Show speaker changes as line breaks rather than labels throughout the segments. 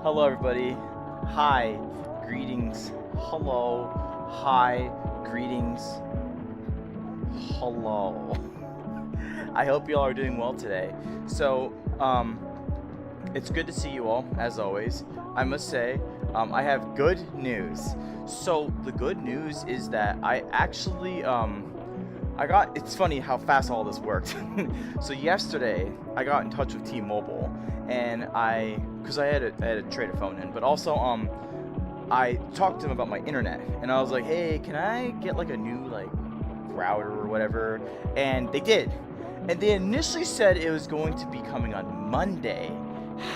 Hello, everybody. Hi, greetings. Hello, hi, greetings. Hello. I hope you all are doing well today. So, it's good to see you all, as always. I must say, I have good news. So, the good news is that I actually, it's funny how fast all this worked. So yesterday I got in touch with T-Mobile, and because I had to trade a phone in, but also I talked to them about my internet, and I was like, hey, can I get like a new like router or whatever? And they did, and they initially said it was going to be coming on Monday.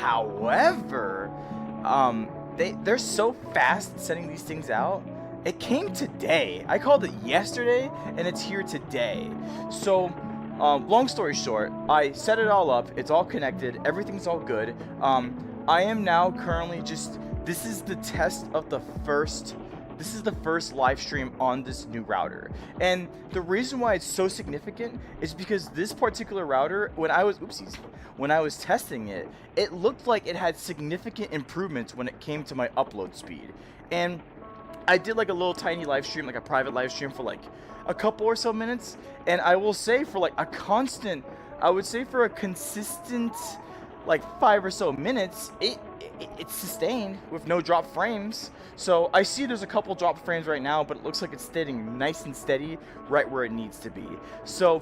However, they're so fast sending these things out. It came today. I called it yesterday, and it's here today. So, long story short, I set it all up. It's all connected. Everything's all good. I am now currently this is the test of the first. This is the first live stream on this new router. And the reason why it's so significant is because this particular router, when I was testing it, it looked like it had significant improvements when it came to my upload speed. And I did like a little tiny live stream, like a private live stream for like a couple or so minutes. And I will say for like I would say for a consistent like 5 or so minutes, it's sustained with no drop frames. So I see there's a couple drop frames right now, but it looks like it's staying nice and steady right where it needs to be. So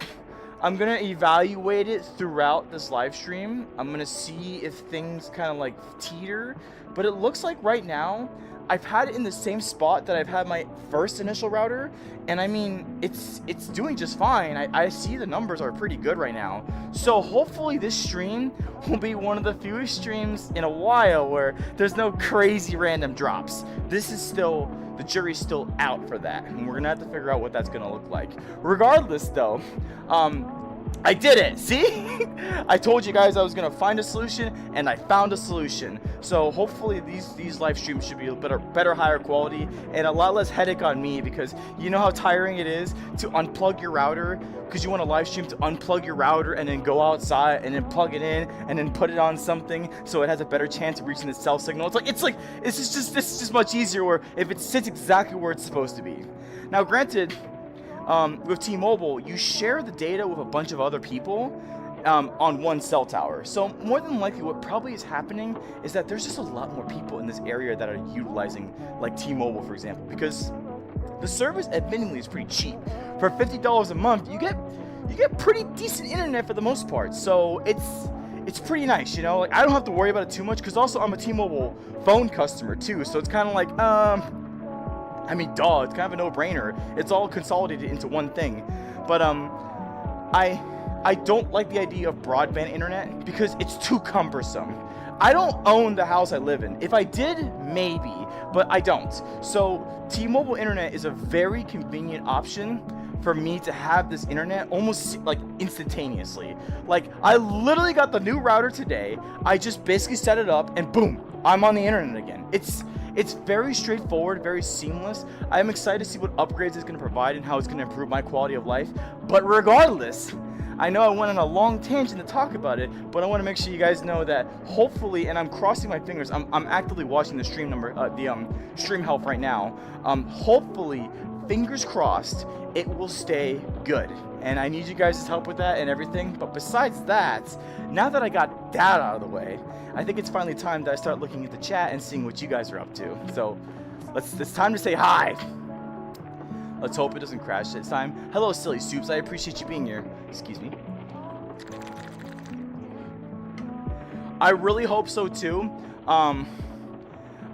I'm gonna evaluate it throughout this live stream. I'm gonna see if things kind of like teeter, but it looks like right now I've had it in the same spot that I've had my first initial router, and I mean, it's doing just fine. I see the numbers are pretty good right now. So hopefully this stream will be one of the fewest streams in a while where there's no crazy random drops. The jury's still out for that, and we're gonna have to figure out what that's gonna look like. Regardless though, I did it. See? I told you guys I was gonna find a solution, and I found a solution. So hopefully these live streams should be a better, higher quality, and a lot less headache on me, because you know how tiring it is to unplug your router, because you want a live stream to unplug your router and then go outside and then plug it in and then put it on something so it has a better chance of reaching the cell signal. This is just much easier where if it sits exactly where it's supposed to be. Now, granted, with T-Mobile, you share the data with a bunch of other people on one cell tower. So more than likely what probably is happening is that there's just a lot more people in this area that are utilizing like T-Mobile, for example, because the service admittedly is pretty cheap. For $50 a month, you get pretty decent internet for the most part. So it's pretty nice, you know? Like, I don't have to worry about it too much, because also I'm a T-Mobile phone customer too. So it's kind of like I mean, duh, it's kind of a no-brainer. It's all consolidated into one thing. But I don't like the idea of broadband internet because it's too cumbersome. I don't own the house I live in. If I did, maybe, but I don't. So T-Mobile internet is a very convenient option for me to have this internet almost like instantaneously. Like, I literally got the new router today. I just basically set it up and boom, I'm on the internet again. It's very straightforward, very seamless. I'm excited to see what upgrades it's going to provide and how it's going to improve my quality of life. But regardless, I know I went on a long tangent to talk about it, but I want to make sure you guys know that hopefully, and I'm crossing my fingers, I'm actively watching the stream stream health right now. Hopefully, fingers crossed, it will stay good. And I need you guys' help with that and everything. But besides that, now that I got that out of the way, I think it's finally time that I start looking at the chat and seeing what you guys are up to. So it's time to say hi. Let's hope it doesn't crash this time. Hello, Silly Soups. I appreciate you being here. Excuse me. I really hope so too.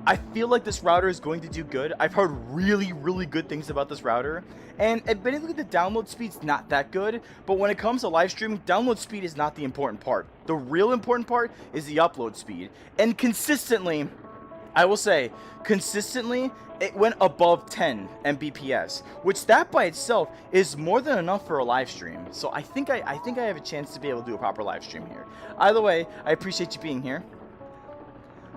I feel like this router is going to do good. I've heard really, really good things about this router. And admittedly, the download speed's not that good. But when it comes to live streaming, download speed is not the important part. The real important part is the upload speed. And consistently, I will say, consistently, it went above 10 Mbps, which that by itself is more than enough for a live stream. So I think I have a chance to be able to do a proper live stream here. Either way, I appreciate you being here.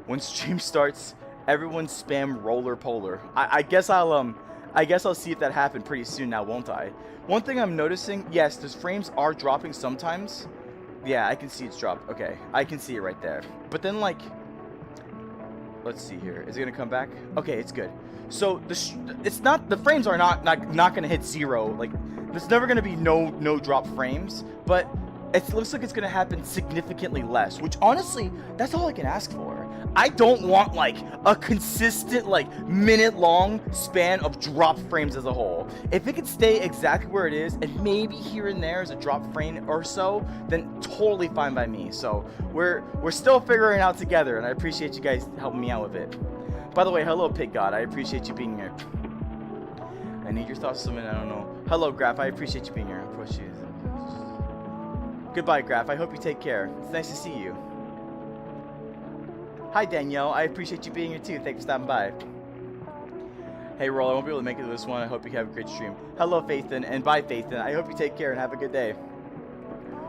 When stream starts, everyone spam roller polar. I guess I'll see if that happened pretty soon now, won't I? One thing I'm noticing, yes, those frames are dropping sometimes. Yeah, I can see it's dropped. Okay, I can see it right there. But then, like, let's see here. Is it gonna come back? Okay, it's good. So it's not, the frames are not gonna hit 0. Like, there's never gonna be no drop frames. But it looks like it's gonna happen significantly less. Which honestly, that's all I can ask for. I don't want like a consistent like minute-long span of drop frames as a whole. If it could stay exactly where it is, and maybe here and there is a drop frame or so, then totally fine by me. So we're still figuring it out together, and I appreciate you guys helping me out with it. By the way, hello Pig God, I appreciate you being here. I need your thoughts on something I don't know. Hello Graph, I appreciate you being here. Of course you. Goodbye Graph, I hope you take care. It's nice to see you. Hi Danielle, I appreciate you being here too. Thanks for stopping by. Hey Roll, I won't be able to make it to this one. I hope you have a great stream. Hello Faithin, and bye Faithin. I hope you take care and have a good day.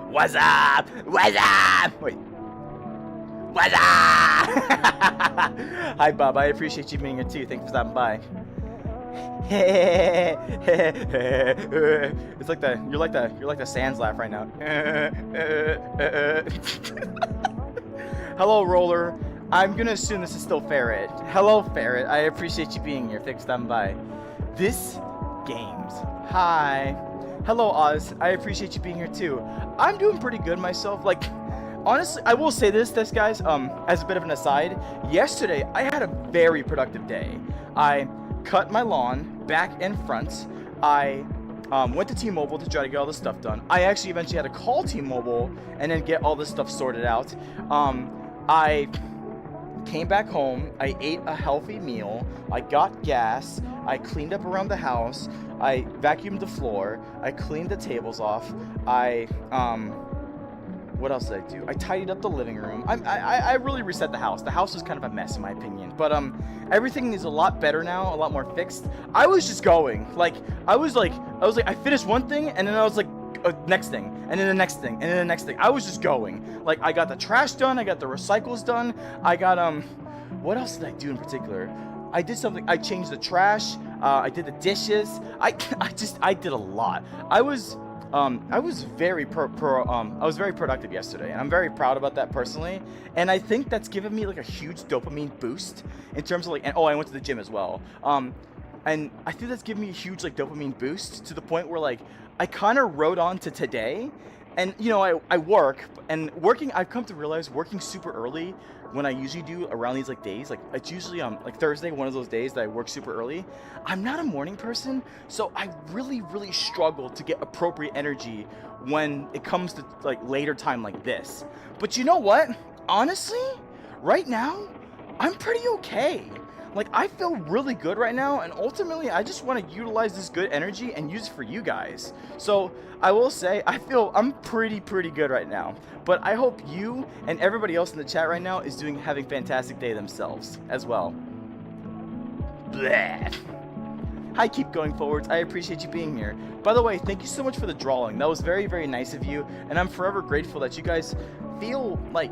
What's up? What's up? Wait. What's up? Hi Bob, I appreciate you being here too. Thanks for stopping by. It's like you're like the Sans laugh right now. Hello Roller. I'm gonna assume this is still Ferret. Hello Ferret, I appreciate you being here. Thanks for stopping by. This games. Hi. Hello Oz, I appreciate you being here too. I'm doing pretty good myself. Like, honestly, I will say this guys, as a bit of an aside, yesterday I had a very productive day. I cut my lawn back and front. I went to T-Mobile to try to get all this stuff done. I actually eventually had to call T-Mobile and then get all this stuff sorted out. I came back home, I ate a healthy meal, I got gas, I cleaned up around the house, I vacuumed the floor, I cleaned the tables off, what else did I do? I tidied up the living room. I really reset the house. The house was kind of a mess in my opinion, but everything is a lot better now, a lot more fixed. I was just going, like, I finished one thing, and then I was like, next thing, and then the next thing, and then the next thing. I was just going. Like, I got the trash done, I got the recycles done, I got, what else did I do in particular? I did something, I changed the trash, I did the dishes, I did a lot. I was very productive yesterday, and I'm very proud about that personally. And I think that's given me like a huge dopamine boost in terms of like, and oh, I went to the gym as well. And I think that's given me a huge like dopamine boost to the point where like I kind of rode on to today. And you know, I work, and working, I've come to realize working super early when I usually do around these like days, like it's usually like Thursday, one of those days that I work super early. I'm not a morning person, so I really struggle to get appropriate energy when it comes to like later time like this. But you know what? Honestly, right now, I'm pretty okay. Like, I feel really good right now, and ultimately, I just want to utilize this good energy and use it for you guys. So, I will say, I'm pretty good right now. But I hope you and everybody else in the chat right now is having a fantastic day themselves as well. Bleh. Hi, keep going forwards. I appreciate you being here. By the way, thank you so much for the drawing. That was very nice of you, and I'm forever grateful that you guys feel like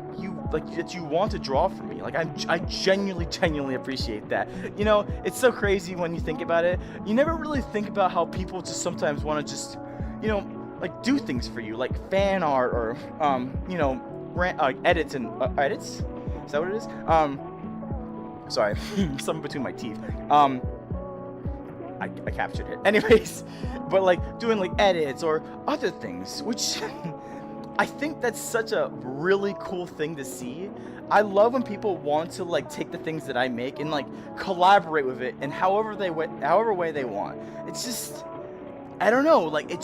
that you want to draw for me. Like, I genuinely appreciate that. You know, it's so crazy when you think about it. You never really think about how people just sometimes want to just, you know, like do things for you, like fan art or you know, edits and edits. Is that what it is? Sorry, something between my teeth. I captured it. Anyways, but like doing like edits or other things, which I think that's such a really cool thing to see. I love when people want to like take the things that I make and like collaborate with it in however way they want. It's just, I don't know, like it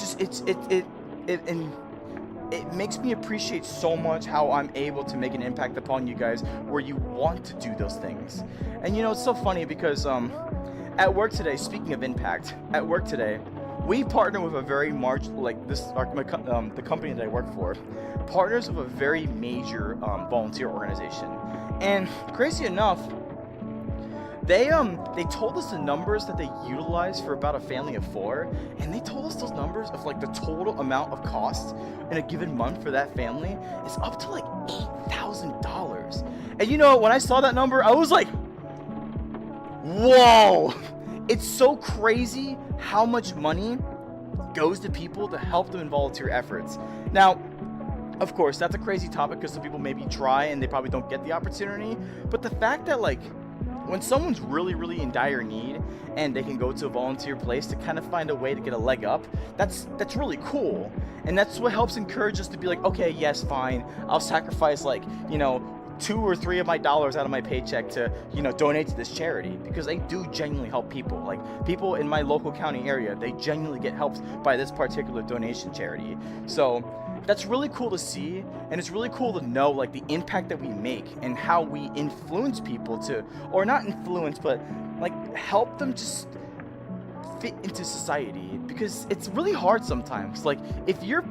makes me appreciate so much how I'm able to make an impact upon you guys where you want to do those things. And you know, it's so funny because at work today, speaking of impact, at work today, we partner with a very the company that I work for partners with a very major volunteer organization. And crazy enough, they told us the numbers that they utilize for about a family of 4, and they told us those numbers of like the total amount of cost in a given month for that family is up to like $8,000. And you know, when I saw that number, I was like, whoa! It's so crazy how much money goes to people to help them in volunteer efforts. Now, Of course, that's a crazy topic because some people maybe try and they probably don't get the opportunity. But the fact that like when someone's really, really in dire need and they can go to a volunteer place to kind of find a way to get a leg up, that's really cool. And that's what helps encourage us to be like, okay, yes, fine, I'll sacrifice like, you know, 2 or 3 of my dollars out of my paycheck to, you know, donate to this charity, because they do genuinely help people. Like people in my local county area, they genuinely get helped by this particular donation charity. So that's really cool to see, and it's really cool to know like the impact that we make and how we influence people to, or not influence, but like help them just fit into society, because it's really hard sometimes. Like if you're,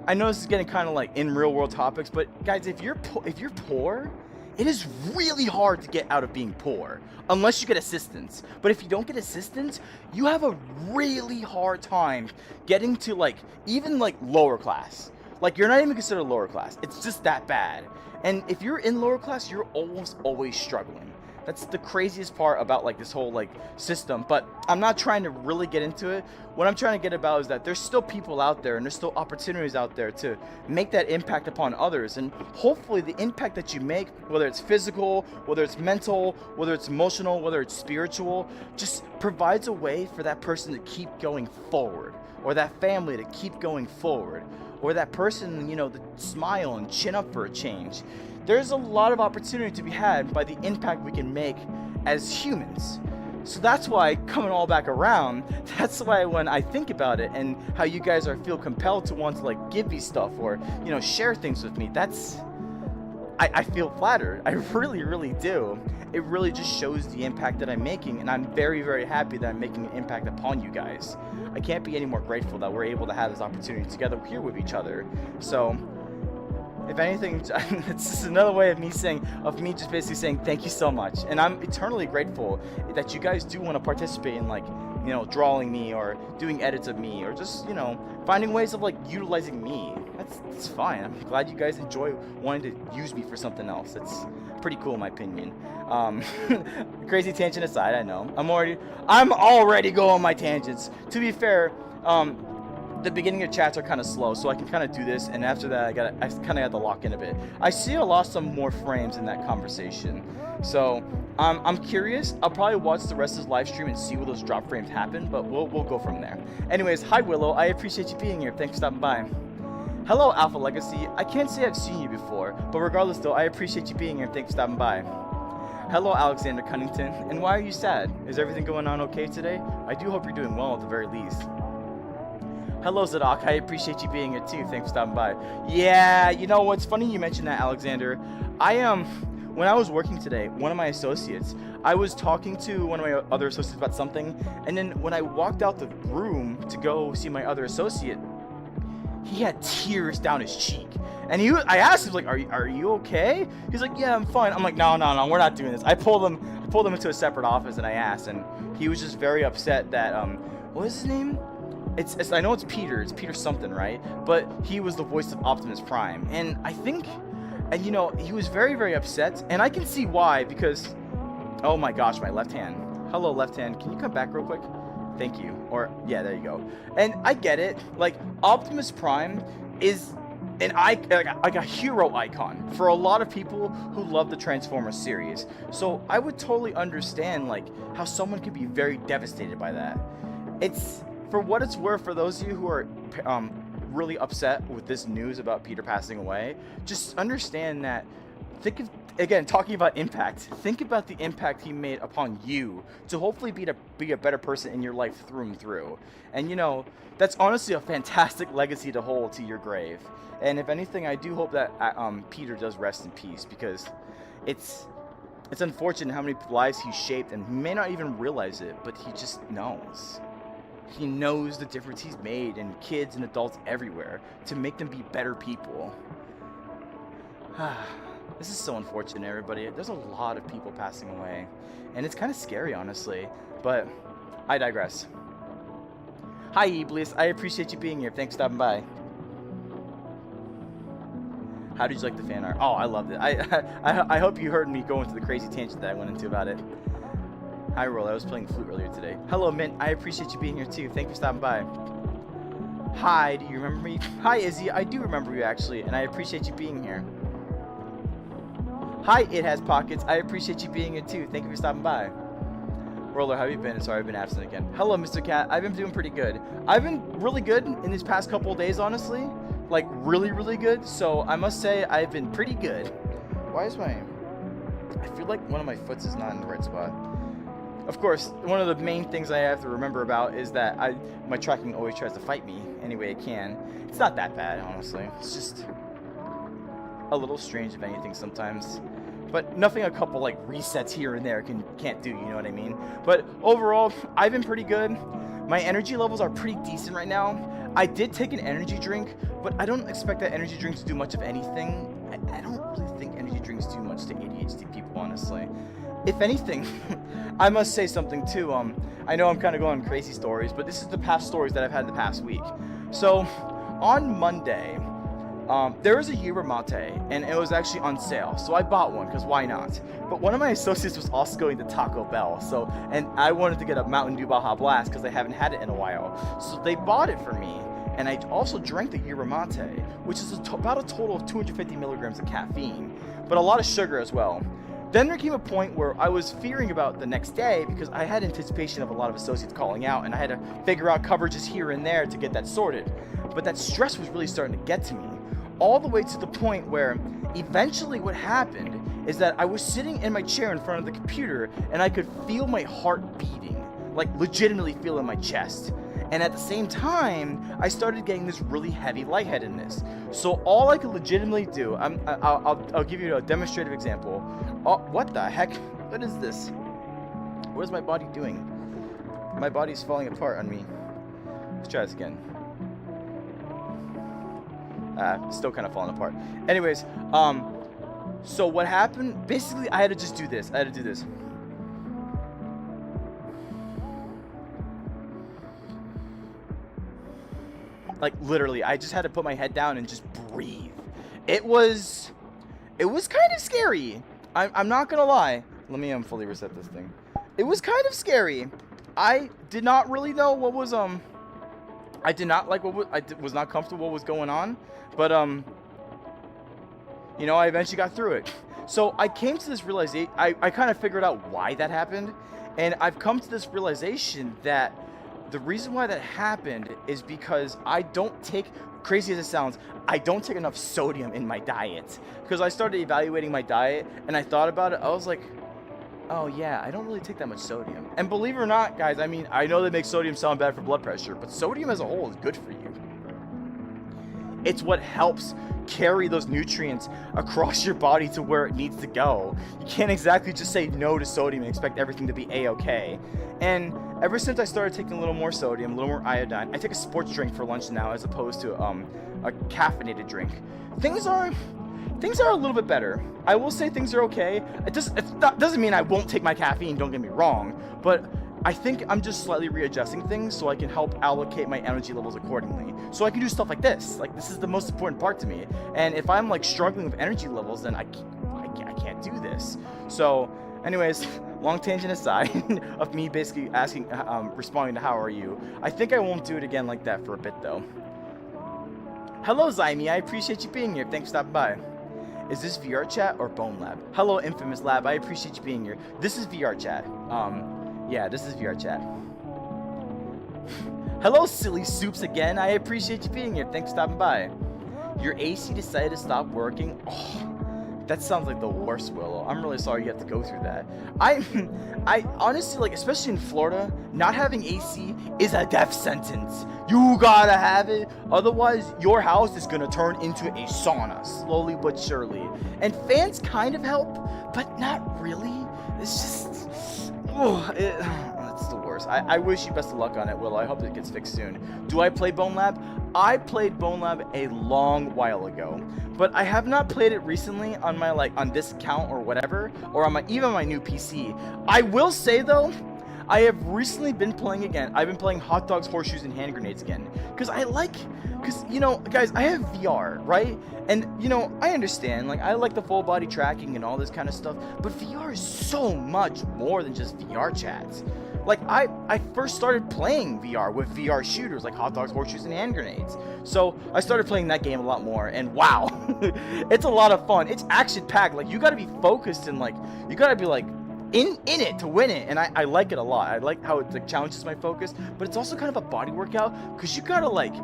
I know this is getting kind of like in real world topics, but guys, if you're poor, it is really hard to get out of being poor unless you get assistance. But if you don't get assistance, you have a really hard time getting to like even like lower class. Like you're not even considered lower class. It's just that bad. And if you're in lower class, you're almost always struggling. That's the craziest part about like this whole like system. But I'm not trying to really get into it. What I'm trying to get about is that there's still people out there and there's still opportunities out there to make that impact upon others. And hopefully the impact that you make, whether it's physical, whether it's mental, whether it's emotional, whether it's spiritual, just provides a way for that person to keep going forward, or that family to keep going forward, or that person, you know, to smile and chin up for a change. There's a lot of opportunity to be had by the impact we can make as humans. So that's why, coming all back around, that's why when I think about it and how you guys feel compelled to want to like give me stuff or, you know, share things with me, I feel flattered. I really, really do. It really just shows the impact that I'm making, and I'm very, very happy that I'm making an impact upon you guys. I can't be any more grateful that we're able to have this opportunity together here with each other. So if anything, it's just another way of me just basically saying thank you so much. And I'm eternally grateful that you guys do want to participate in like, you know, drawing me or doing edits of me, or just, you know, finding ways of like utilizing me. That's fine. I'm glad you guys enjoy wanting to use me for something else. It's pretty cool in my opinion. Crazy tangent aside, I know I'm already going on my tangents. To be fair, the beginning of chats are kind of slow, so I can kind of do this, and after that I kind of have to lock in a bit. I see I lost some more frames in that conversation, so I'm curious. I'll probably watch the rest of the live stream and see where those drop frames happen, but we'll go from there. Anyways, hi Willow, I appreciate you being here. Thanks for stopping by. Hello Alpha Legacy, I can't say I've seen you before, but regardless though, I appreciate you being here. Thanks for stopping by. Hello Alexander Cunnington, and why are you sad? Is everything going on okay today? I do hope you're doing well at the very least. Hello Zadok, I appreciate you being here too. Thanks for stopping by. Yeah, you know what's funny you mentioned that, Alexander. When I was working today, one of my associates, I was talking to one of my other associates about something, and then when I walked out the room to go see my other associate, he had tears down his cheek. And I asked him, like, are you okay? He's like, yeah, I'm fine. I'm like, no, we're not doing this. I pulled him into a separate office, and I asked, and he was just very upset that, what was his name? I know it's Peter something, right? But he was the voice of Optimus Prime. And I think, and you know, he was very, very upset. And I can see why, because, oh my gosh, my left hand. Hello, left hand. Can you come back real quick? Thank you. Or, yeah, there you go. And I get it. Like, Optimus Prime is like a hero icon for a lot of people who love the Transformers series. So I would totally understand, like, how someone could be very devastated by that. It's, for what it's worth, for those of you who are really upset with this news about Peter passing away, just understand that, again, talking about impact, think about the impact he made upon you to hopefully be a better person in your life through and through. And you know, that's honestly a fantastic legacy to hold to your grave. And if anything, I do hope that Peter does rest in peace, because it's unfortunate how many lives he shaped, and he may not even realize it, but he just knows. He knows the difference he's made in kids and adults everywhere to make them be better people. This is so unfortunate, everybody. There's a lot of people passing away, and it's kind of scary, honestly, but I digress. Hi, Iblis. I appreciate you being here. Thanks for stopping by. How did you like the fan art? Oh, I loved it. I hope you heard me go into the crazy tangent that I went into about it. Hi, Roll. I was playing flute earlier today. Hello, Mint. I appreciate you being here, too. Thank you for stopping by. Hi, do you remember me? Hi, Izzy. I do remember you, actually, and I appreciate you being here. Hi, It Has Pockets. I appreciate you being here, too. Thank you for stopping by. Roller, how have you been? Sorry, I've been absent again. Hello, Mr. Cat. I've been doing pretty good. I've been really good in these past couple of days, honestly. Like, really, really good. So, I must say, I've been pretty good. Why is I feel like one of my foots is not in the right spot. Of course, one of the main things I have to remember about is that my tracking always tries to fight me any way it can. It's not that bad, honestly. It's just a little strange, if anything, sometimes. But nothing a couple like resets here and there can't do, you know what I mean? But overall, I've been pretty good. My energy levels are pretty decent right now. I did take an energy drink, but I don't expect that energy drink to do much of anything. I don't really think energy drinks do much to ADHD people, honestly. If anything, I must say something too. I know I'm kind of going crazy stories, but this is the past stories that I've had in the past week. So, on Monday, there was a yerba mate, and it was actually on sale. So I bought one, because why not? But one of my associates was also going to Taco Bell, and I wanted to get a Mountain Dew Baja Blast, because I haven't had it in a while. So they bought it for me, and I also drank the yerba mate, which is about a total of 250 milligrams of caffeine, but a lot of sugar as well. Then there came a point where I was fearing about the next day because I had anticipation of a lot of associates calling out, and I had to figure out coverages here and there to get that sorted. But that stress was really starting to get to me, all the way to the point where eventually what happened is that I was sitting in my chair in front of the computer and I could feel my heart beating, like legitimately feel in my chest. And at the same time, I started getting this really heavy lightheadedness. So all I could legitimately do, I'll give you a demonstrative example. Oh, what the heck? What is this? What is my body doing? My body's falling apart on me. Let's try this again. Still kind of falling apart. Anyways, so what happened? Basically, I had to just do this. Like literally, I just had to put my head down and just breathe. It was kind of scary. I'm not gonna lie. Let me fully reset this thing. It was kind of scary. I did not really know what was I did not like what was, I was not comfortable what was going on, but you know, I eventually got through it. So I came to this realization. I kind of figured out why that happened, and I've come to this realization that the reason why that happened is because I don't take, crazy as it sounds, I don't take enough sodium in my diet. Because I started evaluating my diet and I thought about it, I was like, oh yeah, I don't really take that much sodium. And believe it or not, guys, I mean, I know that makes sodium sound bad for blood pressure, but sodium as a whole is good for you. It's what helps carry those nutrients across your body to where it needs to go. You can't exactly just say no to sodium and expect everything to be a-okay. And ever since I started taking a little more sodium, a little more iodine, I take a sports drink for lunch now as opposed to a caffeinated drink. Things are a little bit better. I will say things are okay. It doesn't mean I won't take my caffeine, don't get me wrong, but I think I'm just slightly readjusting things so I can help allocate my energy levels accordingly. So I can do stuff like this. Like, this is the most important part to me. And if I'm like struggling with energy levels, then I can't do this. So anyways, long tangent aside of me basically asking, responding to how are you, I think I won't do it again like that for a bit though. Hello Zyme, I appreciate you being here. Thanks for stopping by. Is this VR chat or Bone Lab? Hello Infamous Lab, I appreciate you being here. This is VR chat. Yeah, this is VR chat. Hello, Silly Soups again. I appreciate you being here. Thanks for stopping by. Your AC decided to stop working. Oh, that sounds like the worst, Willow. I'm really sorry you have to go through that. I honestly, like, especially in Florida, not having AC is a death sentence. You gotta have it. Otherwise, your house is gonna turn into a sauna, slowly but surely. And fans kind of help, but not really. It's just... Oh, that's the worst. I wish you best of luck on it, Will. I hope it gets fixed soon. Do I play Bone Lab? I played Bone Lab a long while ago, but I have not played it recently on my on this account or whatever, or on even my new PC. I will say though, I have recently been playing again. I've been playing Hot Dogs, Horseshoes, and Hand Grenades again. Because, you know, guys, I have VR, right? And, you know, I understand, like, I like the full body tracking and all this kind of stuff, but VR is so much more than just VR chats. like I first started playing VR with VR shooters like hot dogs, horseshoes, and hand grenades. So I started playing that game a lot more, and wow, it's a lot of fun. It's action packed. Like you got to be focused and like you got to be like in it to win it, and I like it a lot. I like how it like challenges my focus, but it's also kind of a body workout because you gotta like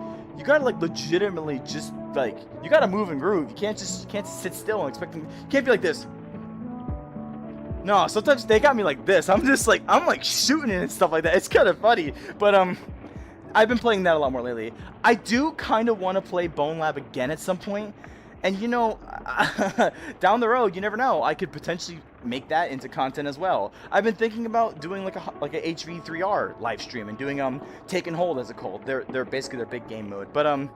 legitimately just like you gotta move and groove. You can't sit still and expect them. You can't be like this. No, sometimes they got me like this. I'm like shooting it and stuff like that. It's kind of funny, but I've been playing that a lot more lately. I do kind of want to play Bone Lab again at some point. And you know, down the road, you never know. I could potentially make that into content as well. I've been thinking about doing like a HV3R live stream and doing Take and Hold as it's called. They're basically their big game mode. But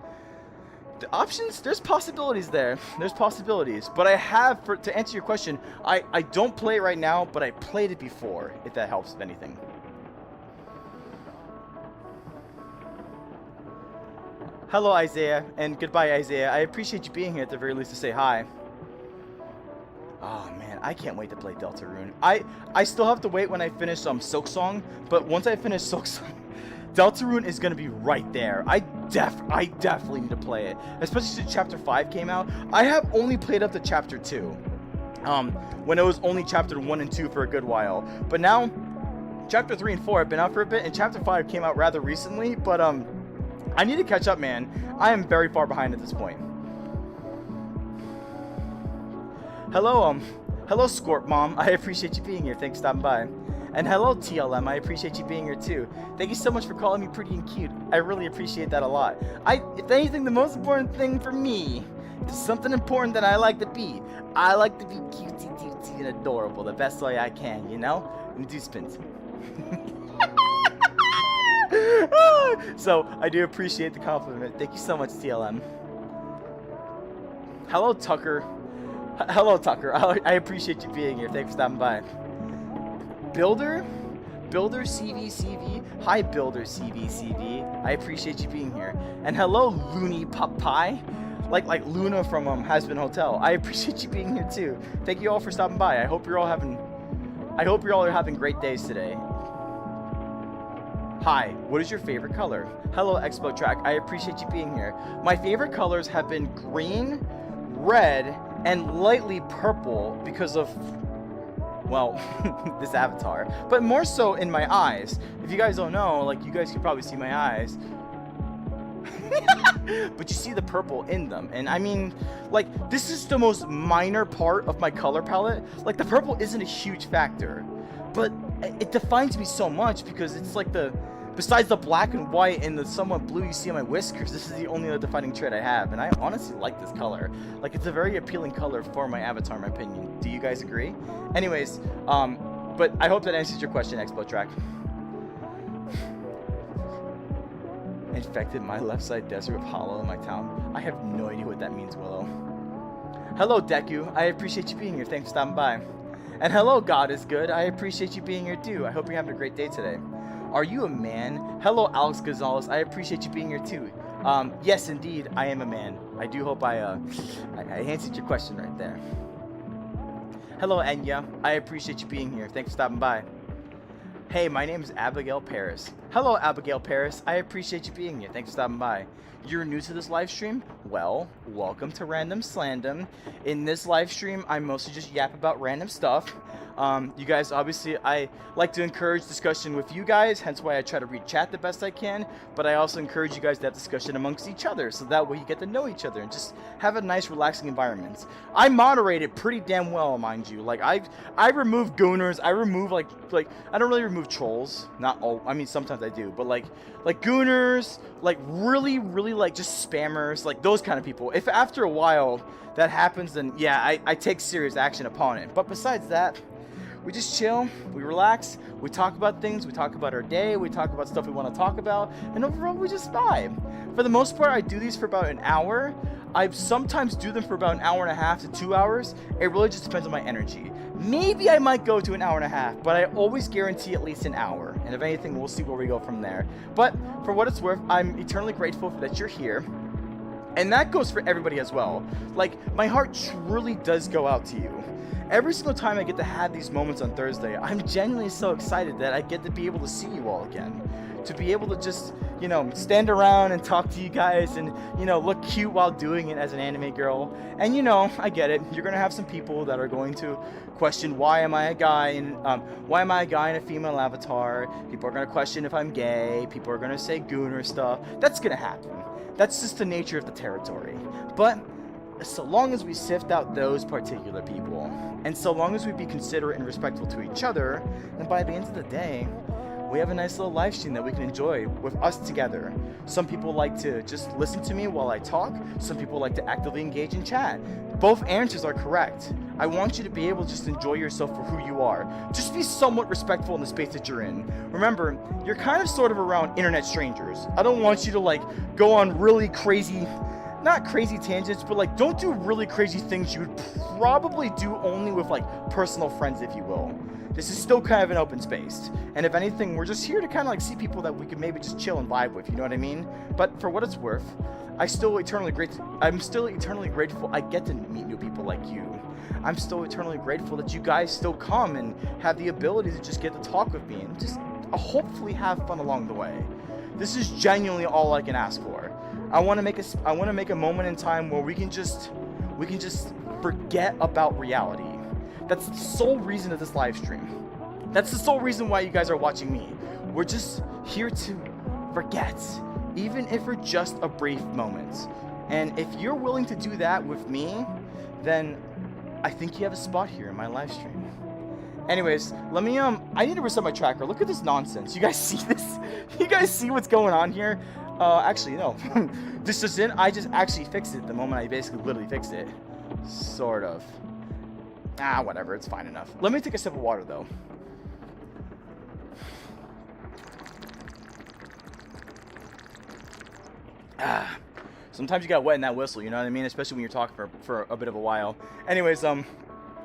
the options, there's possibilities there. There's possibilities. But I have to answer your question, I don't play it right now, but I played it before, if that helps with anything. Hello, Isaiah, and goodbye, Isaiah. I appreciate you being here at the very least to say hi. Oh man, I can't wait to play Deltarune. I still have to wait when I finish Silk Song, but once I finish Silk Song, Deltarune is gonna be right there. I definitely need to play it, especially since Chapter 5 came out. I have only played up to Chapter 2, when it was only Chapter 1 and 2 for a good while. But now, Chapter 3 and 4 have been out for a bit, and Chapter 5 came out rather recently. But I need to catch up, man. I am very far behind at this point. Hello, Scorp Mom. I appreciate you being here. Thanks for stopping by. And hello, TLM. I appreciate you being here too. Thank you so much for calling me pretty and cute. I really appreciate that a lot. If anything, the most important thing for me, if something important that I like to be, I like to be cutesy and adorable the best way I can, you know? And do spins. So I do appreciate the compliment. Thank you so much, TLM. Hello, Tucker. Hello, Tucker. I appreciate you being here. Thanks for stopping by. Builder CVCV. Hi, Builder CVCV. I appreciate you being here. And hello, Looney Pup Pie. Like Luna from Has Been Hotel. I appreciate you being here too. Thank you all for stopping by. I hope you're all are having great days today. Hi, what is your favorite color? Hello, Expo Track. I appreciate you being here. My favorite colors have been green, red, and lightly purple because of, well, this avatar. But more so in my eyes. If you guys don't know, like, you guys can probably see my eyes. But you see the purple in them. And I mean, like, this is the most minor part of my color palette. Like, the purple isn't a huge factor. But it defines me so much because it's like besides the black and white and the somewhat blue you see on my whiskers, this is the only other defining trait I have, and I honestly like this color. Like, it's a very appealing color for my avatar, in my opinion. Do you guys agree? Anyways, but I hope that answers your question, Expo Track. Infected my left side desert with hollow in my town. I have no idea what that means, Willow. Hello, Deku. I appreciate you being here. Thanks for stopping by. And hello, God is good. I appreciate you being here too. I hope you're having a great day today. Are you a man? Hello, Alex Gonzalez. I appreciate you being here too. Yes, indeed, I am a man. I do hope I answered your question right there. Hello, Enya. I appreciate you being here. Thanks for stopping by. Hey, my name is Abigail Paris. Hello, Abigail Paris. I appreciate you being here. Thanks for stopping by. You're new to this live stream? Well, welcome to Random Slandom. In this live stream, I mostly just yap about random stuff. You guys, obviously, I like to encourage discussion with you guys, hence why I try to read chat the best I can, but I also encourage you guys to have discussion amongst each other, so that way you get to know each other and just have a nice, relaxing environment. I moderate it pretty damn well, mind you. Like, I remove gooners, I remove, like, I don't really remove trolls, not all, I mean, sometimes I do, but, like gooners, like, really, like, just spammers, like, those kind of people. If after a while that happens, then, yeah, I take serious action upon it. But besides that, we just chill, we relax, we talk about things, we talk about our day, we talk about stuff we want to talk about, and overall we just vibe. For the most part, I do these for about an hour. I sometimes do them for about an hour and a half to 2 hours. It really just depends on my energy. Maybe I might go to an hour and a half, but I always guarantee at least an hour. And if anything, we'll see where we go from there. But for what it's worth, I'm eternally grateful that you're here. And that goes for everybody as well. Like, my heart truly does go out to you. Every single time I get to have these moments on Thursday, I'm genuinely so excited that I get to be able to see you all again. To be able to just, stand around and talk to you guys and, look cute while doing it as an anime girl. And, I get it. You're going to have some people that are going to question, why am I a guy in a female avatar? People are going to question if I'm gay. People are going to say gooner stuff. That's going to happen. That's just the nature of the territory. But so long as we sift out those particular people, and so long as we be considerate and respectful to each other, then by the end of the day, we have a nice little live stream that we can enjoy with us together. Some people like to just listen to me while I talk. Some people like to actively engage in chat. Both answers are correct. I want you to be able to just enjoy yourself for who you are. Just be somewhat respectful in the space that you're in. Remember, you're kind of sort of around internet strangers. I don't want you to go on really crazy, not crazy tangents, but don't do really crazy things you would probably do only with personal friends, if you will. This is still kind of an open space. And if anything, we're just here to kind of see people that we can maybe just chill and vibe with, you know what I mean? But for what it's worth, I'm still eternally grateful I get to meet new people like you. I'm still eternally grateful that you guys still come and have the ability to just get to talk with me and just hopefully have fun along the way. This is genuinely all I can ask for. I want to make a moment in time where we can just forget about reality. That's the sole reason of this live stream. That's the sole reason why you guys are watching me. We're just here to forget, even if for just a brief moment. And if you're willing to do that with me, then I think you have a spot here in my live stream. Anyways, let me I need to reset my tracker. Look at this nonsense. You guys see this? You guys see what's going on here? Actually, no. This just in. I just actually fixed it the moment I basically literally fixed it. Sort of. Whatever. It's fine enough. Let me take a sip of water, though. Sometimes you got wet in that whistle, you know what I mean? Especially when you're talking for a bit of a while. Anyways, let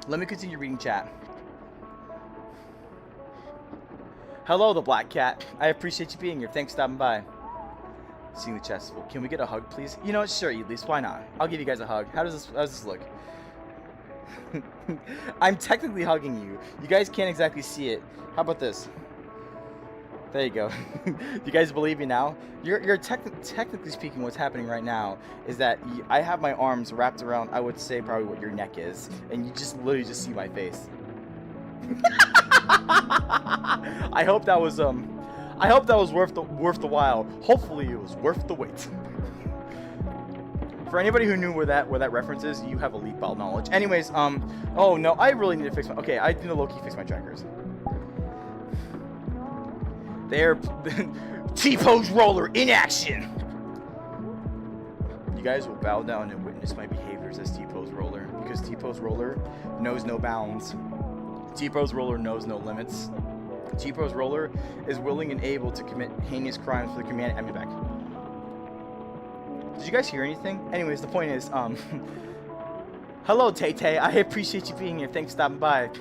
me continue reading chat. Hello, the Black Cat. I appreciate you being here. Thanks for stopping by. Seeing the chest full. Can we get a hug, please? You know what? Sure, at least. Why not? I'll give you guys a hug. How does this look? I'm technically hugging you. You guys can't exactly see it. How about this? There you go. You guys believe me now? You're technically speaking, what's happening right now is that I have my arms wrapped around, I would say, probably what your neck is, and you just literally just see my face. I hope that was worth the while. Hopefully it was worth the wait. For anybody who knew where that reference is, you have elite ball knowledge. Anyways, oh no, I really need to fix my. Okay, I need to low-key fix my trackers. There, T-pose roller in action. You guys will bow down and witness my behaviors as T-pose roller, because T-pose roller knows no bounds. T-pose roller knows no limits. T-pose roller is willing and able to commit heinous crimes for the command. I'm back. Did you guys hear anything? Anyways, the point is, hello, Tay-Tay. I appreciate you being here. Thanks for stopping by.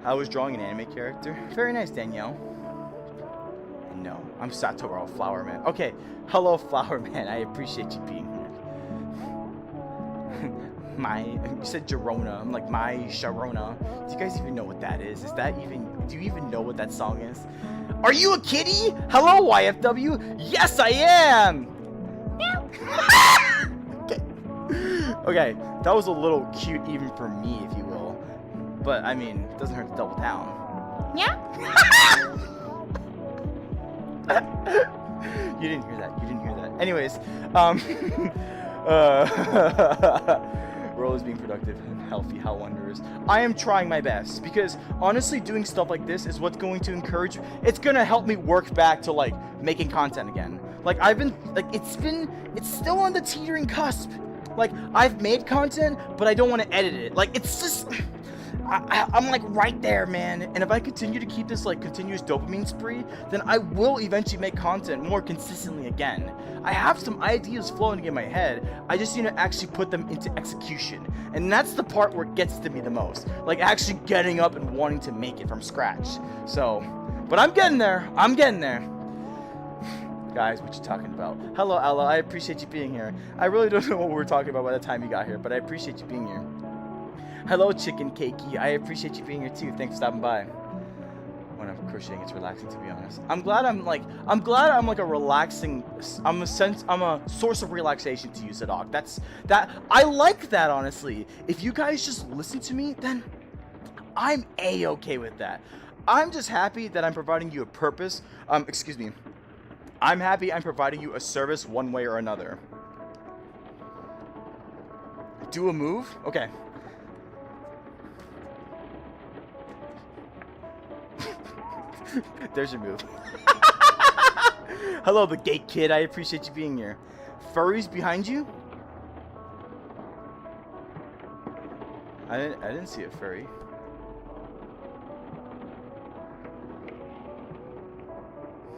I was drawing an anime character. Very nice, Danielle. No, I'm Satoru Flower Man. Okay, hello, Flower Man. I appreciate you being here. You said Gerona. I'm like, my Sharona. Do you guys even know what that is? Do you even know what that song is? Are you a kitty? Hello, YFW. Yes, I am. Okay, that was a little cute even for me, if you will. But, I mean, it doesn't hurt to double down.
Yeah?
You didn't hear that. Anyways, Role is being productive and healthy, how wondrous. I am trying my best, because honestly, doing stuff like this is what's going to encourage, it's gonna help me work back to, making content again. It's still on the teetering cusp. I've made content, but I don't want to edit it. It's just... I'm right there, man. And if I continue to keep this continuous dopamine spree, then I will eventually make content more consistently again. I have some ideas flowing in my head. I just need to actually put them into execution. And that's the part where it gets to me the most. Actually getting up and wanting to make it from scratch. So, but I'm getting there. Guys, what you talking about? Hello, Ella. I appreciate you being here. I really don't know what we were talking about by the time you got here, but I appreciate you being here. Hello, Chicken Cakey. I appreciate you being here too. Thanks for stopping by. When I'm crocheting, it's relaxing, to be honest. I'm glad I'm like a relaxing. I'm a source of relaxation to you, Zadok. I like that, honestly. If you guys just listen to me, then I'm a-okay with that. I'm just happy that I'm providing you a purpose. Excuse me. I'm happy I'm providing you a service one way or another. Do a move? Okay. There's your move. Hello, the gate kid. I appreciate you being here. Furries behind you? I didn't see a furry.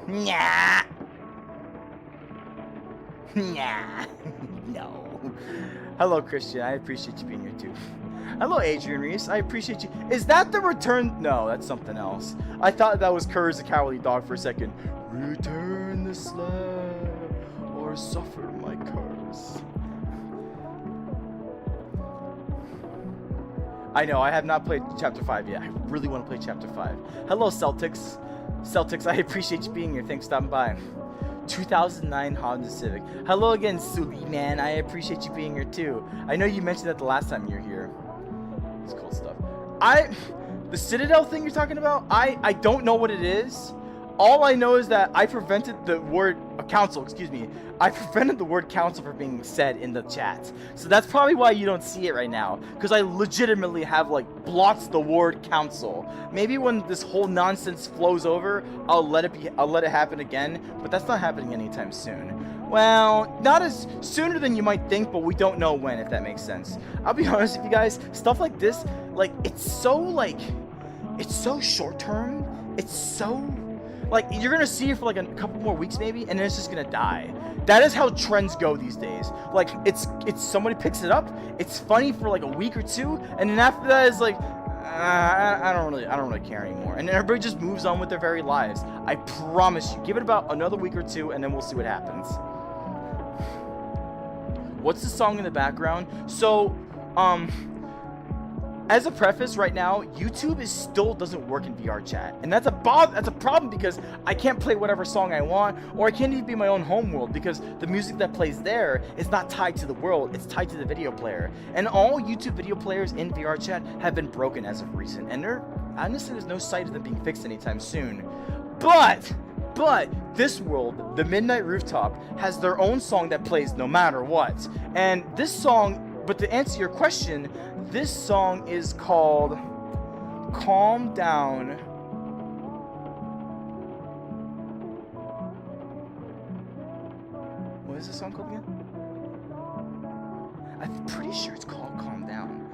Nah. Nah. No. Hello, Christian. I appreciate you being here too. Hello, Adrian Reese. I appreciate you. Is that the return? No, that's something else. I thought that was Courage the Cowardly Dog for a second. Return the slab or suffer my curse. I know, I have not played Chapter 5 yet. I really want to play Chapter 5. Hello, Celtics. Celtics, I appreciate you being here. Thanks for stopping by. 2009 Honda Civic. Hello again, Subi man. I appreciate you being here too. I know you mentioned that the last time you were here. It's cool stuff. The Citadel thing you're talking about, I don't know what it is. All I know is that I prevented the word council, excuse me. I prevented the word council from being said in the chat. So that's probably why you don't see it right now. Because I legitimately have like blocked the word council. Maybe when this whole nonsense flows over, I'll let it happen again. But that's not happening anytime soon. Well, not as sooner than you might think, but we don't know when, if that makes sense. I'll be honest with you guys, stuff like this, like, it's so short term. It's so, like, you're gonna see it for like a couple more weeks maybe, and then it's just gonna die. That is how trends go these days. Like, it's somebody picks it up, it's funny for like a week or two, and then after that it's like, I don't really care anymore. And then everybody just moves on with their very lives. I promise you. Give it about another week or two, and then we'll see what happens. What's the song in the background? So, as a preface, right now, YouTube still doesn't work in VR chat, and that's a problem because I can't play whatever song I want, or I can't even be my own home world because the music that plays there is not tied to the world; it's tied to the video player. And all YouTube video players in VR chat have been broken as of recent, and honestly, there's no sight of them being fixed anytime soon. But this world, the Midnight Rooftop, has their own song that plays no matter what, and this song. But to answer your question, this song is called Calm Down. What is this song called again? I'm pretty sure it's called Calm Down.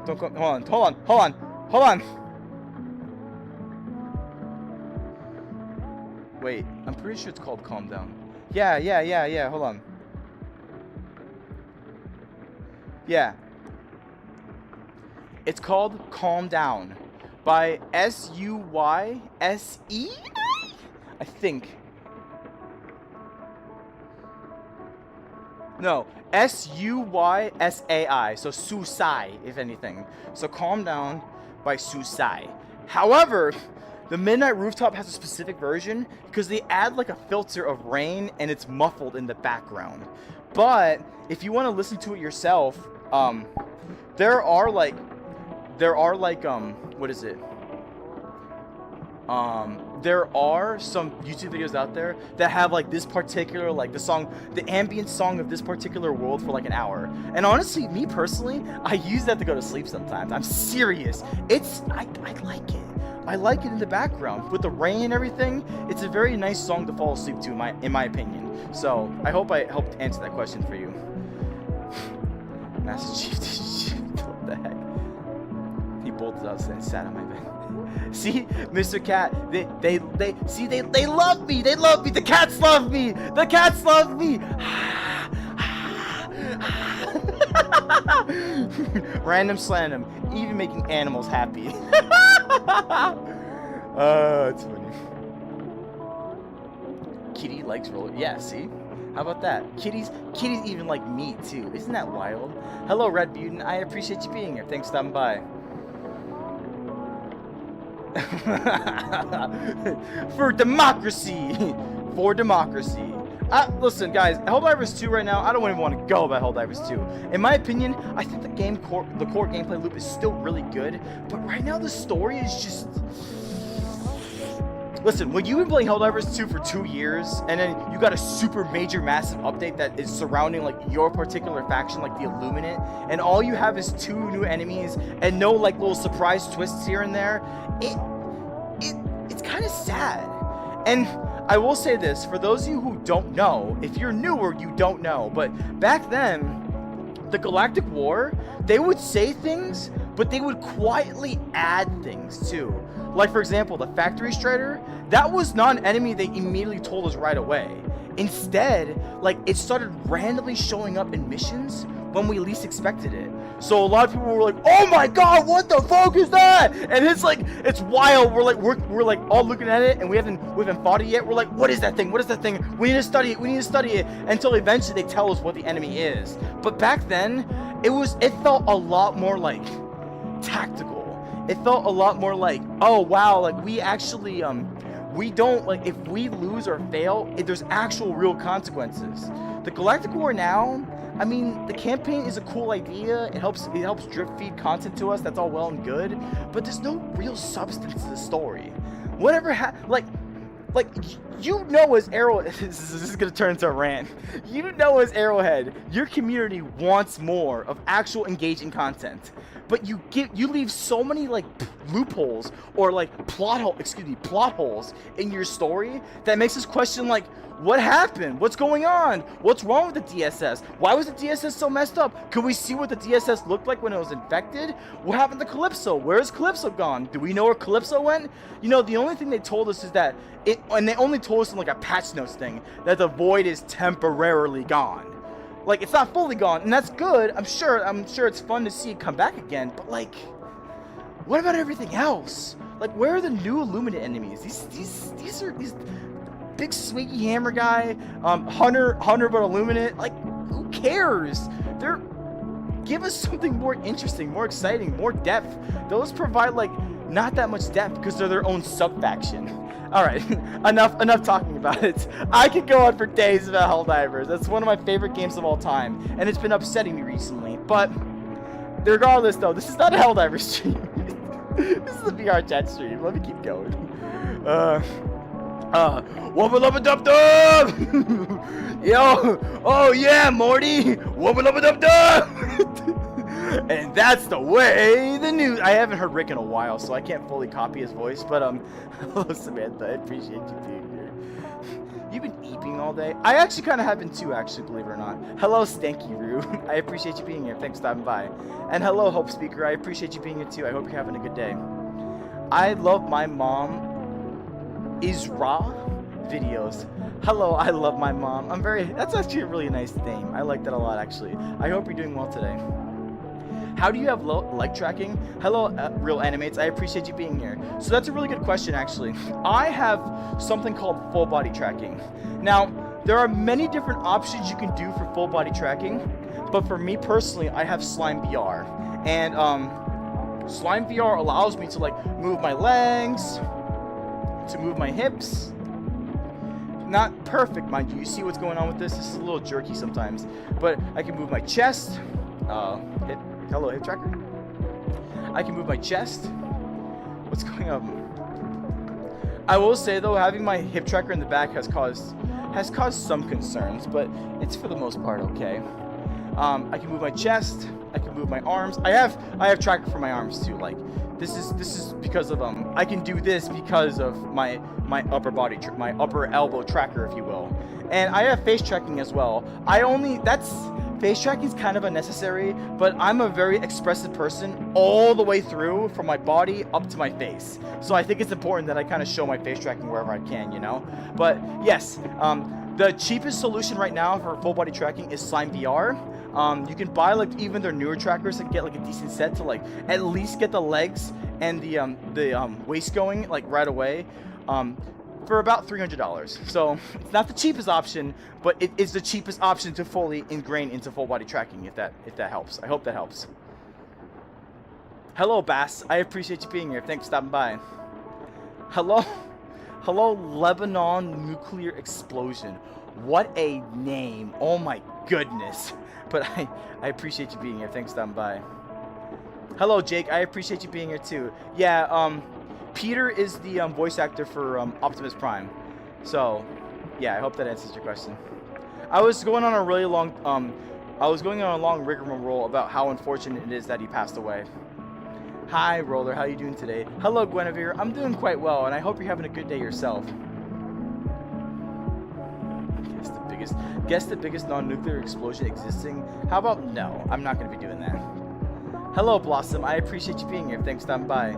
Don't go. Hold on. Wait, I'm pretty sure it's called Calm Down. Yeah, hold on. Yeah. It's called Calm Down by Suyse, I think. No, Suysa, so Susai, if anything. So Calm Down by Susai. However, the Midnight Rooftop has a specific version because they add like a filter of rain and it's muffled in the background. But if you want to listen to it yourself, there are like what is it? There are some YouTube videos out there that have like this particular, like the ambient song of this particular world for like an hour. And honestly, me personally, I use that to go to sleep sometimes. I'm serious. I like it. I like it in the background with the rain and everything. It's a very nice song to fall asleep to, in my opinion. So I hope I helped answer that question for you. Master Chief, what the heck? He bolted out and sat on my bed. See, Mr. Cat, they love me. They love me. The cats love me. The cats love me. Random slam, even making animals happy. It's funny. Kitty likes roller. Yeah, see? How about that? Kitties even like meat too. Isn't that wild? Hello, Red Mutant. I appreciate you being here. Thanks for stopping by. For democracy. For democracy. Listen, guys, Helldivers 2 right now, I don't even want to go about Helldivers 2. In my opinion, I think the core gameplay loop is still really good, but right now the story is just... Listen, when you've been playing Helldivers 2 for 2 years, and then you got a super major massive update that is surrounding like your particular faction, like the Illuminate, and all you have is 2 new enemies and no like little surprise twists here and there, it's kind of sad. And I will say this, for those of you who don't know, if you're newer, you don't know, but back then, the Galactic War, they would say things, but they would quietly add things too. Like, for example, the Factory Strider, that was not an enemy they immediately told us right away. Instead, like, it started randomly showing up in missions when we least expected it. So a lot of people were like, "Oh my god, what the fuck is that?" And it's like, it's wild. We're like all looking at it, and we haven't fought it yet. We're like, "What is that thing? What is that thing? We need to study it. We need to study it." Until eventually they tell us what the enemy is. But back then, it felt a lot more like tactical. It felt a lot more like, oh wow, like we actually we don't, like, if we lose or fail, there's actual real consequences. The Galactic War now, I mean, the campaign is a cool idea. It helps drip feed content to us. That's all well and good, but there's no real substance to the story. Whatever like, you know, as Arrowhead, this is gonna turn into a rant. You know, as Arrowhead, your community wants more of actual engaging content, but you leave so many like loopholes or like plot holes in your story that makes us question, like, what happened? What's going on? What's wrong with the DSS? Why was the DSS so messed up? Could we see what the DSS looked like when it was infected? What happened to Calypso? Where's Calypso gone? Do we know where Calypso went? You know, the only thing they told us is that and they only told us in like a patch notes thing, that the void is temporarily gone. Like, it's not fully gone, and that's good. I'm sure it's fun to see it come back again, but like, what about everything else? Like, where are the new Illuminate enemies? These are big swiggy hammer guy, Hunter but Illuminate. Like, who cares? Give us something more interesting, more exciting, more depth. Those provide like not that much depth because they're their own sub-faction. All right, enough talking about it. I could go on for days about Helldivers. That's one of my favorite games of all time, and it's been upsetting me recently. But regardless, though, this is not a Helldivers stream. This is a VR chat stream. Let me keep going. Wubba lubba dub dub! Yo! Oh yeah, Morty! Wubba lubba dub dub! And that's the way the news. I haven't heard Rick in a while, so I can't fully copy his voice. But hello Samantha, I appreciate you being here. You've been eeping all day. I actually kind of have been too, actually, believe it or not. Hello Stanky Roo, I appreciate you being here. Thanks for stopping by. And hello Hope Speaker, I appreciate you being here too. I hope you're having a good day. I love my mom is raw videos. Hello, I love my mom. That's actually a really nice name. I like that a lot, actually. I hope you're doing well today. How do you have low leg tracking? Hello, Real Animates. I appreciate you being here. So that's a really good question, actually. I have something called full body tracking. Now, there are many different options you can do for full body tracking, but for me personally, I have Slime VR. And Slime VR allows me to like move my legs, to move my hips. Not perfect, mind you. You see what's going on with this? This is a little jerky sometimes, but I can move my chest. Hello, hip tracker. I can move my chest. What's going on? I will say though, having my hip tracker in the back has caused some concerns, but it's for the most part okay. I can move my chest. I can move my arms. I have tracker for my arms too. Like, this is because of I can do this because of my upper body, my upper elbow tracker, if you will. And I have face tracking as well. Face tracking is kind of unnecessary, but I'm a very expressive person all the way through from my body up to my face. So I think it's important that I kind of show my face tracking wherever I can, you know? But yes, the cheapest solution right now for full body tracking is Slime VR. You can buy like even their newer trackers and get like a decent set to like at least get the legs and the waist going like right away. for about $300. So it's not the cheapest option, but it is the cheapest option to fully ingrain into full body tracking. If that helps, I hope that helps. Hello, Bass. I appreciate you being here. Thanks for stopping by. Hello, Lebanon nuclear explosion. What a name! Oh my goodness. But I appreciate you being here. Thanks for stopping by. Hello, Jake. I appreciate you being here too. Yeah. Peter is the voice actor for Optimus Prime. So, yeah, I hope that answers your question. I was going on a really long rigmarole about how unfortunate it is that he passed away. Hi, Roller. How you doing today? Hello, Guinevere. I'm doing quite well, and I hope you're having a good day yourself. Guess the biggest non-nuclear explosion existing? How about no? I'm not going to be doing that. Hello, Blossom. I appreciate you being here. Thanks for stopping by.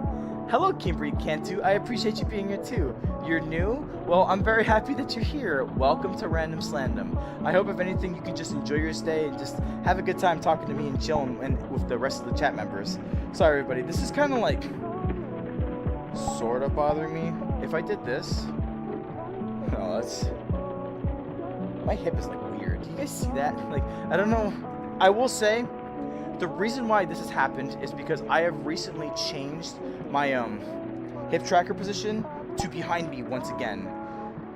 Hello, Kimberly Cantu. I appreciate you being here too. You're new? Well, I'm very happy that you're here. Welcome to Random Slandom. I hope if anything you can just enjoy your stay and just have a good time talking to me and chilling with the rest of the chat members. Sorry, everybody. This is kind of like sort of bothering me. If I did this, oh, that's. My hip is like weird. Do you guys see that? Like, I don't know. I will say, the reason why this has happened is because I have recently changed my hip tracker position to behind me once again.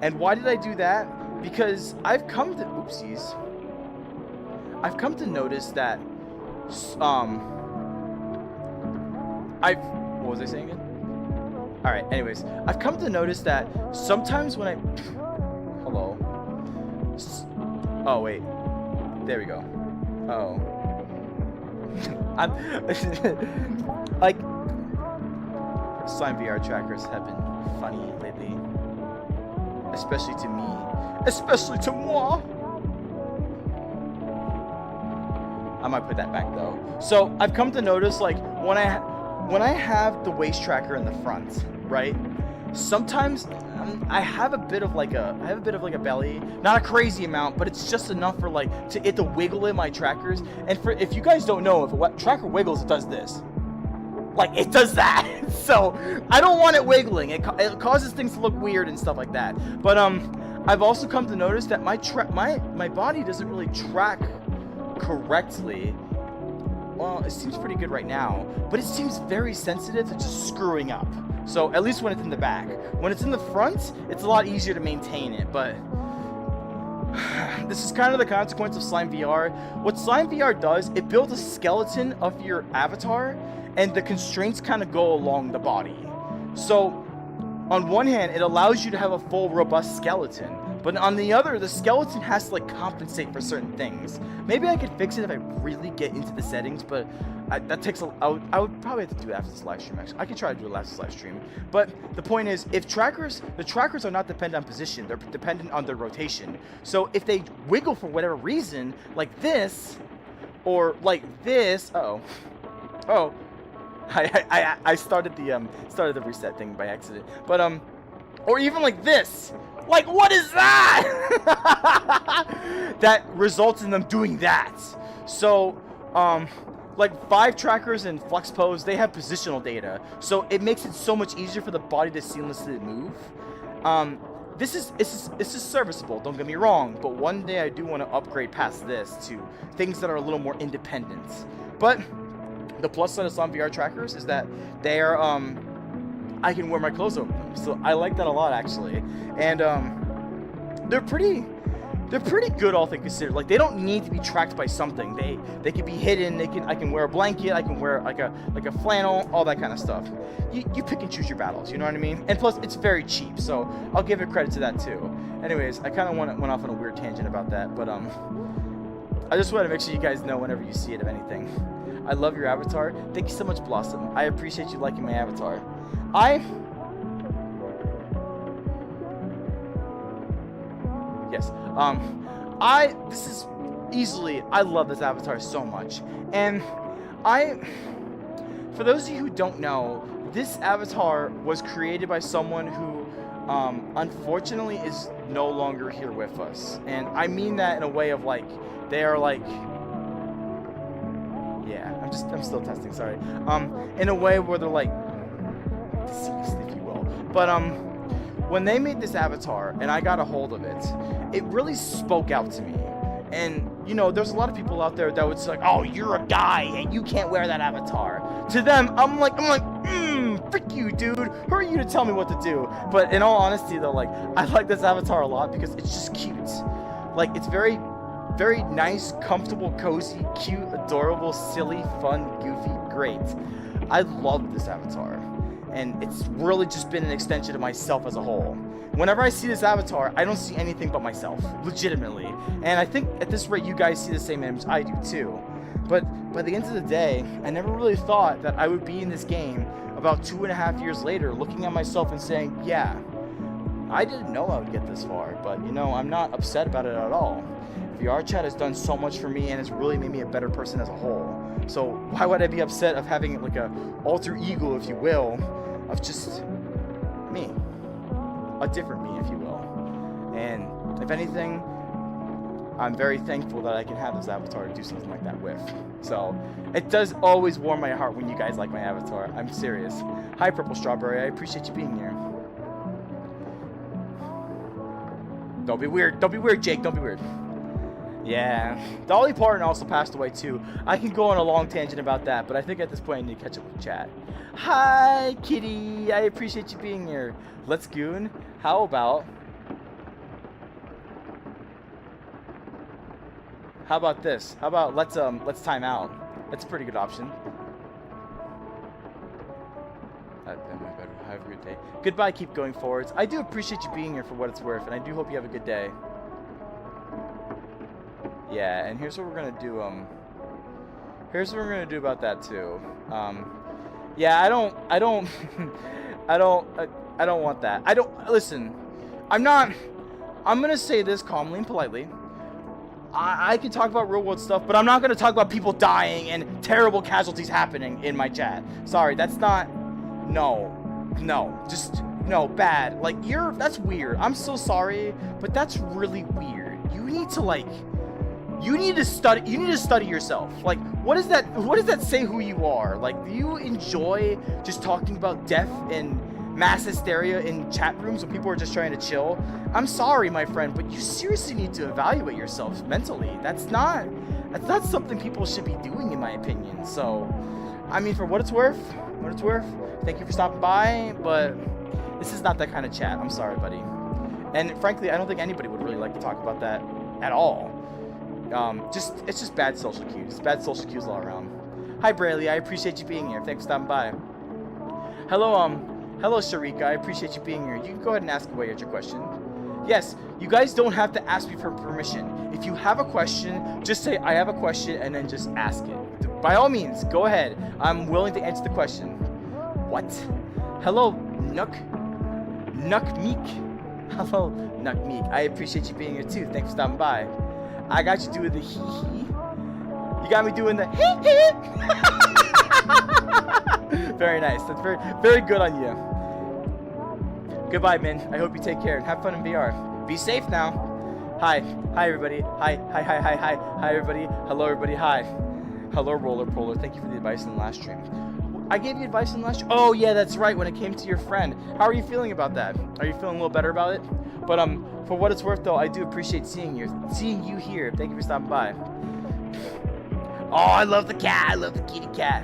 And why did I do that? Because I've come to notice that what was I saying again? All right. Anyways, I've come to notice that sometimes when I hello. Oh wait, there we go. Oh, I'm like Slime VR trackers have been funny lately, especially to me, especially to moi. I might put that back though. So I've come to notice, like when I have the waist tracker in the front, right? Sometimes I have a bit of like a belly, not a crazy amount, but it's just enough for like to wiggle in my trackers. And if you guys don't know, if a tracker wiggles, it does this, like it does that. So I don't want it wiggling. It causes things to look weird and stuff like that. But I've also come to notice that my body doesn't really track correctly. Well, it seems pretty good right now, but it seems very sensitive to just screwing up. So at least when it's in the back. When it's in the front, it's a lot easier to maintain it, but this is kind of the consequence of Slime VR. What Slime VR does, it builds a skeleton of your avatar, and the constraints kind of go along the body. So on one hand, it allows you to have a full, robust skeleton, but on the other, the skeleton has to like compensate for certain things. Maybe I could fix it if I really get into the settings, but that takes I would probably have to do it after this live stream. Actually, I could try to do it after this live stream. But the point is, the trackers are not dependent on position; they're dependent on their rotation. So if they wiggle for whatever reason, like this, or like this, oh, I started the reset thing by accident. But or even like this. Like, what is that? That results in them doing that. So, like 5 trackers and Flex Pose, they have positional data. So it makes it so much easier for the body to seamlessly move. This is serviceable, don't get me wrong. But one day I do want to upgrade past this to things that are a little more independent. But the plus side of some VR trackers is that they are, I can wear my clothes over them, so I like that a lot actually, and they're pretty good, all things considered. Like, they don't need to be tracked by something. They can be hidden. I can wear a blanket. I can wear like a flannel, all that kind of stuff. You pick and choose your battles. You know what I mean? And plus, it's very cheap, so I'll give it credit to that too. Anyways, I kind of went off on a weird tangent about that, but I just want to make sure you guys know whenever you see it, if anything. I love your avatar. Thank you so much, Blossom. I appreciate you liking my avatar. Yes. This is easily, I love this avatar so much. And for those of you who don't know, this avatar was created by someone who, unfortunately is no longer here with us. And I mean that in a way of like, they are like, yeah, I'm still testing, sorry. In a way where they're like, deceased, if you will. But when they made this avatar and I got a hold of it, it really spoke out to me. And, you know, there's a lot of people out there that would say, like, oh, you're a guy and you can't wear that avatar. To them, I'm like, frick you, dude. Who are you to tell me what to do? But in all honesty, though, like, I like this avatar a lot because it's just cute. Like, it's very, very nice, comfortable, cozy, cute, adorable, silly, fun, goofy, great. I love this avatar. And it's really just been an extension of myself as a whole. Whenever I see this avatar, I don't see anything but myself, legitimately. And I think at this rate, you guys see the same image I do too. But by the end of the day, I never really thought that I would be in this game about 2.5 years later, looking at myself and saying, yeah, I didn't know I would get this far, but you know, I'm not upset about it at all. VR chat has done so much for me and has really made me a better person as a whole. So why would I be upset of having like a alter ego, if you will, of just me, a different me, if you will. And if anything, I'm very thankful that I can have this avatar to do something like that with. So it does always warm my heart when you guys like my avatar. I'm serious. Hi, Purple Strawberry. I appreciate you being here. Don't be weird. Don't be weird, Jake. Don't be weird. Yeah. Dolly Parton also passed away too. I can go on a long tangent about that, but I think at this point I need to catch up with chat. Hi, Kitty. I appreciate you being here. Let's goon. How about this? How about let's time out. That's a pretty good option. Have a good day. Goodbye. Keep going forwards. I do appreciate you being here for what it's worth, and I do hope you have a good day. Yeah, and here's what we're gonna do. Here's what we're gonna do about that too. Yeah, I don't want that. Listen. I'm gonna say this calmly and politely. I can talk about real world stuff, but I'm not gonna talk about people dying and terrible casualties happening in my chat. Sorry, that's not. No, just no, bad. Like that's weird. I'm so sorry, but that's really weird. You need to study yourself. Like, what does that say who you are? Like, do you enjoy just talking about death and mass hysteria in chat rooms when people are just trying to chill? I'm sorry, my friend, but you seriously need to evaluate yourself mentally. That's not something people should be doing, in my opinion. So, I mean, for what it's worth, thank you for stopping by, but this is not that kind of chat. I'm sorry, buddy. And frankly, I don't think anybody would really like to talk about that at all. It's just bad social cues. It's bad social cues all around. Hi, Brayley. I appreciate you being here. Thanks for stopping by. Hello, Sharika. I appreciate you being here. You can go ahead and ask away at your question. Yes, you guys don't have to ask me for permission. If you have a question, just say, I have a question, and then just ask it. By all means, go ahead. I'm willing to answer the question. What? Hello, Nook Meek. Hello, Nook Meek. I appreciate you being here, too. Thanks for stopping by. I got you doing the hee-hee. You got me doing the hee-hee. Very nice. That's very, very good on you. Goodbye, Min. I hope you take care and have fun in VR. Be safe now. Hi, everybody. Hi, everybody. Hello, everybody. Hi. Hello, Roller Polar. Thank you for the advice in the last stream. I gave you advice in the last stream? Oh, yeah, that's right. When it came to your friend. How are you feeling about that? Are you feeling a little better about it? But, for what it's worth, though, I do appreciate seeing you here. Thank you for stopping by. Oh, I love the cat. I love the kitty cat.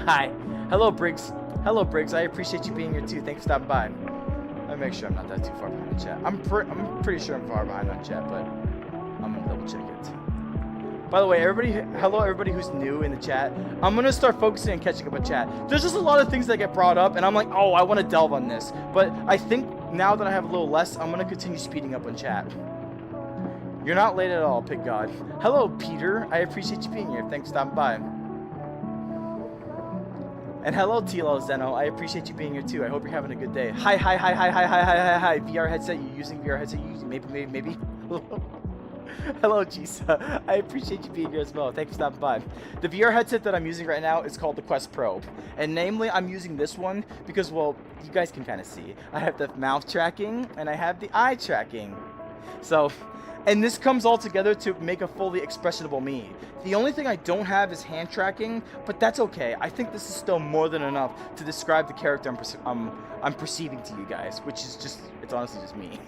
Hi. Hello, Briggs. Hello, Briggs. I appreciate you being here, too. Thanks for stopping by. Let me make sure I'm not that too far behind the chat. I'm pretty sure I'm far behind on chat, but I'm going to double check it. By the way, hello everybody who's new in the chat. I'm going to start focusing on catching up with chat. There's just a lot of things that get brought up, and I'm like, oh, I want to delve on this. But I think now that I have a little less, I'm going to continue speeding up on chat. You're not late at all, Pig God. Hello, Peter. I appreciate you being here. Thanks for stopping by. And hello, Tilo Zeno. I appreciate you being here, too. I hope you're having a good day. Hi. VR headset. You using VR headset? You using maybe. Hello, Jisa. I appreciate you being here as well. Thanks for stopping by. The VR headset that I'm using right now is called the Quest Pro. And namely, I'm using this one because, well, you guys can kind of see. I have the mouth tracking and I have the eye tracking. So, And this comes all together to make a fully expressible me. The only thing I don't have is hand tracking, but that's okay. I think this is still more than enough to describe the character I'm perceiving to you guys, which is just, it's honestly just me.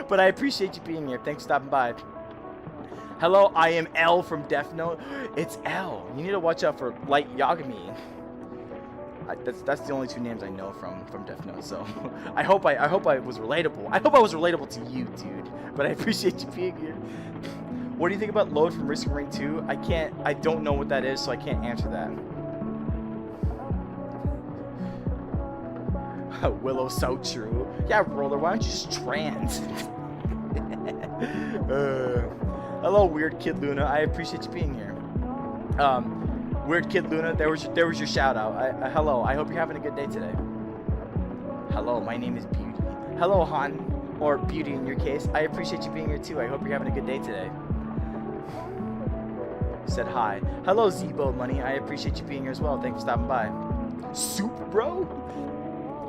But I appreciate you being here. Thanks for stopping by. Hello, I am L from Death Note. It's L. You need to watch out for Light Yagami. That's the only two names I know from Death Note. So I hope I was relatable. I hope I was relatable to you, dude. But I appreciate you being here. What do you think about Load from Risk Ring 2? I don't know what that is, so I can't answer that. Willow, so true. Yeah, Roller, why don't you just trans? Hello, Weird Kid Luna. I appreciate you being here. Weird Kid Luna, there was your shout out. Hello, I hope you're having a good day today. Hello, my name is Beauty. Hello, Han, or Beauty in your case. I appreciate you being here too. I hope you're having a good day today. Said hi. Hello, Zebo Money. I appreciate you being here as well. Thanks for stopping by. Soup, bro.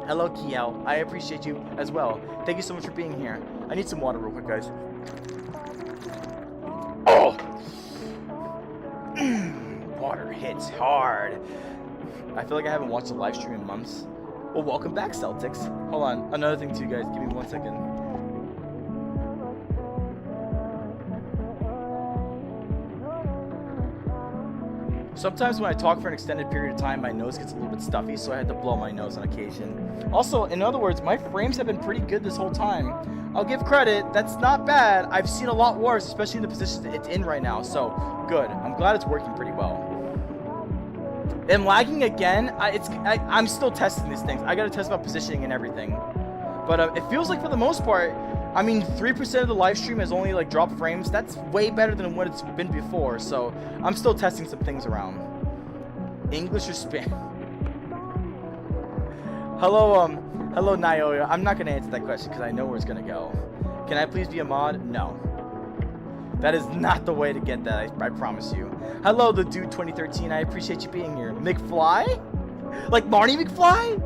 Hello, Kiel. I appreciate you as well. Thank you so much for being here. I need some water real quick, guys. Oh! Water hits hard. I feel like I haven't watched a live stream in months. Well, welcome back, Celtics. Hold on. Another thing too, guys. Give me 1 second. Sometimes when I talk for an extended period of time, my nose gets a little bit stuffy, so I had to blow my nose on occasion. Also, in other words, my frames have been pretty good this whole time. I'll give credit, that's not bad. I've seen a lot worse, especially in the position that it's in right now, so good. I'm glad it's working pretty well. And lagging again, I'm still testing these things. I gotta test my positioning and everything. But it feels like for the most part, I mean, 3% of the live stream has only like dropped frames. That's way better than what it's been before. So I'm still testing some things around. English or Spanish? Hello, hello, Naoya. I'm not gonna answer that question because I know where it's gonna go. Can I please be a mod? No. That is not the way to get that. I promise you. Hello, the dude 2013. I appreciate you being here. McFly? Like Marty McFly?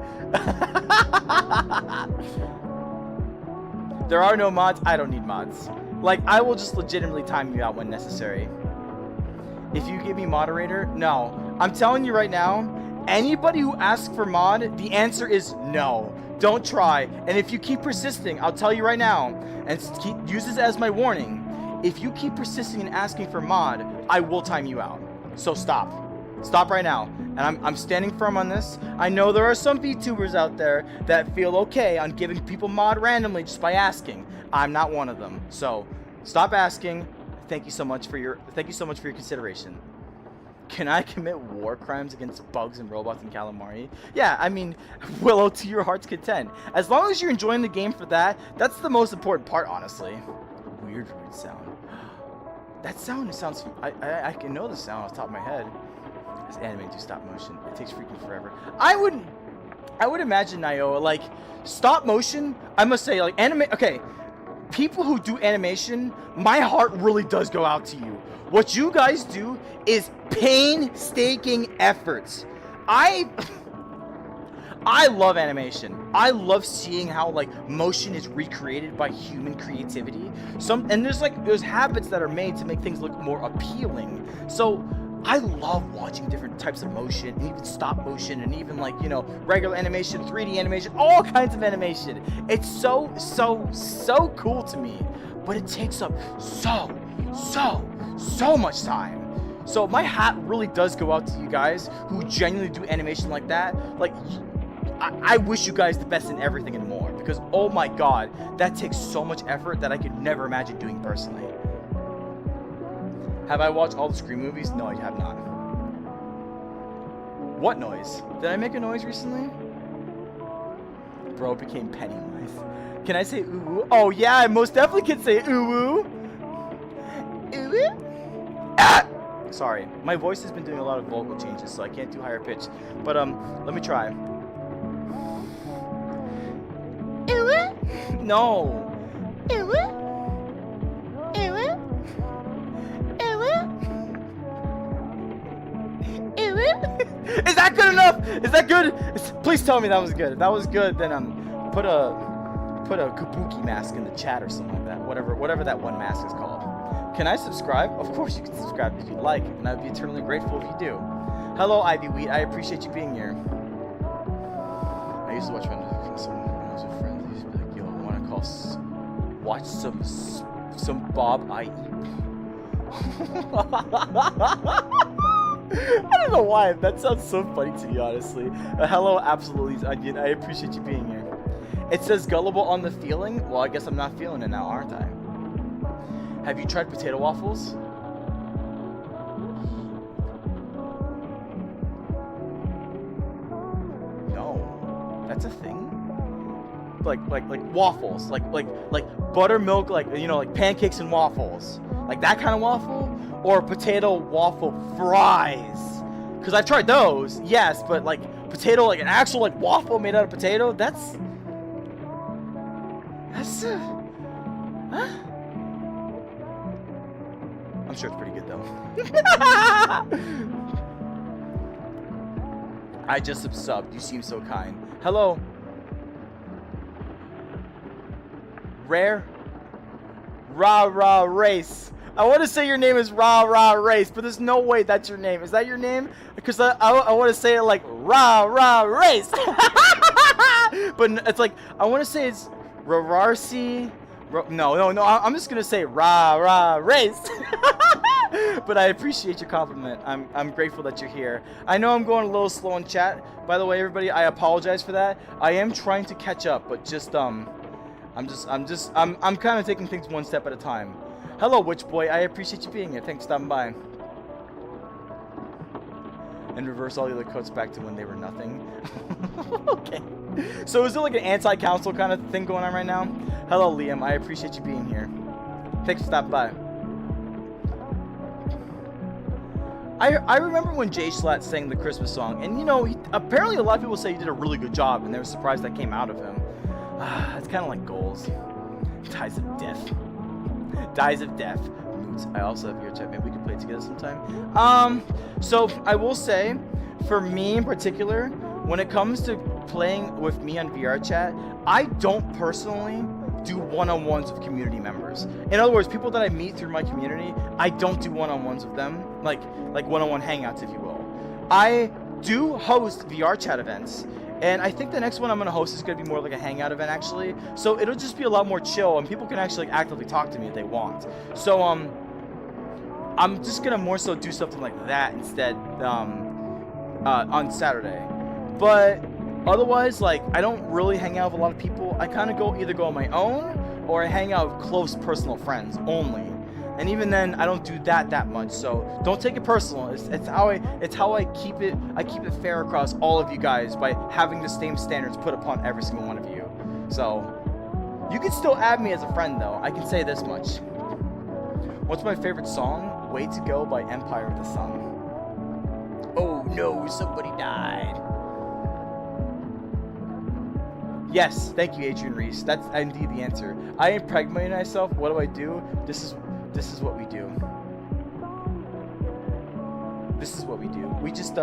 There are no mods. I don't need mods. Like, I will just legitimately time you out when necessary. If you give me moderator, no. I'm telling you right now, anybody who asks for mod, the answer is no. Don't try. And if you keep persisting, I'll tell you right now, and use this as my warning. If you keep persisting and asking for mod, I will time you out. So stop. Stop right now. And I'm standing firm on this. I know there are some VTubers out there that feel okay on giving people mod randomly just by asking. I'm not one of them. So stop asking. Thank you so much for your consideration. Can I commit war crimes against bugs and robots and calamari? Yeah, I mean, Willow, to your heart's content. As long as you're enjoying the game for that, that's the most important part, honestly. Weird sound. That sound sounds. I can know the sound off the top of my head. This anime do stop motion. It takes freaking forever. I would imagine, Nioa, like stop motion. I must say, like anime. Okay, people who do animation, my heart really does go out to you. What you guys do is painstaking efforts. I love animation. I love seeing how like motion is recreated by human creativity. And there's habits that are made to make things look more appealing. So I love watching different types of motion, and even stop motion, and even like, you know, regular animation, 3D animation, all kinds of animation. It's so cool to me, but it takes up so much time. So my hat really does go out to you guys who genuinely do animation like that. Like, I wish you guys the best in everything and more, because oh my god, that takes so much effort that I could never imagine doing personally. Have I watched all the Scream movies? No, I have not. What noise? Did I make a noise recently? Bro became Pennywise. Can I say ooh? Oh yeah, I most definitely can say ooh. Ooh. Ah! Sorry, my voice has been doing a lot of vocal changes, so I can't do higher pitch. But let me try. Ooh. No. Ooh. Is that good enough? Is that good? Please tell me that was good. If that was good, then put a put a kabuki mask in the chat or something like that. Whatever that one mask is called. Can I subscribe? Of course you can subscribe if you'd like, and I'd be eternally grateful if you do. Hello, Ivy Wheat. I appreciate you being here. I used to watch when I was with friends. They used to be like, yo, I want to watch some Bob I I don't know why. That sounds so funny to me, honestly. Hello, Absolutely's Onion. I appreciate you being here. It says gullible on the feeling. Well, I guess I'm not feeling it now, aren't I? Have you tried potato waffles? No. That's a thing? Like waffles. Like buttermilk, like pancakes and waffles. Like that kind of waffle? Or potato waffle fries? Because I've tried those, yes, but like potato, like an actual like waffle made out of potato, that's huh? I'm sure it's pretty good though. I just subbed. You seem so kind. Hello. Rare. Rah race. I want to say your name is Rah Race, but there's no way that's your name. Is that your name? Because I want to say it like Rah Race. But it's like, I want to say it's Rararsi. No. I'm just going to say Rah Race. But I appreciate your compliment. I'm grateful that you're here. I know I'm going a little slow in chat. By the way, everybody, I apologize for that. I am trying to catch up, but just I'm kind of taking things one step at a time. Hello, Witch Boy. I appreciate you being here. Thanks for stopping by. And reverse all the other quotes back to when they were nothing. Okay. So is there like an anti-council kind of thing going on right now? Hello, Liam. I appreciate you being here. Thanks for stopping by. I remember when Jay Schlatt sang the Christmas song, and apparently a lot of people say he did a really good job, and they were surprised that came out of him. It's kind of like goals. Ties of death. Dies of death. I also have your chat. Maybe we could play it together sometime. So I will say, for me in particular, when it comes to playing with me on VR chat, I don't personally do one-on-ones with community members. In other words, people that I meet through my community, I don't do one-on-ones with them, like one-on-one hangouts, if you will. I do host VR chat events, and I think the next one I'm going to host is going to be more like a hangout event, actually. So it'll just be a lot more chill, and people can actually actively talk to me if they want. So I'm just going to more so do something like that instead on Saturday. But otherwise, like, I don't really hang out with a lot of people. I kind of either go on my own, or I hang out with close personal friends only. And even then, I don't do that much. So don't take it personal. It's how I keep it. I keep it fair across all of you guys by having the same standards put upon every single one of you. So you can still add me as a friend, though. I can say this much. What's my favorite song? Way to Go by Empire of the Sun. Oh no, somebody died. Yes, thank you, Adrian Reese. That's indeed the answer. I impregnate myself. What do? This is what we do. This is what we do. We just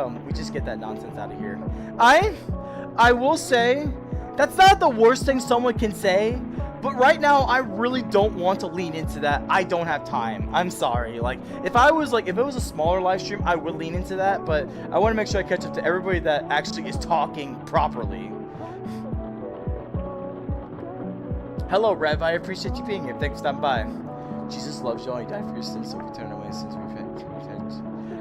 get that nonsense out of here. I will say that's not the worst thing someone can say, but right now I really don't want to lean into that. I don't have time. I'm sorry. Like if it was a smaller live stream, I would lean into that, but I want to make sure I catch up to everybody that actually is talking properly. Hello, Rev. I appreciate you being here. Thanks for stopping by. Jesus loves you all. He died for your sins, so we turn away since we repent.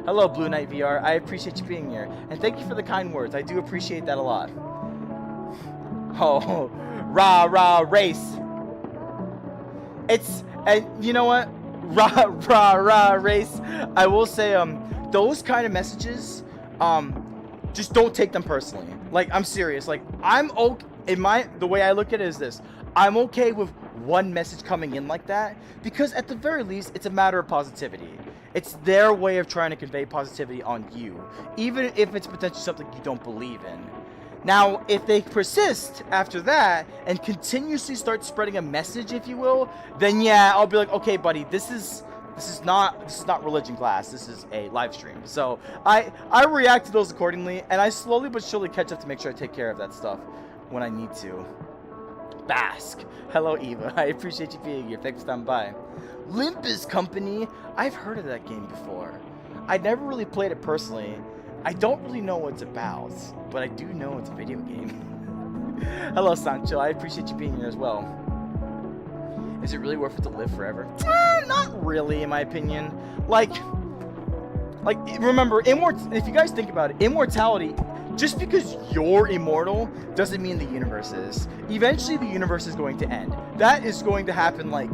Hello, Blue Knight VR. I appreciate you being here. And thank you for the kind words. I do appreciate that a lot. Oh, rah, race. And you know what? Rah, race. I will say, those kind of messages, just don't take them personally. Like, I'm serious. Like, I'm okay. The way I look at it is this. I'm okay with one message coming in like that because at the very least it's a matter of positivity. It's their way of trying to convey positivity on you, even if it's potentially something you don't believe in. Now, if they persist after that and continuously start spreading a message, if you will, then yeah, I'll be like, okay, buddy, this is not religion class. This is a live stream. So I react to those accordingly, and I slowly but surely catch up to make sure I take care of that stuff when I need to. Bask. Hello, Eva. I appreciate you being here. Thanks for stopping by. Limpus Company. I've heard of that game before. I never really played it personally. I don't really know what it's about, but I do know it's a video game. Hello, Sancho. I appreciate you being here as well. Is it really worth it to live forever? Not really, in my opinion. Like, remember, if you guys think about it, immortality, just because you're immortal doesn't mean the universe is. Eventually, the universe is going to end. That is going to happen, like,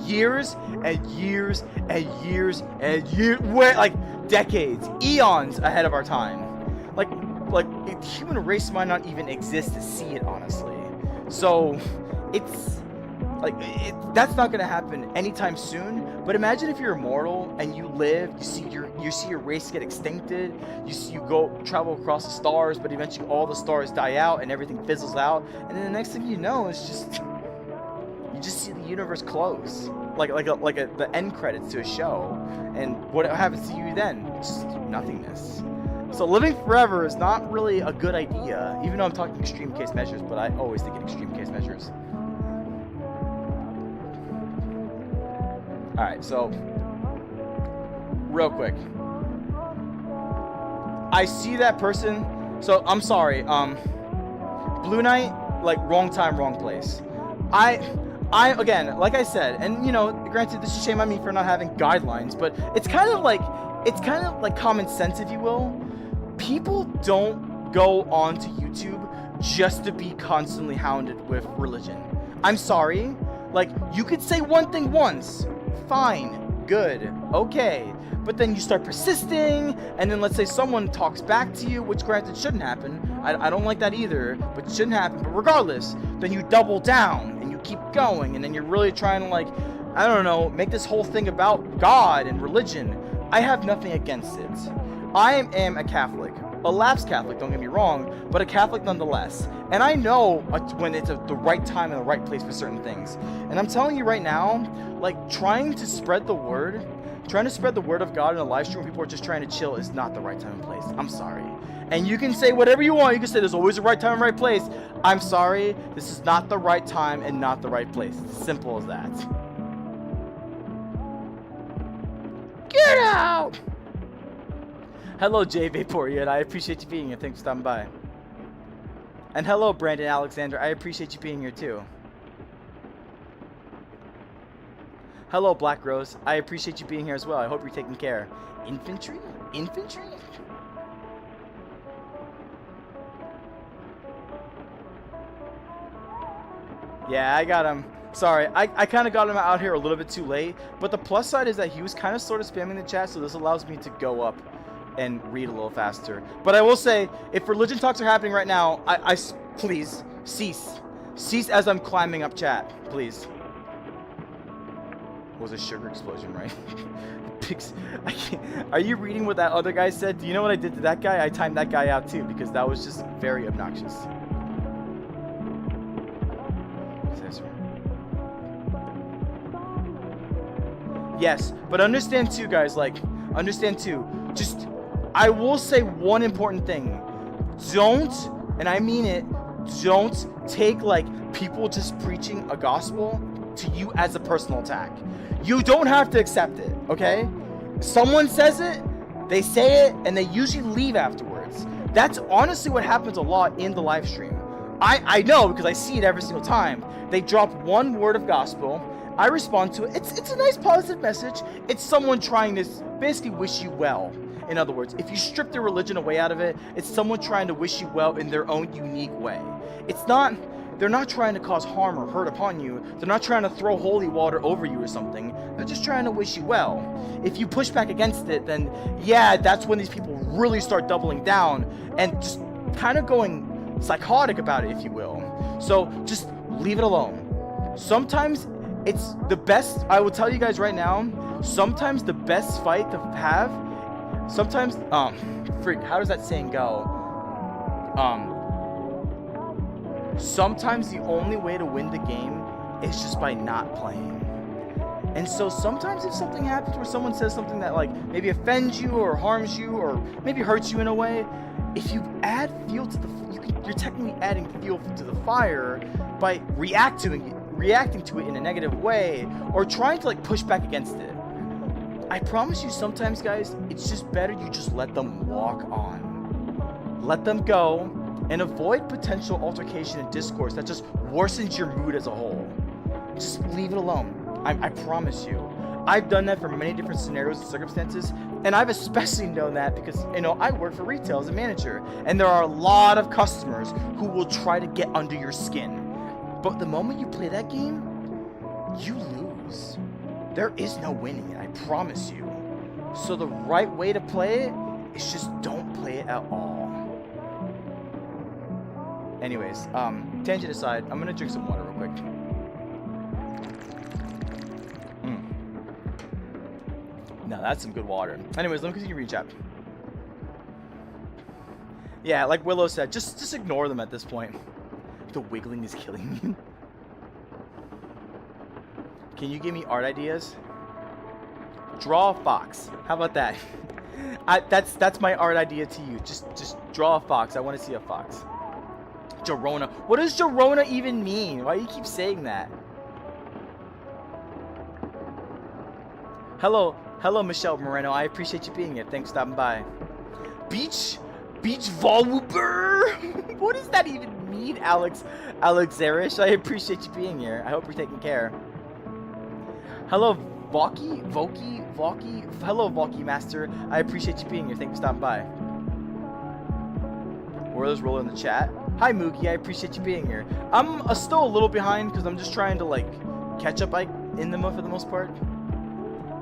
years and years and years and years, like, decades, eons ahead of our time. Like, the human race might not even exist to see it, honestly. So, it's... like, that's not gonna happen anytime soon. But imagine if you're immortal and you live, you see your race get extincted. You go travel across the stars, but eventually all the stars die out and everything fizzles out. And then the next thing you know is you just see the universe close, like the end credits to a show. And what happens to you then? Just nothingness. So living forever is not really a good idea, even though I'm talking extreme case measures. But I always think in extreme case measures. Alright, so, real quick. I see that person, so I'm sorry, Blue Knight, like, wrong time, wrong place. I, again, like I said, and, you know, granted, this is shame on me for not having guidelines, but it's kind of like common sense, if you will. People don't go onto YouTube just to be constantly hounded with religion. I'm sorry, like, you could say one thing once, fine, good, okay, but then you start persisting, and then let's say someone talks back to you, which granted shouldn't happen. I don't like that either, but it shouldn't happen. But regardless, then you double down and you keep going, and then you're really trying to, like, I don't know, make this whole thing about God and religion. I have nothing against it. I am a Catholic, a lapsed Catholic, don't get me wrong, but a Catholic nonetheless. And I know when it's the right time and the right place for certain things. And I'm telling you right now, like, trying to spread the word of God in a live stream where people are just trying to chill is not the right time and place. I'm sorry. And you can say whatever you want. You can say there's always a right time and right place. I'm sorry. This is not the right time and not the right place. It's as simple as that. Get out! Hello, Jay Vaporia, and I appreciate you being here. Thanks for stopping by. And hello, Brandon Alexander. I appreciate you being here, too. Hello, Black Rose. I appreciate you being here as well. I hope you're taking care. Infantry? Infantry? Yeah, I got him. Sorry, I kind of got him out here a little bit too late. But the plus side is that he was kind of sort of spamming the chat, so this allows me to go up and read a little faster. But I will say, if religion talks are happening right now, please cease as I'm climbing up chat, please. It was a sugar explosion, right? Are you reading what that other guy said? Do you know what I did to that guy? I timed that guy out too, because that was just very obnoxious. Yes, but understand too, guys, just, I will say one important thing. Don't, and I mean it, don't take, like, people just preaching a gospel to you as a personal attack. You don't have to accept it, okay? Someone says it, they say it, and they usually leave afterwards. That's honestly what happens a lot in the live stream. I know, because I see it every single time. They drop one word of gospel, I respond to it. It's a nice positive message. It's someone trying to basically wish you well. In other words, if you strip the religion away out of it, it's someone trying to wish you well in their own unique way. They're not trying to cause harm or hurt upon you. They're not trying to throw holy water over you or something. They're just trying to wish you well. If you push back against it, then yeah, that's when these people really start doubling down and just kind of going psychotic about it, if you will. So just leave it alone. Sometimes it's the best, I will tell you guys right now, sometimes the best fight to have, sometimes, how does that saying go? Sometimes the only way to win the game is just by not playing. And so sometimes if something happens where someone says something that, like, maybe offends you or harms you or maybe hurts you in a way, if you add fuel to the, you can you're technically adding fuel to the fire by reacting to it in a negative way or trying to like push back against it. I promise you sometimes, guys, it's just better you just let them walk on. Let them go and avoid potential altercation and discourse that just worsens your mood as a whole. Just leave it alone. I promise you. I've done that for many different scenarios and circumstances, and I've especially known that because, you know, I work for retail as a manager, and there are a lot of customers who will try to get under your skin. But the moment you play that game, you lose. There is no winning it, I promise you. So the right way to play it is just don't play it at all. Anyways, tangent aside, I'm gonna drink some water real quick. Now that's some good water. Anyways, let me continue reading chat. Yeah, like Willow said, just ignore them at this point. The wiggling is killing me. Can you give me art ideas? Draw a fox. How about that? That's my art idea to you. Just draw a fox. I want to see a fox. Jerona. What does Jerona even mean? Why do you keep saying that? Hello, Michelle Moreno. I appreciate you being here. Thanks for stopping by. Beach volleyball. What does that even mean, Alexarish? I appreciate you being here. I hope you're taking care. Hello, Voki. Hello, Voki Master. I appreciate you being here. Thanks for stopping by. Warriors roll in the chat. Hi, Mookie. I appreciate you being here. I'm still a little behind because I'm just trying to like catch up in them for the most part.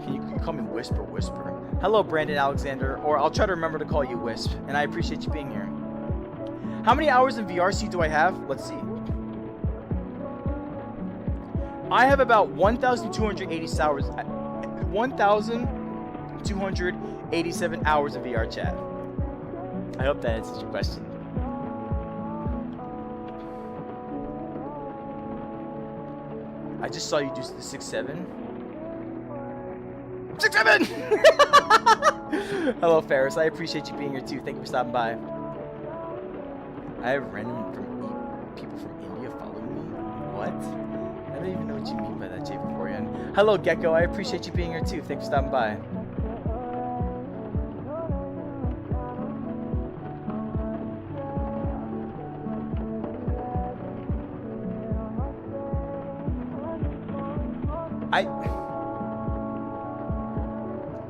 Can you call me Whisper? Hello, Brandon Alexander, or I'll try to remember to call you Wisp, and I appreciate you being here. How many hours in VRC do I have? Let's see. I have about 1,287 hours of VR chat. I hope that answers your question. I just saw you do the 6-7. 6-7! Hello, Ferris. I appreciate you being here too. Thank you for stopping by. I have random people from India following me. What? I don't even know what you mean by that, Jay Vaporian. Hello, Gecko. I appreciate you being here too. Thanks for stopping by.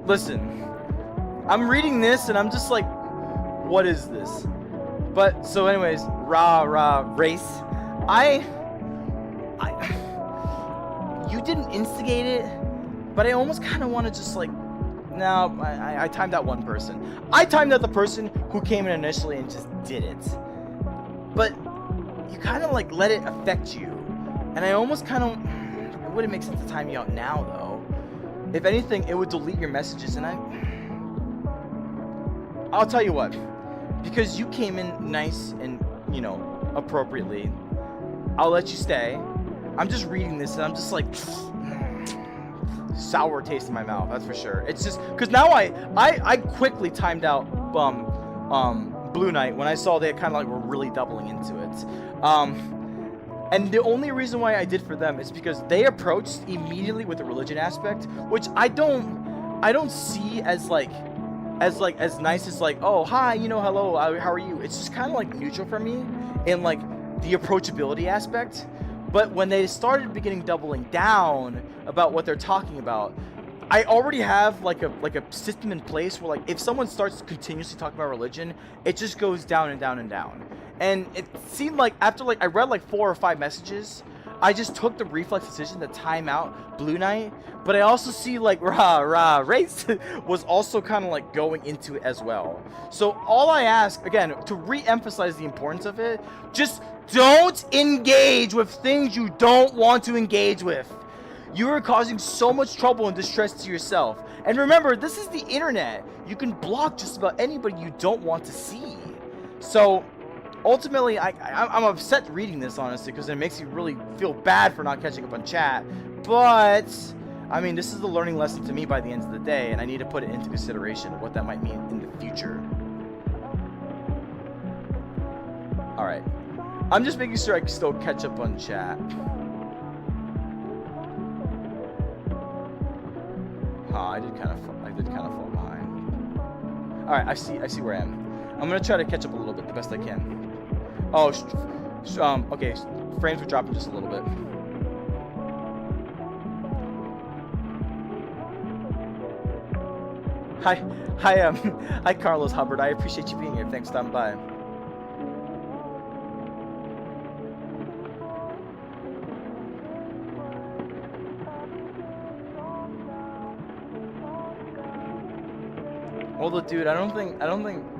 Listen, I'm reading this and I'm just like, what is this? But so anyways, race. You didn't instigate it, but I almost kind of want to just like, no, I timed out one person. I timed out the person who came in initially and just did it. But you kind of like let it affect you. And I almost kind of, it wouldn't make sense to time you out now though. If anything, it would delete your messages, and I'll tell you what, because you came in nice and, you know, appropriately, I'll let you stay. I'm just reading this, and I'm just like, sour taste in my mouth, that's for sure. It's just, because now I quickly timed out Blue Knight when I saw they kind of like were really doubling into it. And the only reason why I did for them is because they approached immediately with the religion aspect, which I don't see as nice as like, oh hi, you know, hello, how are you? It's just kind of like neutral for me in like the approachability aspect. But when they started doubling down about what they're talking about, I already have like a system in place where like if someone starts continuously talking about religion, it just goes down and down and down. And it seemed like after like I read like 4 or 5 messages, I just took the reflex decision to time out Blue Knight. But I also see like race was also kind of like going into it as well. So all I ask, again, to re-emphasize the importance of it, just don't engage with things you don't want to engage with. You are causing so much trouble and distress to yourself. And remember, this is the internet. You can block just about anybody you don't want to see. So ultimately, I'm upset reading this, honestly, because it makes you really feel bad for not catching up on chat. But, I mean, this is the learning lesson to me by the end of the day, and I need to put it into consideration of what that might mean in the future. Alright. I'm just making sure I can still catch up on chat. I did kind of fall behind. Alright, I see where I am. I'm gonna try to catch up a little bit the best I can. Oh, okay, frames were dropping just a little bit. Hi, Carlos Hubbard. I appreciate you being here. Thanks for stopping by. Although, dude, I don't think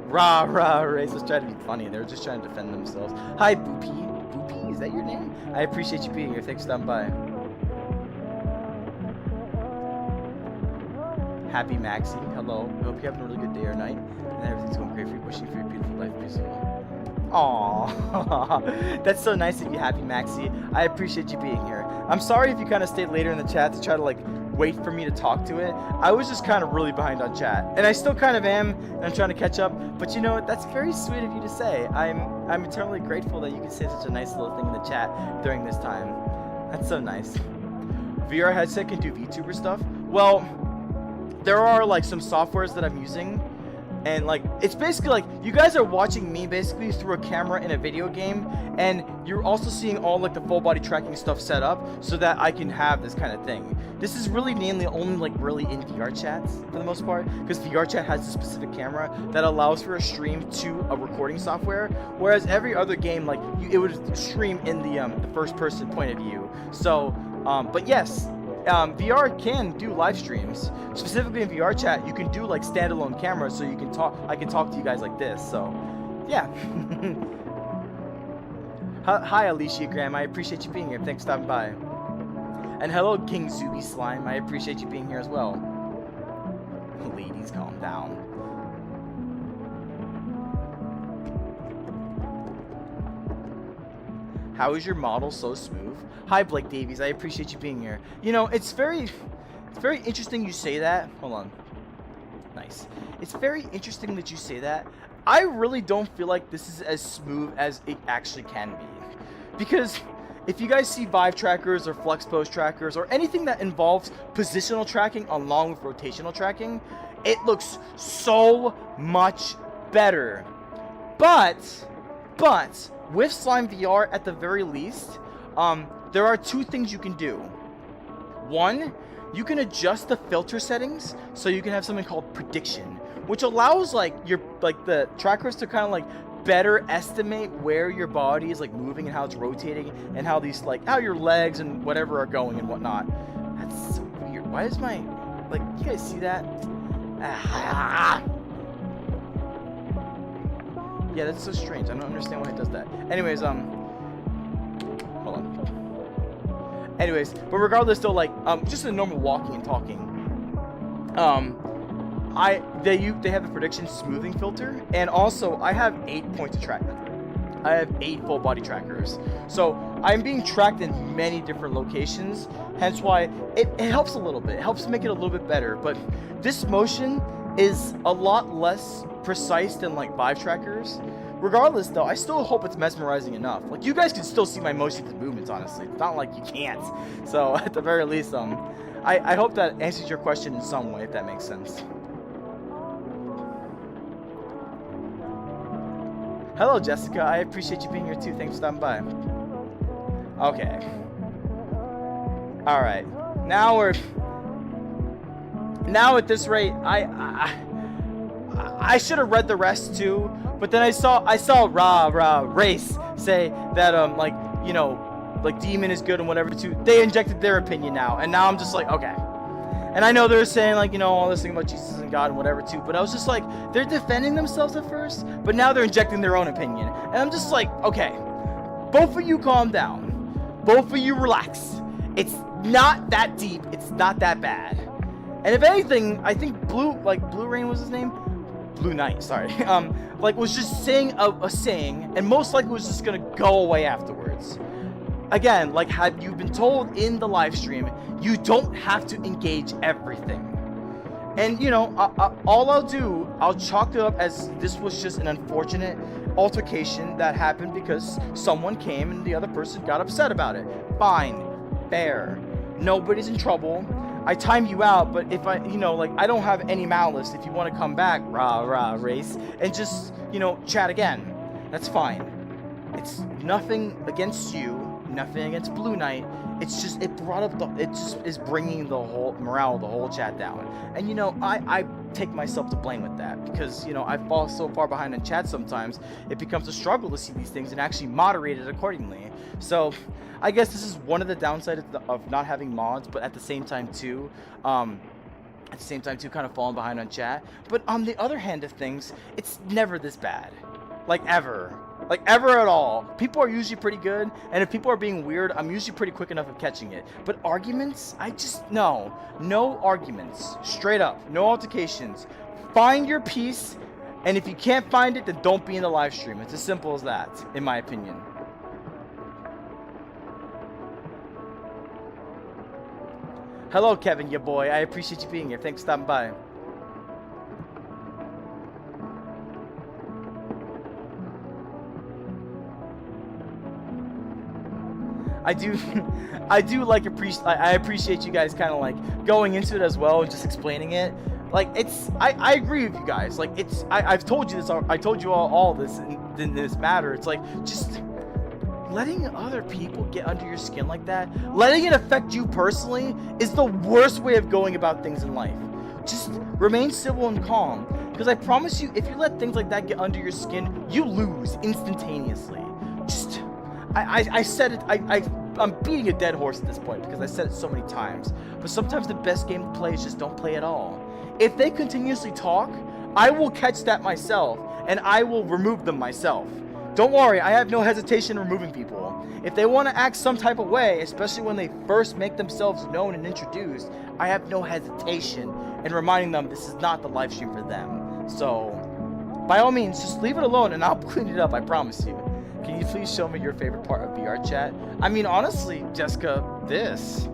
Rah Race was trying to be funny. They were just trying to defend themselves. Hi, Boopy. Boopy, is that your name? I appreciate you being here. Thanks for stopping by. Happy Maxie. Hello. I hope you're having a really good day or night, and everything's going great for you. Wishing for your beautiful life, peaceful. Aww, that's so nice of you, Happy Maxie. I appreciate you being here. I'm sorry if you kind of stayed later in the chat to try to like wait for me to talk to it. I was just kind of really behind on chat, and I still kind of am, and I'm trying to catch up. But you know what? That's very sweet of you to say. I'm eternally grateful that you can say such a nice little thing in the chat during this time. That's so nice. VR headset can do VTuber stuff. Well, there are like some softwares that I'm using, and like it's basically like you guys are watching me basically through a camera in a video game, and you're also seeing all like the full body tracking stuff set up so that I can have this kind of thing. This is really mainly only like really in VR chats for the most part, because VR chat has a specific camera that allows for a stream to a recording software, whereas every other game like it would stream in the first person point of view. So but yes, VR can do live streams. Specifically in VR chat, you can do like standalone cameras, so you can talk. I can talk to you guys like this. So, yeah. Hi, Alicia Graham. I appreciate you being here. Thanks for stopping by. And hello, King Zuby Slime. I appreciate you being here as well. Ladies, calm down. How is your model so smooth? Hi, Blake Davies. I appreciate you being here. You know, it's very interesting you say that. Hold on. Nice. It's very interesting that you say that. I really don't feel like this is as smooth as it actually can be. Because if you guys see Vive trackers or Flex Pose trackers or anything that involves positional tracking along with rotational tracking, it looks so much better. But with Slime VR, at the very least, there are two things you can do. One, you can adjust the filter settings so you can have something called prediction, which allows like the trackers to kind of like better estimate where your body is like moving and how it's rotating and how these like how your legs and whatever are going and whatnot. That's so weird. Why is my like you guys see that? Yeah, that's so strange. I don't understand why it does that. Anyways, hold on. Anyways, but regardless though, like just a normal walking and talking, they have the prediction smoothing filter, and also I have 8 points of track. I have 8 full body trackers, so I'm being tracked in many different locations, hence why it helps a little bit. It helps make it a little bit better, but this motion is a lot less precise than like Vive trackers. Regardless though, I still hope it's mesmerizing enough. Like you guys can still see my motions and movements, honestly. It's not like you can't. So at the very least, I hope that answers your question in some way, if that makes sense. Hello, Jessica. I appreciate you being here too. Thanks for stopping by. Okay. All right. Now at this rate, I should have read the rest too, but then I saw Race say that like you know like Demon is good and whatever too. They injected their opinion now, and now I'm just like okay. And I know they're saying like you know all this thing about Jesus and God and whatever too, but I was just like they're defending themselves at first, but now they're injecting their own opinion, and I'm just like okay, both of you calm down, both of you relax. It's not that deep. It's not that bad. And if anything, I think Blue Rain was his name. Blue Knight, sorry. Like was just saying a saying, and most likely was just gonna go away afterwards. Again, like had you been told in the live stream, you don't have to engage everything. And you know, all I'll do, I'll chalk it up as this was just an unfortunate altercation that happened because someone came and the other person got upset about it. Fine, fair. Nobody's in trouble. I time you out, but if I, you know, like I don't have any malice. If you want to come back, rah rah race, and just, you know, chat again, that's fine. It's nothing against you, nothing against Blue Knight. It's just, it brought up it just is bringing the whole morale of the whole chat down. And you know, I take myself to blame with that because, you know, I fall so far behind in chat sometimes, it becomes a struggle to see these things and actually moderate it accordingly. So I guess this is one of the downsides of not having mods, but at the same time too, kind of falling behind on chat. But on the other hand of things, it's never this bad. Like ever at all. People are usually pretty good, and if people are being weird, I'm usually pretty quick enough of catching it. But arguments, no arguments, straight up, no altercations. Find your peace, and if you can't find it, then don't be in the live stream. It's as simple as that, in my opinion. Hello, Kevin, your boy. I appreciate you being here. Thanks for stopping by. I appreciate you guys kind of like going into it as well and just explaining it. Like I agree with you guys. Like I've told you this. I told you all this in this matter. It's like just letting other people get under your skin like that, letting it affect you personally, is the worst way of going about things in life. Just remain civil and calm, because I promise you, if you let things like that get under your skin, you lose instantaneously. Just I said it. I'm beating a dead horse at this point because I said it so many times. But sometimes the best game to play is just don't play at all. If they continuously talk, I will catch that myself and I will remove them myself. Don't worry, I have no hesitation in removing people. If they want to act some type of way, especially when they first make themselves known and introduced, I have no hesitation in reminding them this is not the live stream for them. So, by all means, just leave it alone and I'll clean it up, I promise you. Can you please show me your favorite part of VR chat? I mean, honestly, Jessica, this.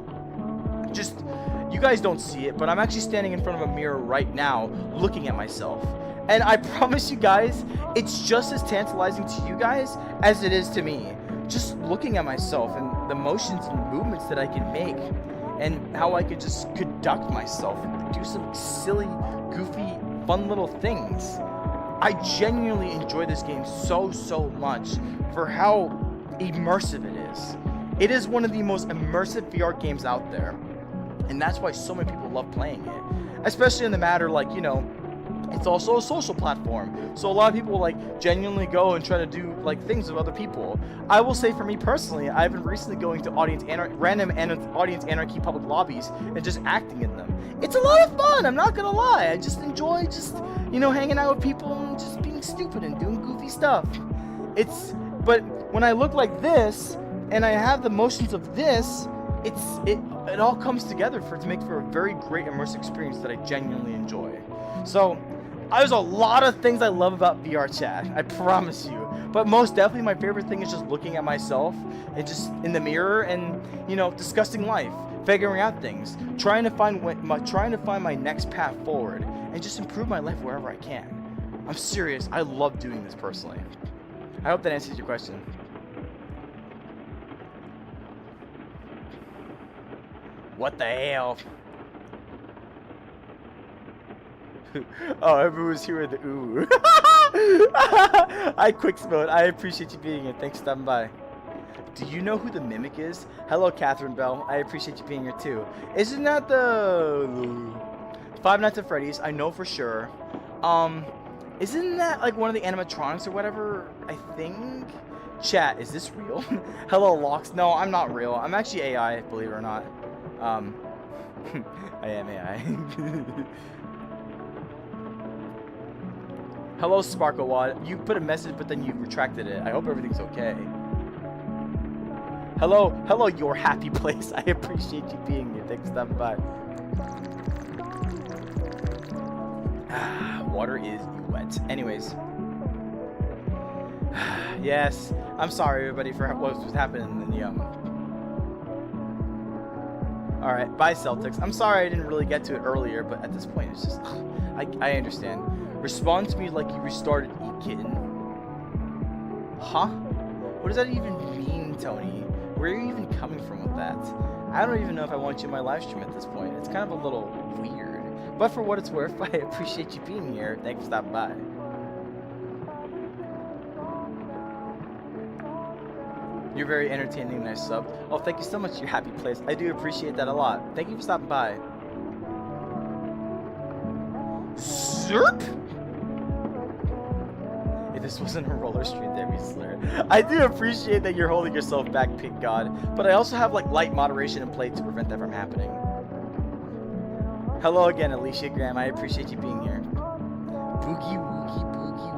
Just, you guys don't see it, but I'm actually standing in front of a mirror right now, looking at myself. And I promise you guys, it's just as tantalizing to you guys as it is to me. Just looking at myself and the motions and movements that I can make, and how I could just conduct myself and do some silly, goofy, fun little things. I genuinely enjoy this game so much for how immersive it is. It is one of the most immersive VR games out there, and that's why so many people love playing it. Especially in the matter, like, you know, it's also a social platform, so a lot of people like genuinely go and try to do like things with other people. I will say, for me personally, I've been recently going to random audience anarchy public lobbies and just acting in them. It's a lot of fun, I'm not gonna lie. I just enjoy just, you know, hanging out with people and just being stupid and doing goofy stuff. But when I look like this and I have the motions of this, it all comes together to make for a very great immersive experience that I genuinely enjoy. So there's a lot of things I love about VR chat, I promise you. But most definitely my favorite thing is just looking at myself and just in the mirror and, you know, discussing life, figuring out things, trying to find my next path forward and just improve my life wherever I can. I'm serious, I love doing this personally. I hope that answers your question. What the hell? Oh, everyone's here with the ooh. I quick spelled. I appreciate you being here. Thanks for stopping by. Do you know who the Mimic is? Hello, Catherine Bell. I appreciate you being here too. Isn't that the Five Nights at Freddy's? I know for sure. Isn't that like one of the animatronics or whatever? I think. Chat, is this real? Hello, Locks. No, I'm not real. I'm actually AI, believe it or not. I am AI. Hello, Sparklewad. You put a message, but then you retracted it. I hope everything's okay. Hello, your happy place. I appreciate you being here. Thanks for stopping by. Water is wet. Anyways. Yes. I'm sorry, everybody, for what was happening in the All right, bye Celtics. I'm sorry I didn't really get to it earlier, but at this point, it's just I understand. Respond to me like you restarted E-Kitten. Huh? What does that even mean, Tony? Where are you even coming from with that? I don't even know if I want you in my live stream at this point. It's kind of a little weird. But for what it's worth, I appreciate you being here. Thanks for stopping by. You're very entertaining, nice sub. Oh, thank you so much, you happy place. I do appreciate that a lot. Thank you for stopping by. Zerp! If this wasn't a roller stream, that'd be slur. I do appreciate that you're holding yourself back, Pig God. But I also have like light moderation in play to prevent that from happening. Hello again, Alicia Graham. I appreciate you being here. Boogie woogie, boogie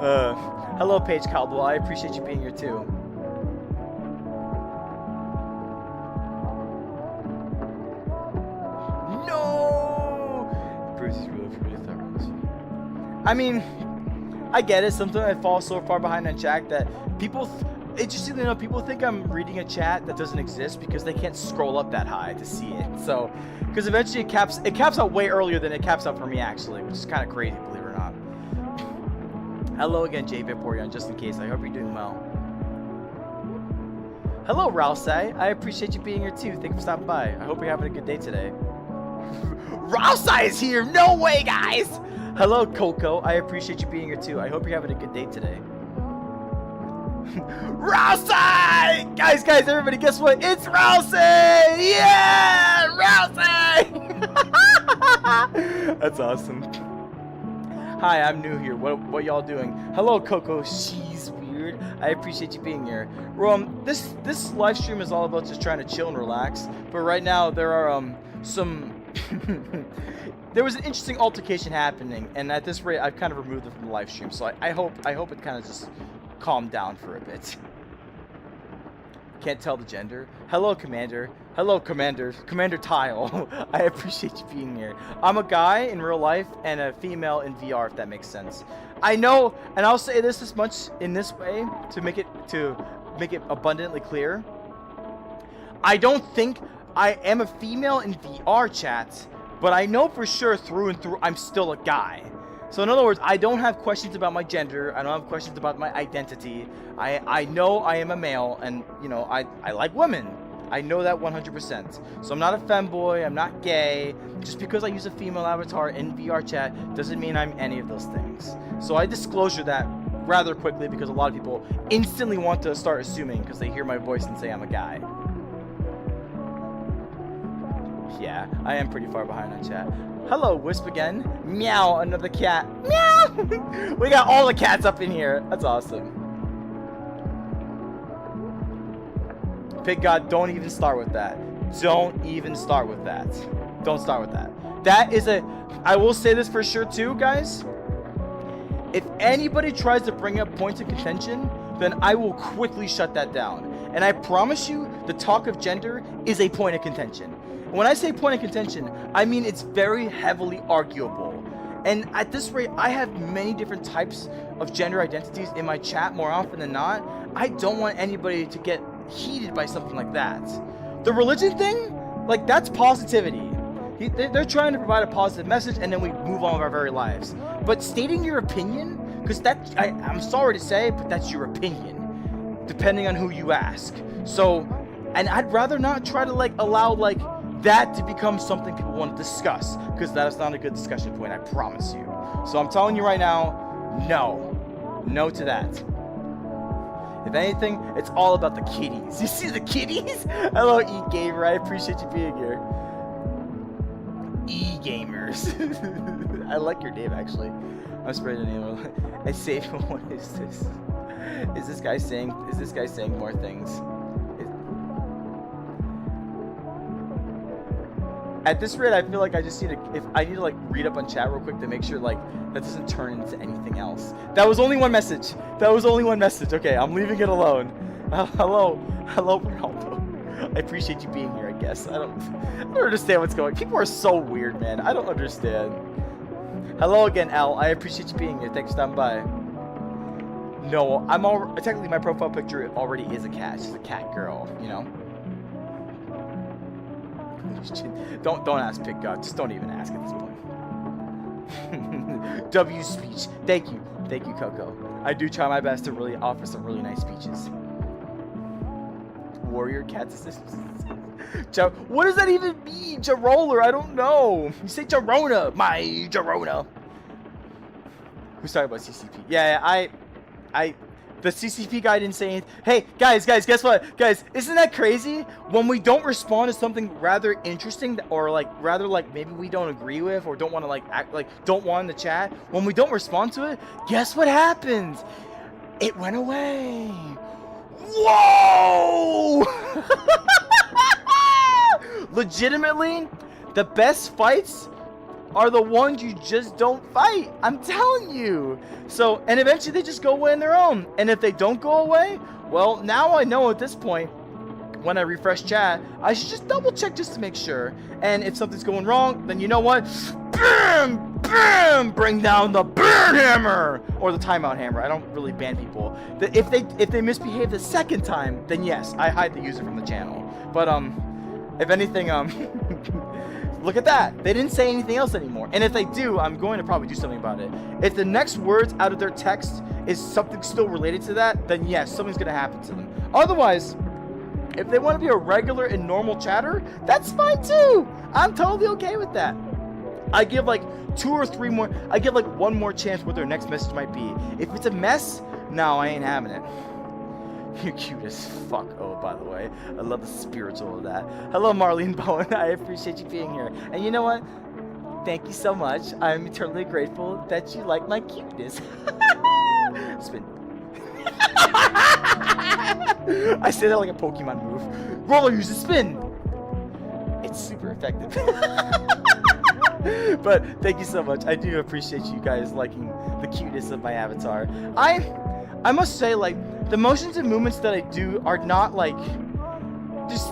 woogie. Hello, Paige Caldwell. I appreciate you being here too. No! Bruce is really for me to thought. I mean, I get it. Sometimes I fall so far behind on chat that people. Interestingly enough, people think I'm reading a chat that doesn't exist because they can't scroll up that high to see it. So, because eventually it caps out way earlier than it caps out for me actually, which is kind of crazy, believe it or not. Hello again, JViporion, just in case. I hope you're doing well. Hello, Rousai. I appreciate you being here too. Thank you for stopping by. I hope you're having a good day today. Rousai is here! No way, guys! Hello, Coco. I appreciate you being here too. I hope you're having a good day today. Rousai! Guys, everybody, guess what? It's Rousai! Yeah! Rousai! That's awesome. Hi, I'm new here. What y'all doing? Hello, Coco. She's weird. I appreciate you being here. This live stream is all about just trying to chill and relax. But right now there are some. There was an interesting altercation happening, and at this rate, I've kind of removed it from the live stream. So I hope it kind of just calmed down for a bit. Can't tell the gender. Hello, Commander. Hello, Commander Tile. I appreciate you being here. I'm a guy in real life and a female in VR, if that makes sense. I know, and I'll say this much in this way to make it abundantly clear. I don't think I am a female in VR chat, but I know for sure through and through I'm still a guy. So in other words, I don't have questions about my gender. I don't have questions about my identity. I know I am a male, and you know I like women. I know that 100%. So I'm not a femboy. I'm not gay. Just because I use a female avatar in VR chat doesn't mean I'm any of those things. So I disclosure that rather quickly because a lot of people instantly want to start assuming because they hear my voice and say I'm a guy. Yeah, I am pretty far behind on chat. Hello, Wisp again. Meow, another cat. Meow! We got all the cats up in here. That's awesome. Pig God, don't even start with that. Don't even start with that. Don't start with that. That is I will say this for sure too, guys. If anybody tries to bring up points of contention, then I will quickly shut that down. And I promise you, the talk of gender is a point of contention. When I say point of contention, I mean it's very heavily arguable. And at this rate, I have many different types of gender identities in my chat more often than not. I don't want anybody to get heated by something like that. The religion thing, like that's positivity. They're trying to provide a positive message and then we move on with our very lives. But stating your opinion, because I'm sorry to say, but that's your opinion, depending on who you ask. So, and I'd rather not try to allow that to become something people want to discuss, because that is not a good discussion point, I promise you. So I'm telling you right now, no to that. If anything, it's all about the kitties. You see the kitties? Hello, E-Gamer. I appreciate you being here. E-Gamers. I like your name, actually. I'm spreading the name. I say, what is this? Is this guy saying more things? At this rate, I feel like I just need to, read up on chat real quick to make sure, that doesn't turn into anything else. That was only one message. Okay, I'm leaving it alone. Hello, Ronaldo. I appreciate you being here, I guess. I don't understand what's going on. People are so weird, man. I don't understand. Hello again, Al. I appreciate you being here. Thanks for stopping by. No, technically my profile picture already is a cat. She's a cat girl, you know? Don't ask Pick God. Just don't even ask at this point. W speech. Thank you, Coco. I do try my best to really offer some really nice speeches. Warrior Cats Assistance. What does that even mean? Jaroller? I don't know. You say Jarona, my Jarona. Who's talking about CCP? Yeah, the CCP guy didn't say anything. Hey, guys, guess what? Guys, isn't that crazy? When we don't respond to something rather interesting, or rather maybe we don't agree with, or don't want to act don't want in the chat, when we don't respond to it, guess what happens? It went away. Whoa! Legitimately, the best fights are the ones you just don't fight. I'm telling you. So, and eventually they just go away on their own. And if they don't go away, well, now I know at this point, when I refresh chat, I should just double check just to make sure. And if something's going wrong, then you know what? Bam! Bam! Bring down the burn hammer! Or the timeout hammer. I don't really ban people. If they misbehave the second time, then yes, I hide the user from the channel. But, if anything, look at that. They didn't say anything else anymore. And if they do, I'm going to probably do something about it. If the next words out of their text is something still related to that, then yes, something's going to happen to them. Otherwise, if they want to be a regular and normal chatter, that's fine too. I'm totally okay with that. I give 2 or 3 more. I give 1 more chance what their next message might be. If it's a mess, no, I ain't having it. You're cute as fuck. Oh, by the way, I love the spiritual of that. Hello, Marlene Bowen. I appreciate you being here. And you know what? Thank you so much. I'm eternally grateful that you like my cuteness. Spin. I say that like a Pokemon move. Roller uses spin. It's super effective. But thank you so much. I do appreciate you guys liking the cuteness of my avatar. I must say, the motions and movements that I do are not it's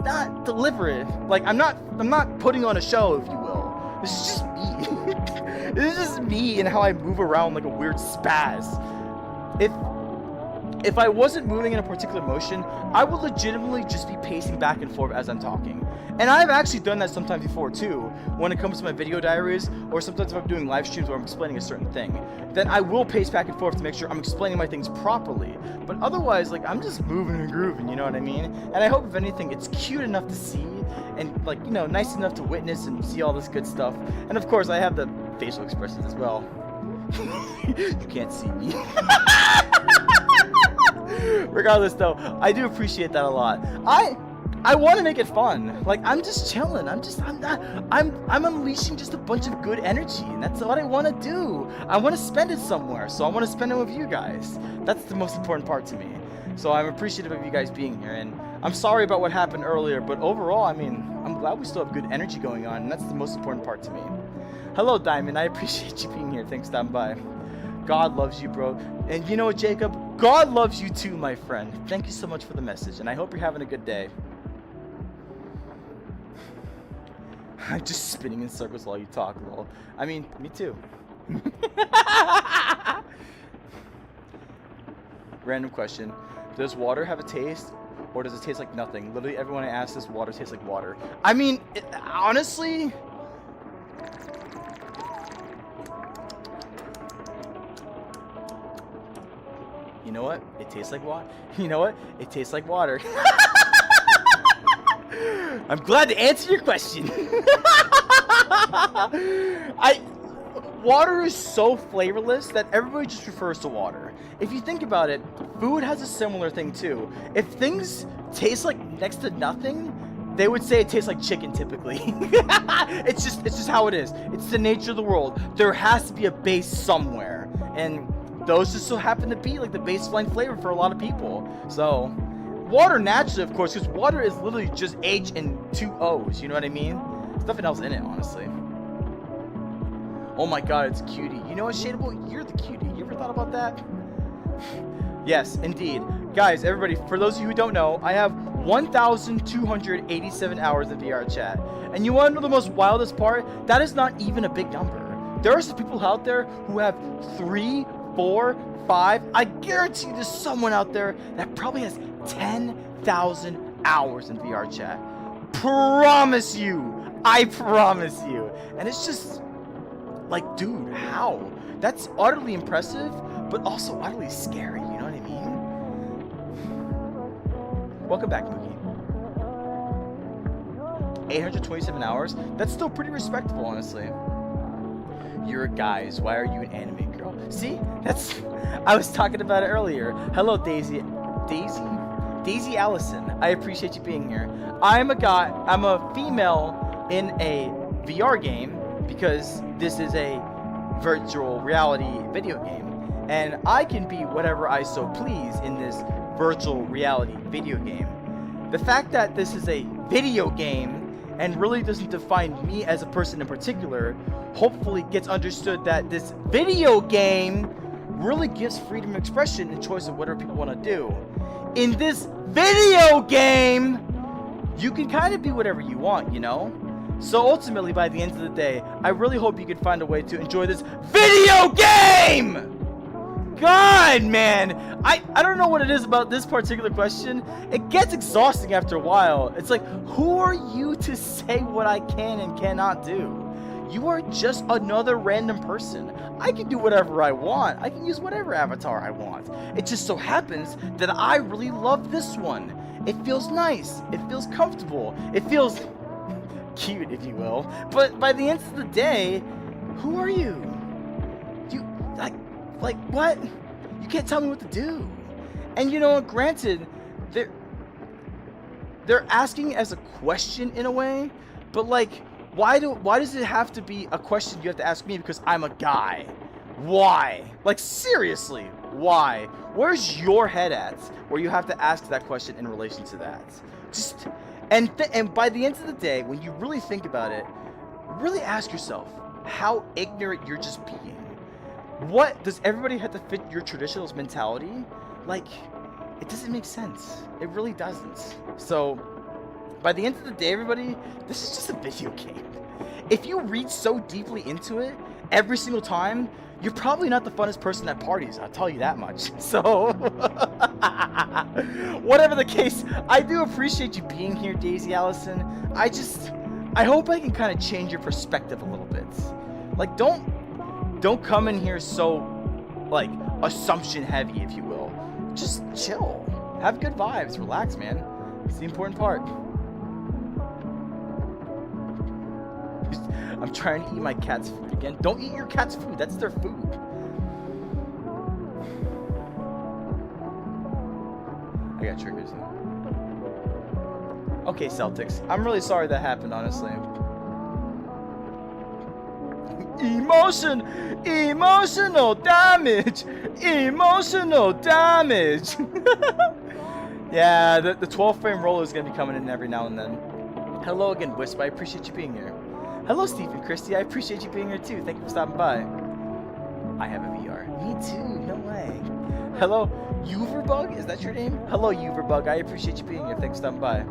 not deliberate. I'm not putting on a show, if you will. This is just me. This is just me and how I move around like a weird spaz. If I wasn't moving in a particular motion, I would legitimately just be pacing back and forth as I'm talking. And I've actually done that sometimes before too, when it comes to my video diaries, or sometimes if I'm doing live streams where I'm explaining a certain thing. Then I will pace back and forth to make sure I'm explaining my things properly. But otherwise, I'm just moving and grooving, you know what I mean? And I hope, if anything, it's cute enough to see, and nice enough to witness and see all this good stuff. And of course, I have the facial expressions as well. You can't see me. Regardless though, I do appreciate that a lot. I want to make it fun. I'm just chilling. I'm unleashing just a bunch of good energy, and that's what I want to do. I want to spend it somewhere, so I want to spend it with you guys. That's the most important part to me. So I'm appreciative of you guys being here, and I'm sorry about what happened earlier, but overall, I'm glad we still have good energy going on, and that's the most important part to me. Hello, Diamond. I appreciate you being here. Thanks for stopping by. God loves you, bro. And you know what, Jacob? God loves you too, my friend. Thank you so much for the message, and I hope you're having a good day. I'm just spinning in circles while you talk, lol. I mean, me too. Random question. Does water have a taste, or does it taste like nothing? Literally everyone I ask this, water tastes like water. I mean, honestly... You know what? It tastes like water. You know what? It tastes like water. I'm glad to answer your question. Water is so flavorless that everybody just refers to water. If you think about it, food has a similar thing too. If things taste like next to nothing, they would say it tastes like chicken typically. It's just how it is. It's the nature of the world. There has to be a base somewhere, and those just so happen to be the baseline flavor for a lot of people. So, water naturally, of course, because water is literally just H and 2 O's, you know what I mean? There's nothing else in it, honestly. Oh my god, it's cutie. You know what, Shadeable? You're the cutie. You ever thought about that? Yes, indeed. Guys, everybody, for those of you who don't know, I have 1,287 hours of VR chat. And you want to know the most wildest part? That is not even a big number. There are some people out there who have 3, 4, 5. I guarantee you there's someone out there that probably has 10,000 hours in VR chat. promise you. I promise you. And it's just like, dude, how? That's utterly impressive, but also utterly scary. You know what I mean? Welcome back, Mookie. 827 hours. That's still pretty respectable, honestly. You're guys. Why are you an anime girl? See, that's. I was talking about it earlier. Hello, Daisy Allison. I appreciate you being here. I'm a guy. I'm a female in a VR game because this is a virtual reality video game, and I can be whatever I so please in this virtual reality video game. The fact that this is a video game and really doesn't define me as a person in particular, hopefully gets understood that this video game really gives freedom of expression and choice of whatever people want to do. In this video game, you can kind of be whatever you want, you know? So ultimately, by the end of the day, I really hope you can find a way to enjoy this video game! God, man! I don't know what it is about this particular question. It gets exhausting after a while. It's like, who are you to say what I can and cannot do? You are just another random person. I can do whatever I want. I can use whatever avatar I want. It just so happens that I really love this one. It feels nice. It feels comfortable. It feels cute, if you will. But by the end of the day, who are you? You, like what? You can't tell me what to do. And you know what, granted, they're asking as a question in a way, but like, why does it have to be a question you have to ask me because I'm a guy? Why? Like, seriously, why? Where's your head at where you have to ask that question in relation to that? Just and by the end of the day, when you really think about it, really ask yourself how ignorant you're just being. What does everybody have to fit your traditionalist mentality? Like, it doesn't make sense. It really doesn't. So by the end of the day, everybody, this is just a video game. If you read so deeply into it every single time, you're probably not the funnest person at parties, I'll tell you that much. So, whatever the case, I do appreciate you being here, Daisy Allison. I hope I can kind of change your perspective a little bit. Like, don't come in here so, like, assumption heavy, if you will. Just chill. Have good vibes. Relax, man. It's the important part. I'm trying to eat my cat's food again. Don't eat your cat's food. That's their food. I got triggers. Okay, Celtics. I'm really sorry that happened, honestly. Emotional damage. Emotional damage. Yeah, the 12 frame roller is going to be coming in every now and then. Hello again, Wisp. I appreciate you being here. Hello, Stephen Christie. I appreciate you being here too. Thank you for stopping by. I have a VR. Me too. No way. Hello, Uverbug. Is that your name? Hello, Uverbug. I appreciate you being here. Thanks for stopping by.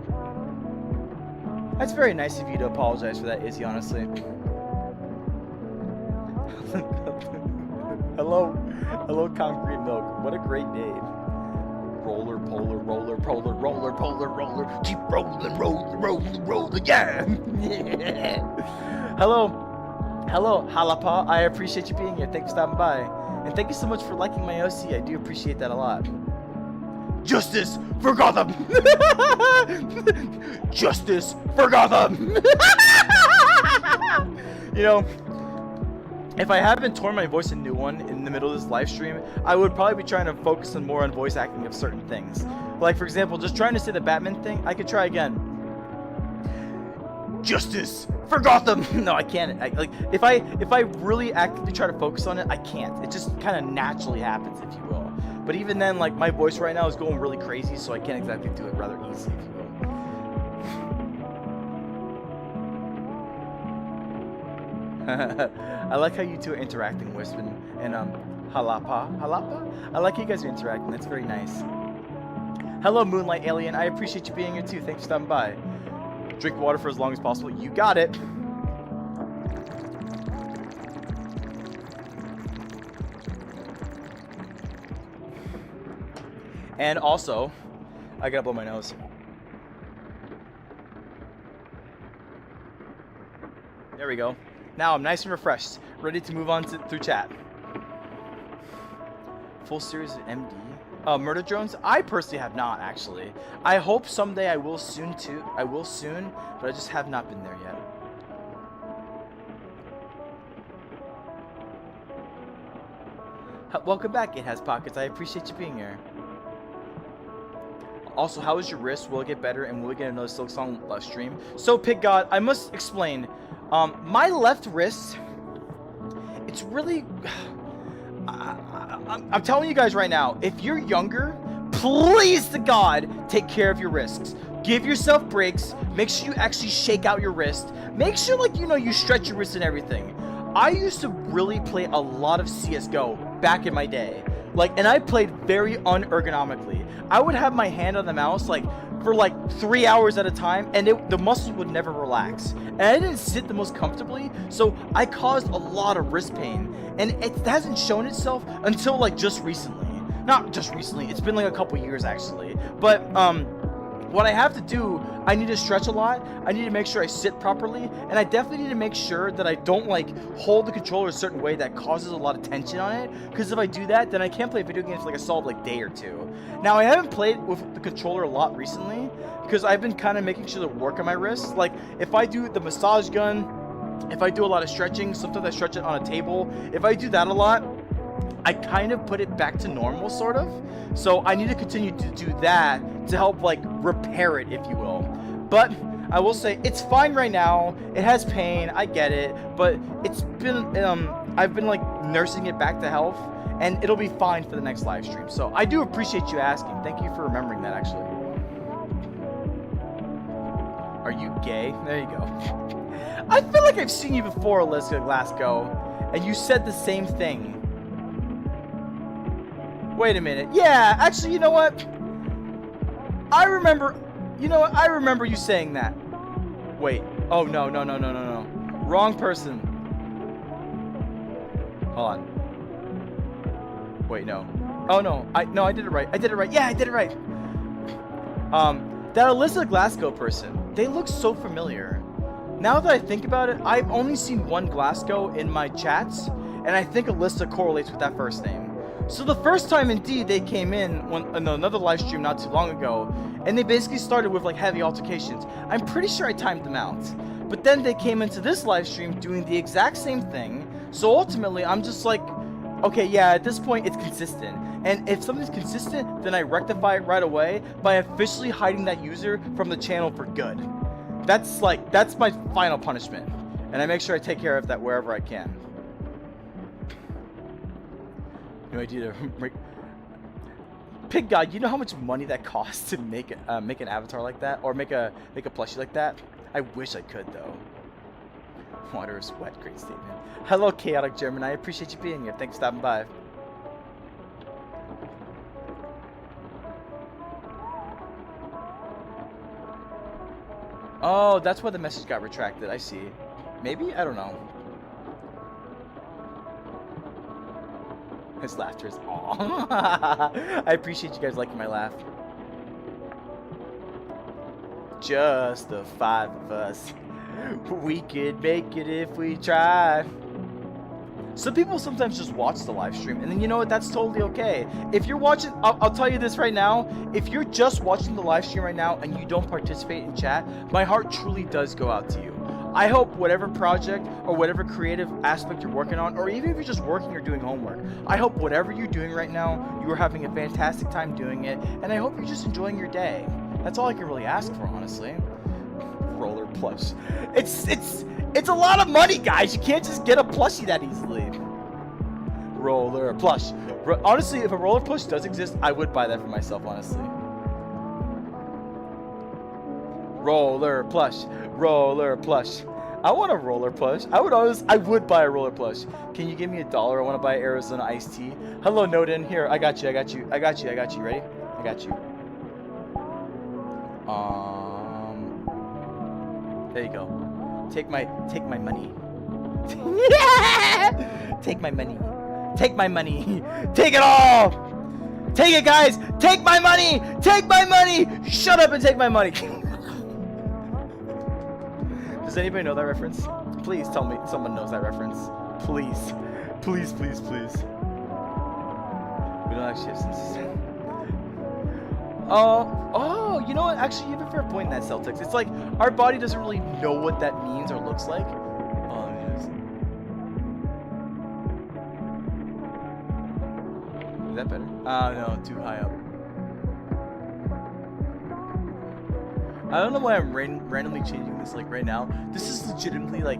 That's very nice of you to apologize for that, Izzy, honestly. Hello, Concrete Milk. What a great name. Roller, polar, roller, polar, roller, polar, roller. Keep rolling, rolling, yeah. Hello, Halapa. I appreciate you being here. Thanks for stopping by. And thank you so much for liking my OC. I do appreciate that a lot. Justice for Gotham! Justice for Gotham! You know, if I haven't torn my voice a new one in the middle of this live stream, I would probably be trying to focus more on voice acting of certain things. Like, for example, just trying to say the Batman thing, I could try again. Justice for Gotham! No, I can't. If I really actively try to focus on it, I can't. It just kind of naturally happens, if you will. But even then, like, my voice right now is going really crazy, so I can't exactly do it rather easy, if you will. I like how you two are interacting, Wispin and Halapa. I like how you guys are interacting. That's very nice. Hello, Moonlight Alien. I appreciate you being here too. Thanks for stopping by. Drink water for as long as possible. You got it. And also, I gotta blow my nose. There we go. Now I'm nice and refreshed, ready to move on through chat. Full series of MD. Murder drones? I personally have not, actually. I hope someday I will soon, too. I will soon, but I just have not been there yet. Welcome back, It Has Pockets. I appreciate you being here. Also, how is your wrist? Will it get better? And will we get another Silk Song stream? So, Pig God, I must explain. My left wrist, it's really... I'm telling you guys right now, if you're younger, please to God, take care of your wrists. Give yourself breaks. Make sure you actually shake out your wrist. Make sure, like, you know, you stretch your wrist and everything. I used to really play a lot of CSGO back in my day. Like, and I played very unergonomically. I would have my hand on the mouse, like, for like 3 hours at a time, and the muscles would never relax. And I didn't sit the most comfortably, so I caused a lot of wrist pain. And it hasn't shown itself until like just recently. Not just recently, it's been like a couple years actually. But what I have to do, I need to stretch a lot, I need to make sure I sit properly, and I definitely need to make sure that I don't like hold the controller a certain way that causes a lot of tension on it, because if I do that, then I can't play video games for like a solid like day or two. Now, I haven't played with the controller a lot recently, because I've been kind of making sure to work on my wrists. Like, if I do the massage gun, if I do a lot of stretching, sometimes I stretch it on a table, if I do that a lot, I kind of put it back to normal, sort of. So I need to continue to do that to help, like, repair it, if you will. But I will say, it's fine right now. It has pain, I get it. But it's been, I've been, like, nursing it back to health. And it'll be fine for the next live stream. So I do appreciate you asking. Thank you for remembering that, actually. Are you gay? There you go. I feel like I've seen you before, Alyssa Glasgow. And you said the same thing. Wait a minute. Yeah, actually, you know what? I remember... You know what? I remember you saying that. Wait. Oh, no. Wrong person. Hold on. Wait, no. Oh, no. I did it right. Yeah, I did it right. That Alyssa Glasgow person, they look so familiar. Now that I think about it, I've only seen one Glasgow in my chats, and I think Alyssa correlates with that first name. So the first time, indeed, they came in another live stream not too long ago, and they basically started with like heavy altercations. I'm pretty sure I timed them out. But then they came into this live stream doing the exact same thing. So ultimately, I'm just like, okay, yeah, at this point, it's consistent. And if something's consistent, then I rectify it right away by officially hiding that user from the channel for good. That's my final punishment. And I make sure I take care of that wherever I can. No idea. Pig God, you know how much money that costs to make an avatar like that, or make a plushie like that? I wish I could though. Water is wet. Great statement. Hello, Chaotic German. I appreciate you being here. Thanks for stopping by. Oh, that's why the message got retracted. I see. Maybe? I don't know. His laughter is aw. I appreciate you guys liking my laugh. Just the 5 of us. We could make it if we try. Some people sometimes just watch the live stream, and then you know what? That's totally okay. If you're watching, I'll tell you this right now. If you're just watching the live stream right now and you don't participate in chat, my heart truly does go out to you. I hope whatever project or whatever creative aspect you're working on, or even if you're just working or doing homework, I hope whatever you're doing right now, you are having a fantastic time doing it, and I hope you're just enjoying your day. That's all I can really ask for, honestly. Roller plush. It's a lot of money, guys. You can't just get a plushie that easily. Roller plush. Honestly, if a roller plush does exist, I would buy that for myself, honestly. Roller plush. Roller plush. I want a roller plush. I would buy a roller plush. Can you give me $1? I want to buy Arizona iced tea. Hello, Noden. Here, I got you. Ready? I got you. There you go. Take my money. Take my money. Take my money. Take it all. Take it, guys. Take my money. Take my money. Shut up and take my money. Does anybody know that reference? Please tell me someone knows that reference. Please. Please, please, please. We don't actually have senses. Oh, you know what? Actually, you have a fair point in that, Celtics. It's like our body doesn't really know what that means or looks like. Oh, yes. Is that better? No, too high up. I don't know why I'm randomly changing this like right now. This is legitimately like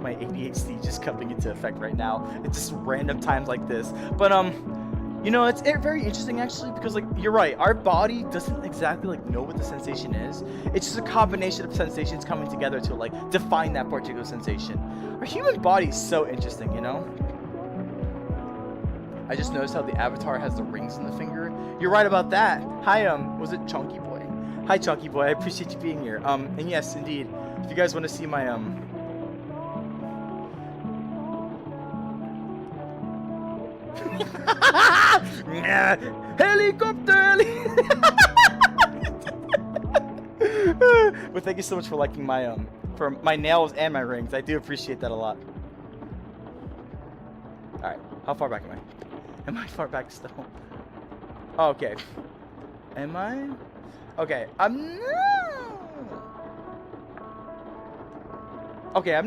my ADHD just coming into effect right now. It's just random times like this. But you know, it's very interesting actually, because like you're right, our body doesn't exactly like know what the sensation is. It's just a combination of sensations coming together to like define that particular sensation. Our human body is so interesting, you know? I just noticed how the avatar has the rings in the finger. You're right about that. Hi, was it Chunky Boy? Hi, Chunky Boy. I appreciate you being here. And yes, indeed, if you guys want to see my helicopter. But thank you so much for liking my for my nails and my rings. I do appreciate that a lot. All right, how far back am I? Am I far back still? Oh, okay. Am I? Okay, I'm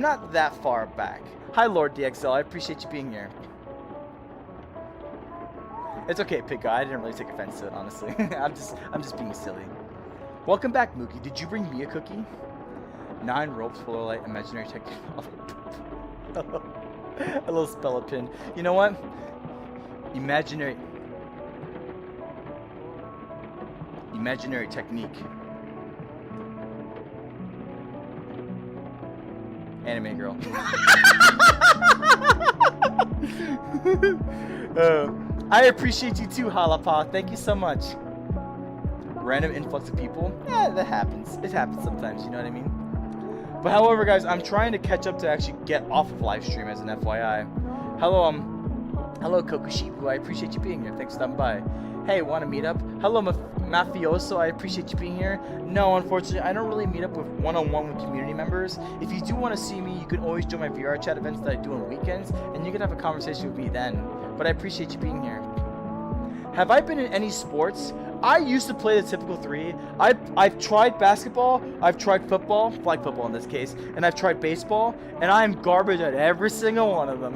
not that far back. Hi, Lord DXL. I appreciate you being here. It's okay, Pig Guy. I didn't really take offense to it, honestly. I'm just being silly. Welcome back, Mookie. Did you bring me a cookie? 9 ropes, polar light, imaginary technique. A little spell pin. You know what? Imaginary technique. Anime girl. I appreciate you too, Halapa. Thank you so much. Random influx of people. Yeah, that happens. It happens sometimes, you know what I mean? But however, guys, I'm trying to catch up to actually get off of live stream as an FYI. Hello, Kokushibu. I appreciate you being here. Thanks for stopping by. Hey, want to meet up? Hello, Mafioso. I appreciate you being here. No, unfortunately, I don't really meet up with one-on-one with community members. If you do want to see me, you can always join my VR chat events that I do on weekends, and you can have a conversation with me then. But I appreciate you being here. Have I been in any sports? I used to play the typical 3. I've tried basketball, I've tried football, flag football in this case, and I've tried baseball, and I'm garbage at every single one of them.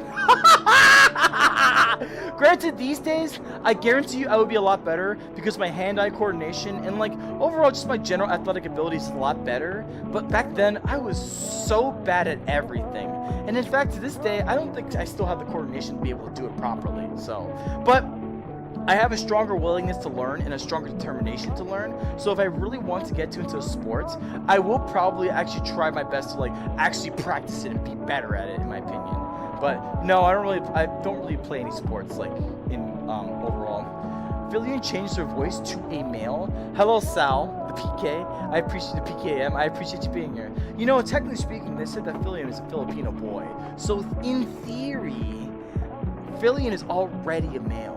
Granted, these days, I guarantee you I would be a lot better because my hand-eye coordination and like overall just my general athletic ability is a lot better. But back then, I was so bad at everything. And in fact, to this day, I don't think I still have the coordination to be able to do it properly. But I have a stronger willingness to learn and a stronger determination to learn. So if I really want to get into sports, I will probably actually try my best to like actually practice it and be better at it, in my opinion. But no, I don't really play any sports like in overall. Fillion changed their voice to a male. Hello, Sal, the PK. I appreciate the PKM. I appreciate you being here. You know, technically speaking, they said that Fillion is a Filipino boy. So in theory, Fillion is already a male.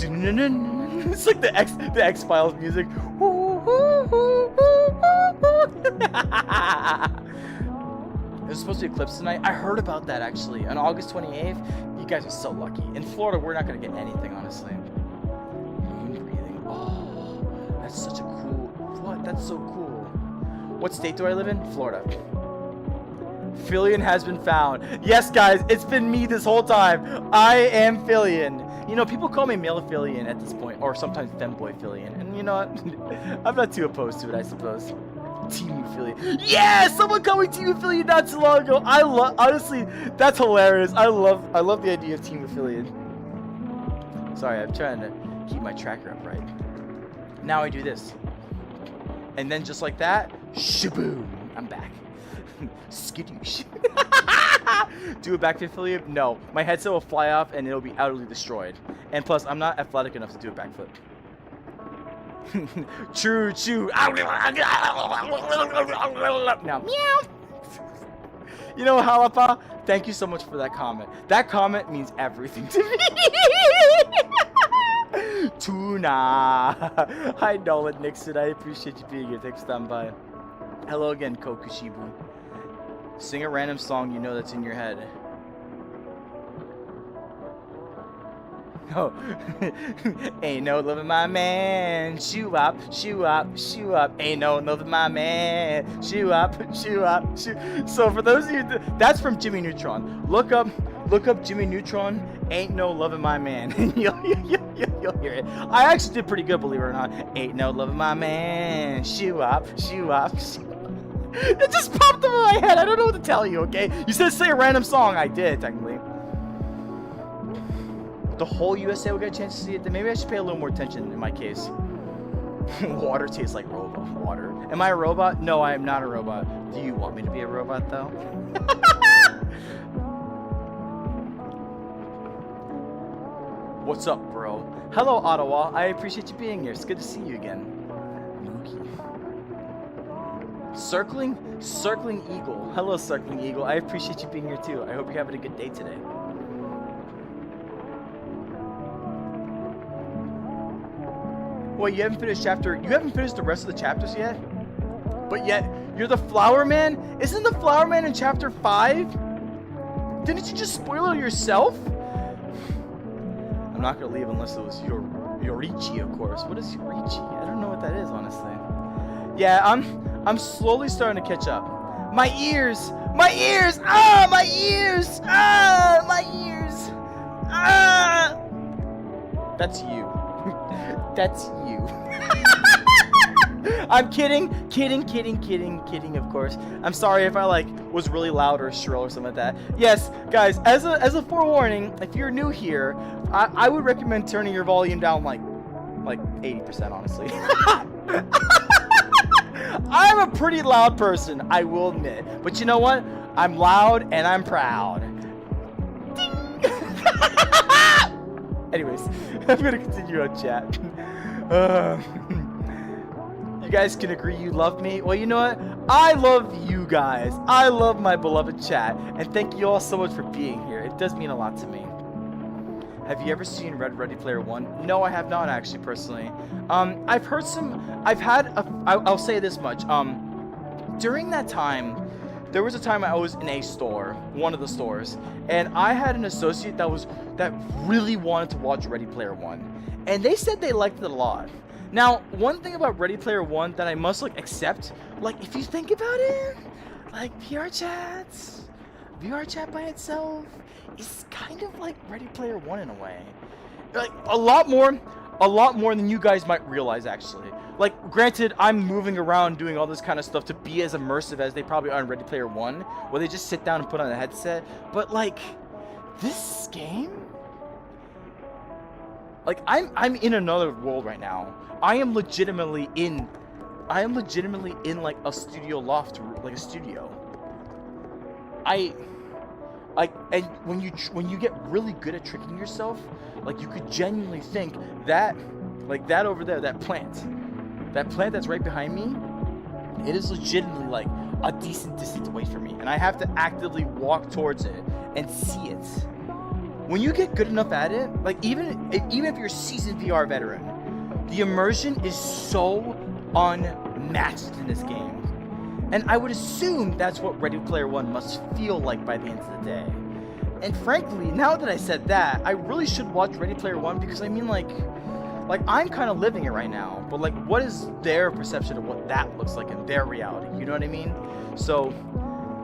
It's like the X-Files music. There's supposed to be eclipse tonight. I heard about that actually. On August 28th. You guys are so lucky. In Florida, we're not going to get anything, honestly. Moon breathing. Oh, that's such a cool... What? That's so cool. What state do I live in? Florida. Fillion has been found. Yes, guys, it's been me this whole time. I am Fillion. You know, people call me male Fillion at this point, or sometimes femboy Fillion. And you know what? I'm not too opposed to it, I suppose. Team Fillion. Yeah, someone called me Team Fillion not too long ago. Honestly, that's hilarious. I love the idea of Team Fillion. Sorry, I'm trying to keep my tracker up right. Now I do this. And then just like that, shaboom, I'm back. Skidoosh. Do a backflip, Fillion? No. My headset will fly off and it'll be utterly destroyed. And plus, I'm not athletic enough to do a backflip. True. Now, meow. You know, Halapa, thank you so much for that comment. That comment means everything to me. Tuna. Hi, Nolan Nixon. I appreciate you being here. Thanks for stopping by. Hello again, Kokushibu. Sing a random song you know that's in your head. Oh, ain't no loving my man. Shoo up, shoo up, shoo up. Ain't no loving my man. Shoo up, shoo up, shoo. So for those of you, that's from Jimmy Neutron. Look up Jimmy Neutron. Ain't no loving my man. you'll hear it. I actually did pretty good, believe it or not. Ain't no loving my man. Shoo up, shoo up, shoo. It just popped up in my head. I don't know what to tell you. Okay, you said say a random song. I did technically. The whole USA will get a chance to see it, then maybe I should pay a little more attention in my case. Water tastes like robot water. Am I a robot? No, I am not a robot. Do you want me to be a robot, though? What's up, bro? Hello, Ottawa. I appreciate you being here. It's good to see you again. Mookie. Circling Eagle. Hello, Circling Eagle. I appreciate you being here, too. I hope you're having a good day today. Wait, you haven't finished the rest of the chapters yet? But yet, you're the Flower Man? Isn't the Flower Man in chapter 5? Didn't you just spoil it yourself? I'm not gonna leave unless it was Yorichi, of course. What is Yorichi? I don't know what that is, honestly. Yeah, I'm slowly starting to catch up. My ears! My ears! Ah, my ears! Ah, my ears! Ah! That's you. That's you. I'm kidding, of course. I'm sorry if I was really loud or shrill or something like that. Yes, guys, as a forewarning, if you're new here, I would recommend turning your volume down like 80%, honestly. I'm a pretty loud person, I will admit. But you know what? I'm loud and I'm proud. Ding! Anyways, I'm gonna continue on chat. You guys can agree you love me. Well, you know what? I love you guys. I love my beloved chat. And thank you all so much for being here. It does mean a lot to me. Have you ever seen Ready Player One? No, I have not actually, personally. I'll say this much. During that time, there was a time I was in a store, one of the stores, and I had an associate that really wanted to watch Ready Player One, and they said they liked it a lot. Now, one thing about Ready Player One that I must accept, if you think about it, VR chat by itself is kind of like Ready Player One in a way, a lot more than you guys might realize actually. Granted, I'm moving around doing all this kind of stuff to be as immersive as they probably are in Ready Player One, where they just sit down and put on a headset. But this game, I'm in another world right now. I am legitimately in a studio loft, like a studio. And when you get really good at tricking yourself, you could genuinely think that that over there, that plant that's right behind me, it is legitimately a decent distance away from me, and I have to actively walk towards it and see it. When you get good enough at it, even if you're a seasoned VR veteran, the immersion is so unmatched in this game. And I would assume that's what Ready Player One must feel like by the end of the day. And frankly, now that I said that, I really should watch Ready Player One, because I'm kind of living it right now. But what is their perception of what that looks like in their reality? You know what I mean? So,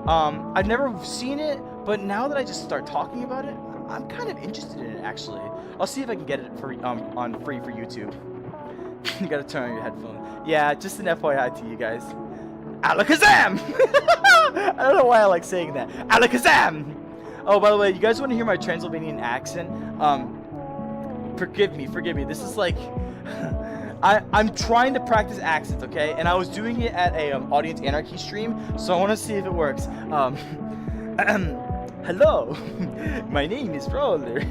I've never seen it, but now that I just start talking about it, I'm kind of interested in it actually. I'll see if I can get it for on free for YouTube. You gotta turn on your headphones. Yeah, just an FYI to you guys. Alakazam! I don't know why I like saying that. Alakazam! Oh, by the way, you guys want to hear my Transylvanian accent? Forgive me. This is I'm trying to practice accents, okay? And I was doing it at a Audience Anarchy stream, so I want to see if it works. Hello, my name is Roller.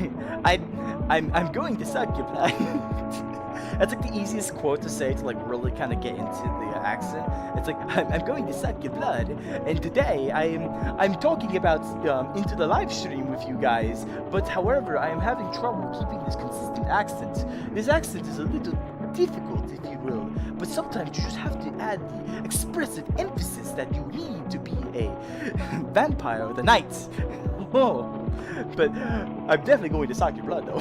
I'm going to suck your blood. That's the easiest quote to say to really kind of get into the accent. It's I'm going to suck your blood, and today I'm talking about into the live stream with you guys. But however, I am having trouble keeping this consistent accent. This accent is a little difficult, if you will. But sometimes you just have to add the expressive emphasis that you need to be a vampire of the night. Oh, but I'm definitely going to suck your blood, though.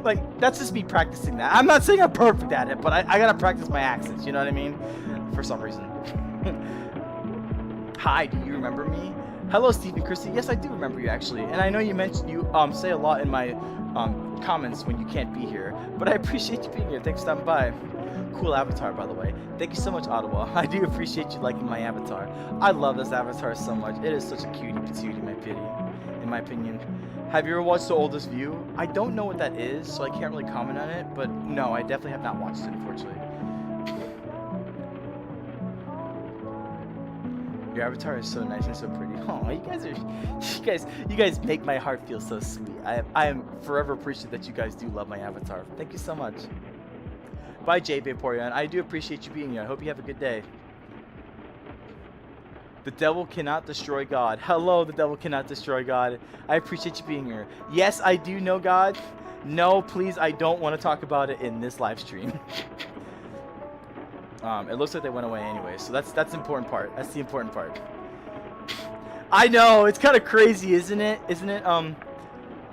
Like, that's just me practicing that. I'm not saying I'm perfect at it, but I gotta practice my accents, you know what I mean? For some reason. Hi, do you remember me? Hello, Stephen Christie. Yes, I do remember you, actually. And I know you mentioned you say a lot in my comments when you can't be here. But I appreciate you being here. Thanks for stopping by. Cool avatar, by the way. Thank you so much, Ottawa. I do appreciate you liking my avatar. I love this avatar so much. It is such a cutie patootie, in my opinion. Have you ever watched The Oldest View? I don't know what that is, so I can't really comment on it. But no, I definitely have not watched it, unfortunately. Your avatar is so nice and so pretty. Oh, you guys make my heart feel so sweet. I am forever appreciative that you guys do love my avatar. Thank you so much. Bye, J. Vaporeon. I do appreciate you being here. I hope you have a good day. The devil cannot destroy God. Hello, the devil cannot destroy God. I appreciate you being here. Yes, I do know God. No, please, I don't want to talk about it in this live stream. It looks like they went away anyway, so that's the important part. That's the important part. I know, it's kind of crazy, isn't it? Isn't it,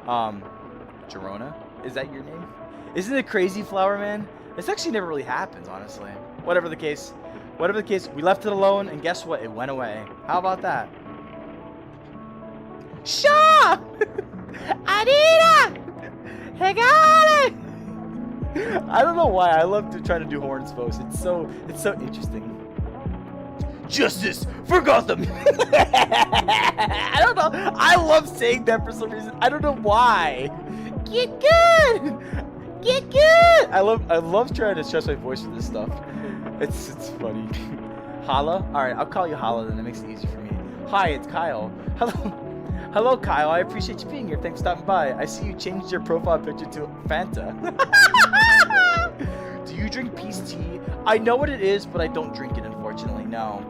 Jerona? Is that your name? Isn't it crazy, Flower Man? This actually never really happens, honestly. Whatever the case, we left it alone, and guess what? It went away. How about that? Shaw! Adida! Hegale! I don't know why. I love trying to do horns posts. It's so interesting. Justice for Gotham. I don't know. I love saying that for some reason. I don't know why. Get good. Get good. I love trying to stretch my voice for this stuff. It's funny. Hala? Alright, I'll call you Hala then. It makes it easy for me. Hi, it's Kyle. Hello, Kyle. I appreciate you being here. Thanks for stopping by. I see you changed your profile picture to Fanta. Do you drink peace tea? I know what it is, but I don't drink it, unfortunately. No.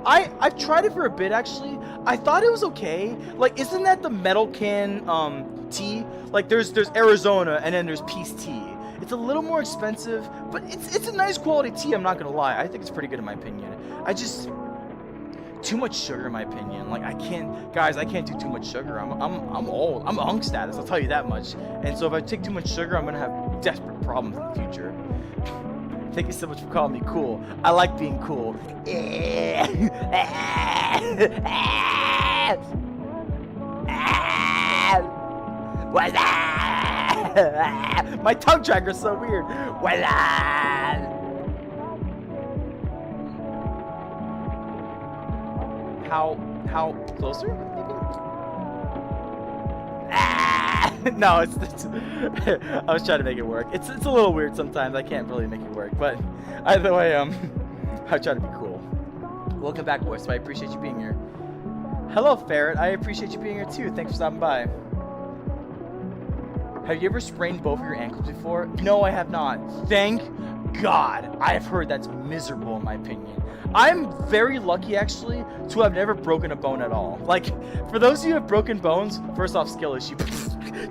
I've tried it for a bit, actually. I thought it was okay. Like, isn't that the metal can tea? Like, there's Arizona, and then there's peace tea. It's a little more expensive, but it's a nice quality tea, I'm not gonna lie. I think it's pretty good in my opinion. Too much sugar in my opinion. Like, I can't do too much sugar. I'm old. I'm unk status, I'll tell you that much. And so if I take too much sugar, I'm gonna have desperate problems in the future. Thank you so much for calling me cool. I like being cool. What's that? My tongue tracker's so weird. What's that? How closer? No, it's I was trying to make it work. It's a little weird sometimes. I can't really make it work, but either way, I try to be cool. Welcome back, boys. So I appreciate you being here. Hello, Ferret. I appreciate you being here too. Thanks for stopping by. Have you ever sprained both of your ankles before? No, I have not. Thank God. I've heard that's miserable in my opinion. I'm very lucky actually to have never broken a bone at all. Like, for those of you who have broken bones, first off, skill issue.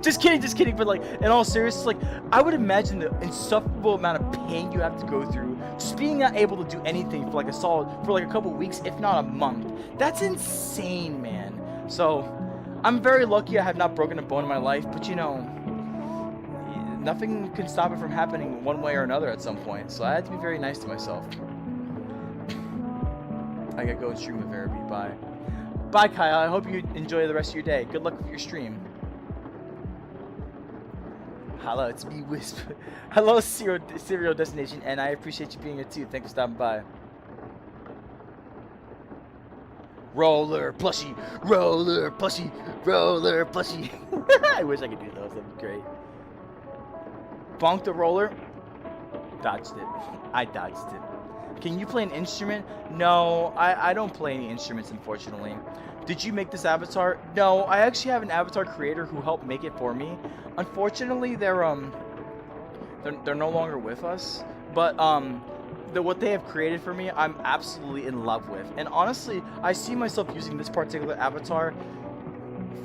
just kidding, but like, in all seriousness, like, I would imagine the insufferable amount of pain you have to go through just being not able to do anything for like a couple weeks, if not a month. That's insane, man. So, I'm very lucky I have not broken a bone in my life, but you know, nothing can stop it from happening one way or another at some point. So I had to be very nice to myself. I gotta go and stream with Verity. Bye. Bye, Kyle. I hope you enjoy the rest of your day. Good luck with your stream. Hello, it's me, Wisp. Hello, Serial Destination, and I appreciate you being here too. Thanks for stopping by. Roller plushie, roller plushie, roller plushie. I wish I could do those. That'd be great. Bonk the roller. Dodged it. I dodged it. Can you play an instrument? No, I don't play any instruments, unfortunately. Did you make this avatar? No, I actually have an avatar creator who helped make it for me. Unfortunately, they're no longer with us. But what they have created for me, I'm absolutely in love with. And honestly, I see myself using this particular avatar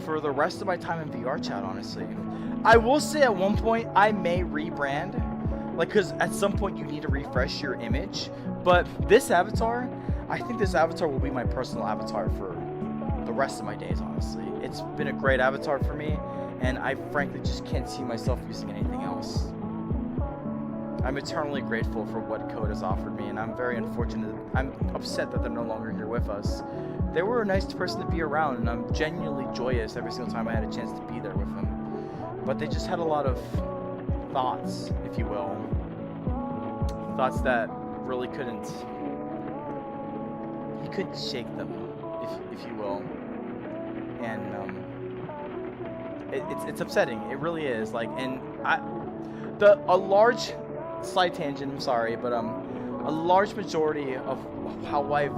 for the rest of my time in VR chat, honestly. I will say at one point, I may rebrand. Like, because at some point you need to refresh your image. But this avatar, I think this avatar will be my personal avatar for the rest of my days, honestly. It's been a great avatar for me, and I frankly just can't see myself using anything else. I'm eternally grateful for what Code has offered me, and I'm very unfortunate. I'm upset that they're no longer here with us. They were a nice person to be around, and I'm genuinely joyous every single time I had a chance to be there with them. But they just had a lot of thoughts, if you will. Thoughts that really couldn't... You couldn't shake them, if you will. And it's upsetting. It really is. Like, and a large slight tangent. I'm sorry, but a large majority of how I've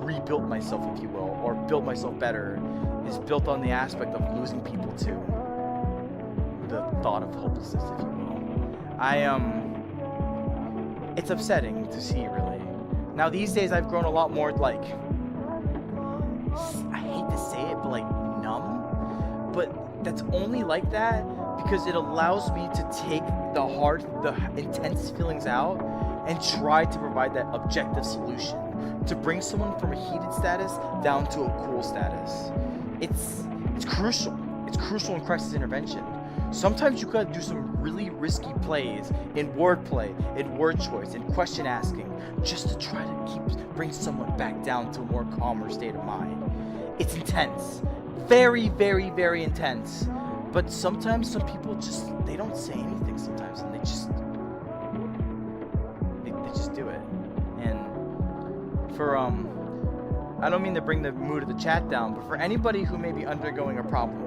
rebuilt myself, if you will, or built myself better, is built on the aspect of losing people to the thought of hopelessness, if you will. It's upsetting to see, really. Now these days I've grown a lot more, like, I hate to say it, but like numb. But that's only like that because it allows me to take the intense feelings out and try to provide that objective solution to bring someone from a heated status down to a cool status. It's crucial. It's crucial in crisis intervention. Sometimes you gotta do some really risky plays in wordplay, in word choice, in question asking, just to try to bring someone back down to a more calmer state of mind. It's intense. Very, very, very intense. But sometimes some people just, they don't say anything sometimes, and they just do it. And for, I don't mean to bring the mood of the chat down, but for anybody who may be undergoing a problem,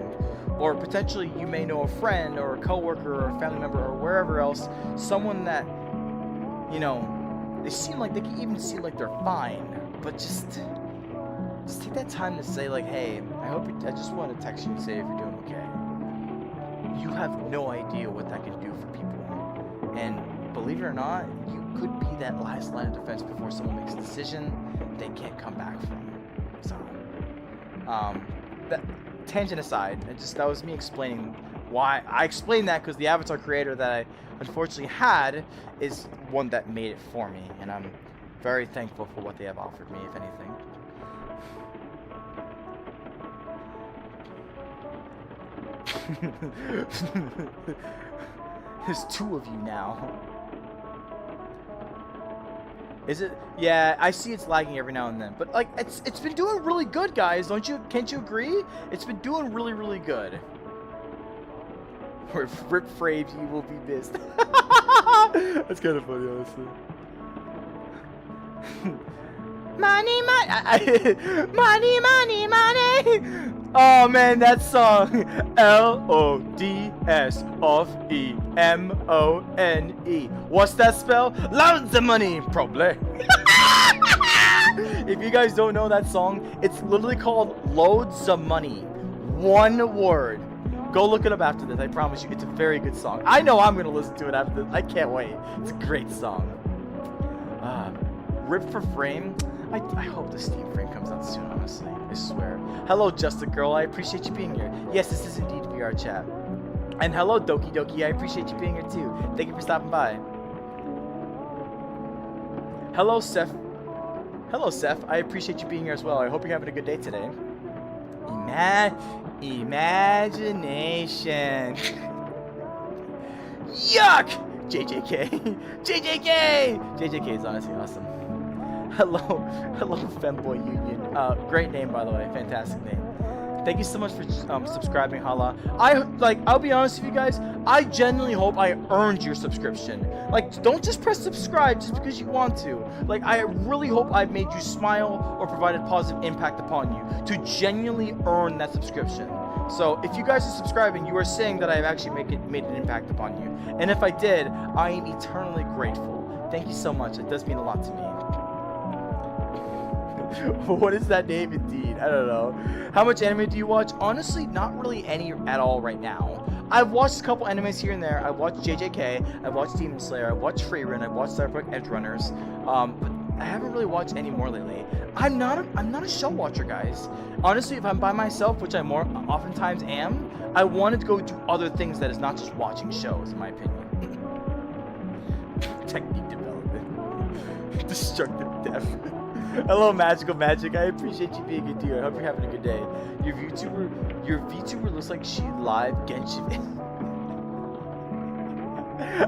or potentially you may know a friend or a coworker or a family member or wherever else, someone that, you know, they seem like, they can even seem like they're fine, but just take that time to say, like, hey, I just want to text you and say if you're doing okay. You have no idea what that can do for people. And believe it or not, you could be that last line of defense before someone makes a decision they can't come back from. So, that tangent aside, that was me explaining why. I explained that because the avatar creator that I unfortunately had is one that made it for me, and I'm very thankful for what they have offered me, if anything. There's two of you now. Is it? Yeah, I see it's lagging every now and then, but like it's been doing really good, guys. Can't you agree? It's been doing really, really good. Rip Fraves, you will be missed. That's kind of funny, honestly. Money, money, money, money. Oh man, that song. LODSOFEMONE. What's that spell? Loads of money, probably. If you guys don't know that song, it's literally called Loads of Money. One word. Go look it up after this. I promise you, it's a very good song. I know I'm gonna listen to it after this. I can't wait. It's a great song. Rip for Frame. I hope the Steam frame comes out soon, honestly. I swear. Hello, Just a Girl. I appreciate you being here. Yes, this is indeed VR chat. And hello, Doki Doki. I appreciate you being here too. Thank you for stopping by. Hello, Seth. Hello, Seth. I appreciate you being here as well. I hope you're having a good day today. Imagination. Yuck! JJK. JJK! JJK is honestly awesome. Hello, Femboy Union. Great name, by the way. Fantastic name. Thank you so much for subscribing, Hala. I'll be honest with you guys. I genuinely hope I earned your subscription. Like, don't just press subscribe just because you want to. Like, I really hope I've made you smile or provided positive impact upon you to genuinely earn that subscription. So, if you guys are subscribing, you are saying that I've actually made an impact upon you. And if I did, I am eternally grateful. Thank you so much. It does mean a lot to me. What is that name indeed? I don't know. How much anime do you watch? Honestly, not really any at all right now. I've watched a couple animes here and there. I've watched JJK, I've watched Demon Slayer, I've watched Freerun, I've watched Cyberpunk Edge Runners. But I haven't really watched any more lately. I'm not a show watcher, guys. Honestly, if I'm by myself, which I more oftentimes am, I wanted to go do other things that is not just watching shows, in my opinion. Technique development. Destructive death. Hello, Magical Magic. I appreciate you being a dear. I hope you're having a good day. Your VTuber looks like she live Genshin.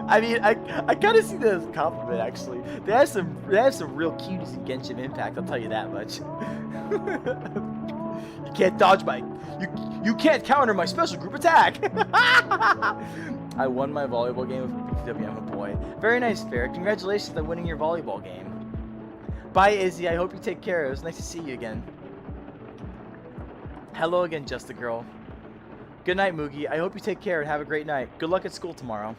I mean, I kind of see that as a compliment, actually. They have some real cuties in Genshin Impact. I'll tell you that much. You can't dodge my, you can't counter my special group attack. I won my volleyball game with BTW. I'm a boy. Very nice, Fair. Congratulations on winning your volleyball game. Bye, Izzy. I hope you take care. It was nice to see you again. Hello again, Just a Girl. Good night, Moogie. I hope you take care and have a great night. Good luck at school tomorrow.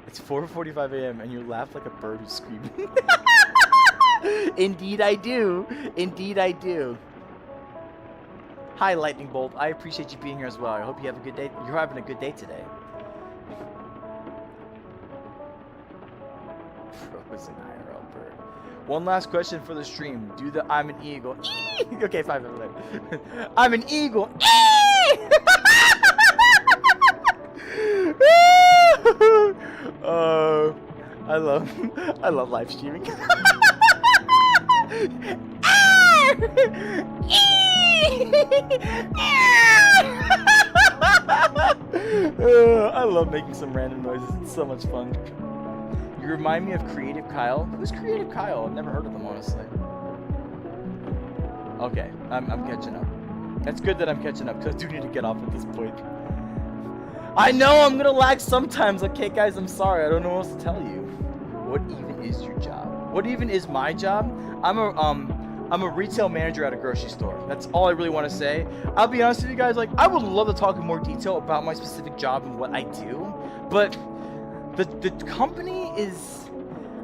It's 4:45 a.m. and you laugh like a bird who's screaming. Indeed I do. Indeed I do. Hi, Lightning Bolt. I appreciate you being here as well. I hope you have a good day. You're having a good day today. Frozen IRL bird. One last question for the stream. Do the I'm an eagle. Okay, 5 minutes. I'm an eagle. I love live streaming. I love making some random noises. It's so much fun. You remind me of Creative Kyle. Who's Creative Kyle? I've never heard of them, honestly. Okay, I'm catching up. It's good that I'm catching up because I do need to get off at this point. I know I'm gonna lag sometimes. Okay, guys, I'm sorry. I don't know what else to tell you. What even is your job? What even is my job? I'm a retail manager at a grocery store. That's all I really want to say. I'll be honest with you guys. Like, I would love to talk in more detail about my specific job and what I do, but the company is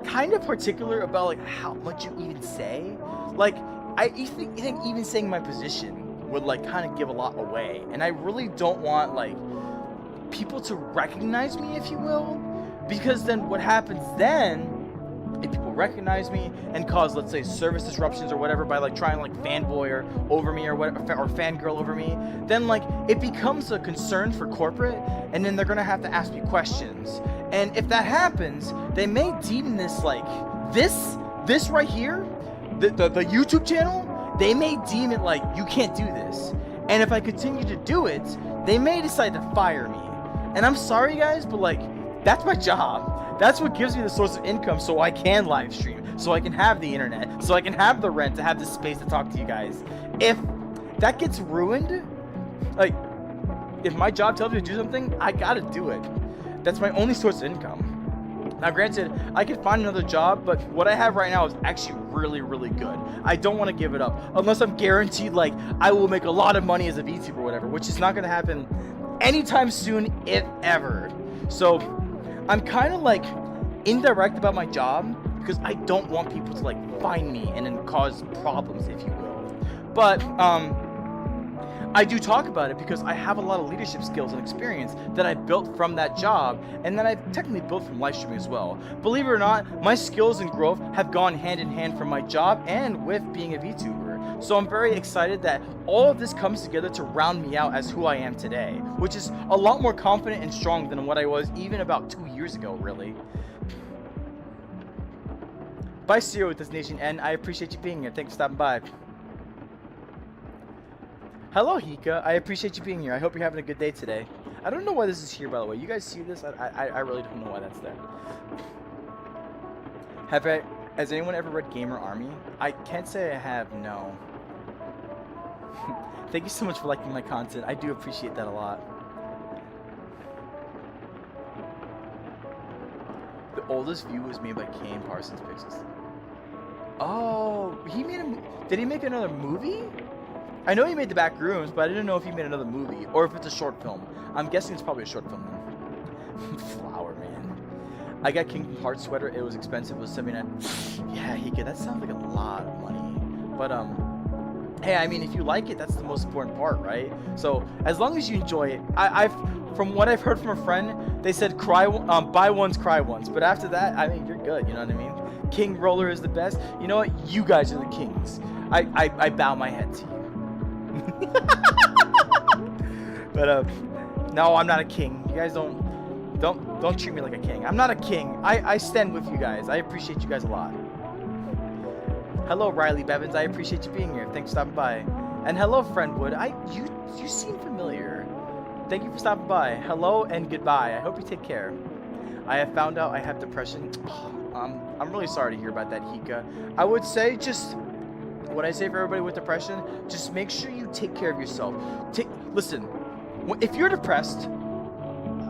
kind of particular about like how much you even say. Like, I think even saying my position would like kind of give a lot away, and I really don't want like people to recognize me, if you will, because then what happens then, if people recognize me and cause, let's say, service disruptions or whatever by like trying to like fanboy or over me or whatever, or fangirl over me, then like it becomes a concern for corporate, and then they're gonna have to ask me questions. And if that happens, they may deem this like this right here, the YouTube channel, they may deem it like you can't do this. And if I continue to do it, they may decide to fire me. And I'm sorry, guys, but like that's my job. That's what gives me the source of income, so I can live stream, so I can have the internet, so I can have the rent to have the space to talk to you guys. If that gets ruined, like if my job tells me to do something, I gotta do it. That's my only source of income. Now, granted, I can find another job, but what I have right now is actually really, really good. I don't want to give it up unless I'm guaranteed like I will make a lot of money as a VTuber or whatever, which is not gonna happen anytime soon, if ever. So I'm kind of like indirect about my job because I don't want people to like find me and then cause problems, if you will. But I do talk about it because I have a lot of leadership skills and experience that I built from that job, and that I technically built from live streaming as well. Believe it or not, my skills and growth have gone hand in hand from my job and with being a VTuber. So I'm very excited that all of this comes together to round me out as who I am today, which is a lot more confident and strong than what I was even about 2 years ago, really. Bye, Zero with this Nation N. I appreciate you being here. Thanks for stopping by. Hello, Hika. I appreciate you being here. I hope you're having a good day today. I don't know why this is here, by the way. You guys see this? I really don't know why that's there. Has anyone ever read Gamer Army? I can't say I have, no. Thank you so much for liking my content. I do appreciate that a lot. The oldest view was made by Kane Parsons Pixels. Oh, did he make another movie? I know he made The Back Rooms, but I didn't know if he made another movie or if it's a short film. I'm guessing it's probably a short film then. Flower Man. I got Kingdom Hearts sweater. It was expensive. It was $79. Yeah, Hika, that sounds like a lot of money. But hey, I mean, if you like it, that's the most important part, right? So as long as you enjoy it, from what I've heard from a friend, they said buy once, cry once. But after that, I mean, you're good. You know what I mean? King Roller is the best. You know what? You guys are the kings. I bow my head to you. But no, I'm not a king. You guys don't Don't treat me like a king. I'm not a king. I stand with you guys. I appreciate you guys a lot. Hello, Riley Bevins. I appreciate you being here. Thanks for stopping by. And hello, Friendwood. You seem familiar. Thank you for stopping by. Hello and goodbye. I hope you take care. I have found out I have depression. I'm really sorry to hear about that, Hika. I would say just what I say for everybody with depression, just make sure you take care of yourself. Listen, if you're depressed,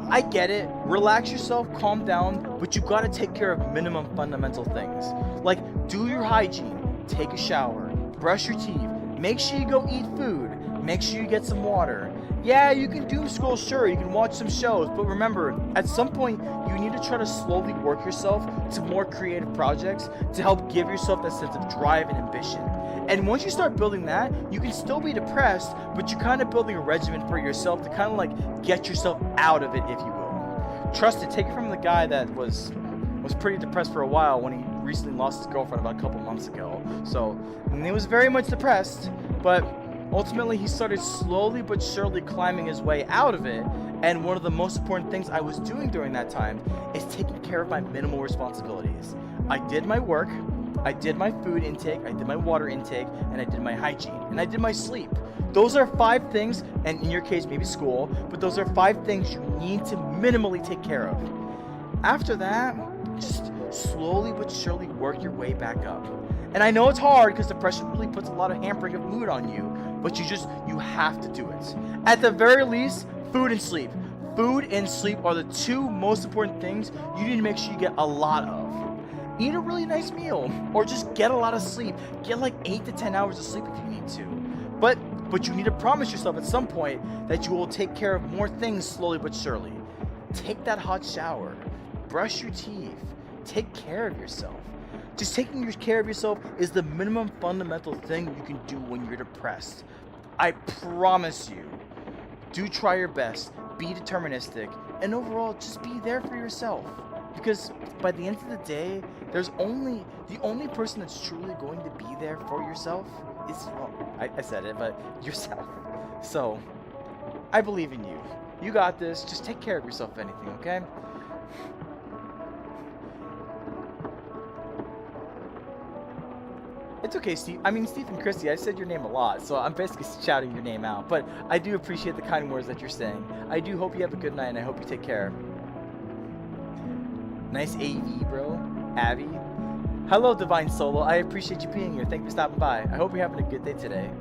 I get it. Relax yourself, calm down, but you gotta take care of minimum fundamental things. Like, do your hygiene, take a shower, brush your teeth, make sure you go eat food, make sure you get some water. Yeah, you can doom scroll, sure, you can watch some shows, but remember, at some point, you need to try to slowly work yourself to more creative projects to help give yourself that sense of drive and ambition. And once you start building that, you can still be depressed, but you're kind of building a regimen for yourself to kind of like get yourself out of it, if you will. Trust it, take it from the guy that was pretty depressed for a while when he recently lost his girlfriend about a couple months ago. So, and he was very much depressed, but ultimately he started slowly but surely climbing his way out of it. And one of the most important things I was doing during that time is taking care of my minimal responsibilities. I did my work, I did my food intake, I did my water intake, and I did my hygiene, and I did my sleep. Those are 5 things, and in your case maybe school, but those are 5 things you need to minimally take care of. After that, just slowly but surely work your way back up. And I know it's hard because depression really puts a lot of hampering of mood on you, but you have to do it. At the very least, food and sleep. Food and sleep are the 2 most important things you need to make sure you get a lot of. Eat a really nice meal, or just get a lot of sleep. Get like 8 to 10 hours of sleep if you need to. But you need to promise yourself at some point that you will take care of more things slowly but surely. Take that hot shower. Brush your teeth. Take care of yourself. Just taking care of yourself is the minimum fundamental thing you can do when you're depressed. I promise you. Do try your best. Be deterministic. And overall, just be there for yourself. Because by the end of the day, the only person that's truly going to be there for yourself is, well, I said it, but yourself. So, I believe in you. You got this. Just take care of yourself if anything, okay? It's okay, Steve. I mean, Stephen Christie, I said your name a lot, so I'm basically shouting your name out. But I do appreciate the kind words that you're saying. I do hope you have a good night, and I hope you take care. Nice AV, bro. Abby. Hello, Divine Solo. I appreciate you being here. Thank you for stopping by. I hope you're having a good day today.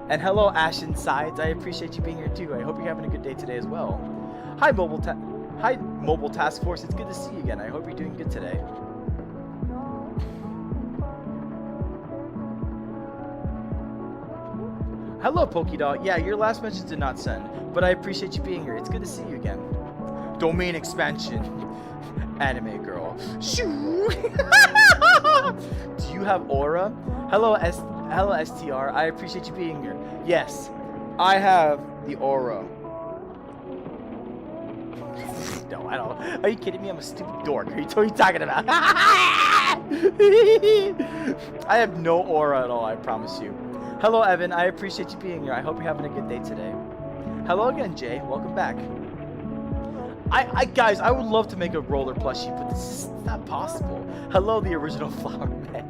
And hello, Ashen Sides. I appreciate you being here, too. I hope you're having a good day today as well. Hi, Mobile Task Force. It's good to see you again. I hope you're doing good today. Hello, Pokedog. Yeah, your last message did not send, but I appreciate you being here. It's good to see you again. Domain expansion. Anime girl. Shoo! Do you have aura? Hello, STR. I appreciate you being here. Yes, I have the aura. No, I don't. Are you kidding me? I'm a stupid dork. What are you talking about? I have no aura at all, I promise you. Hello, Evan. I appreciate you being here. I hope you're having a good day today. Hello again, Jay. Welcome back. Guys, I would love to make a roller plushie, but this is not possible. Hello, the original Flower Man.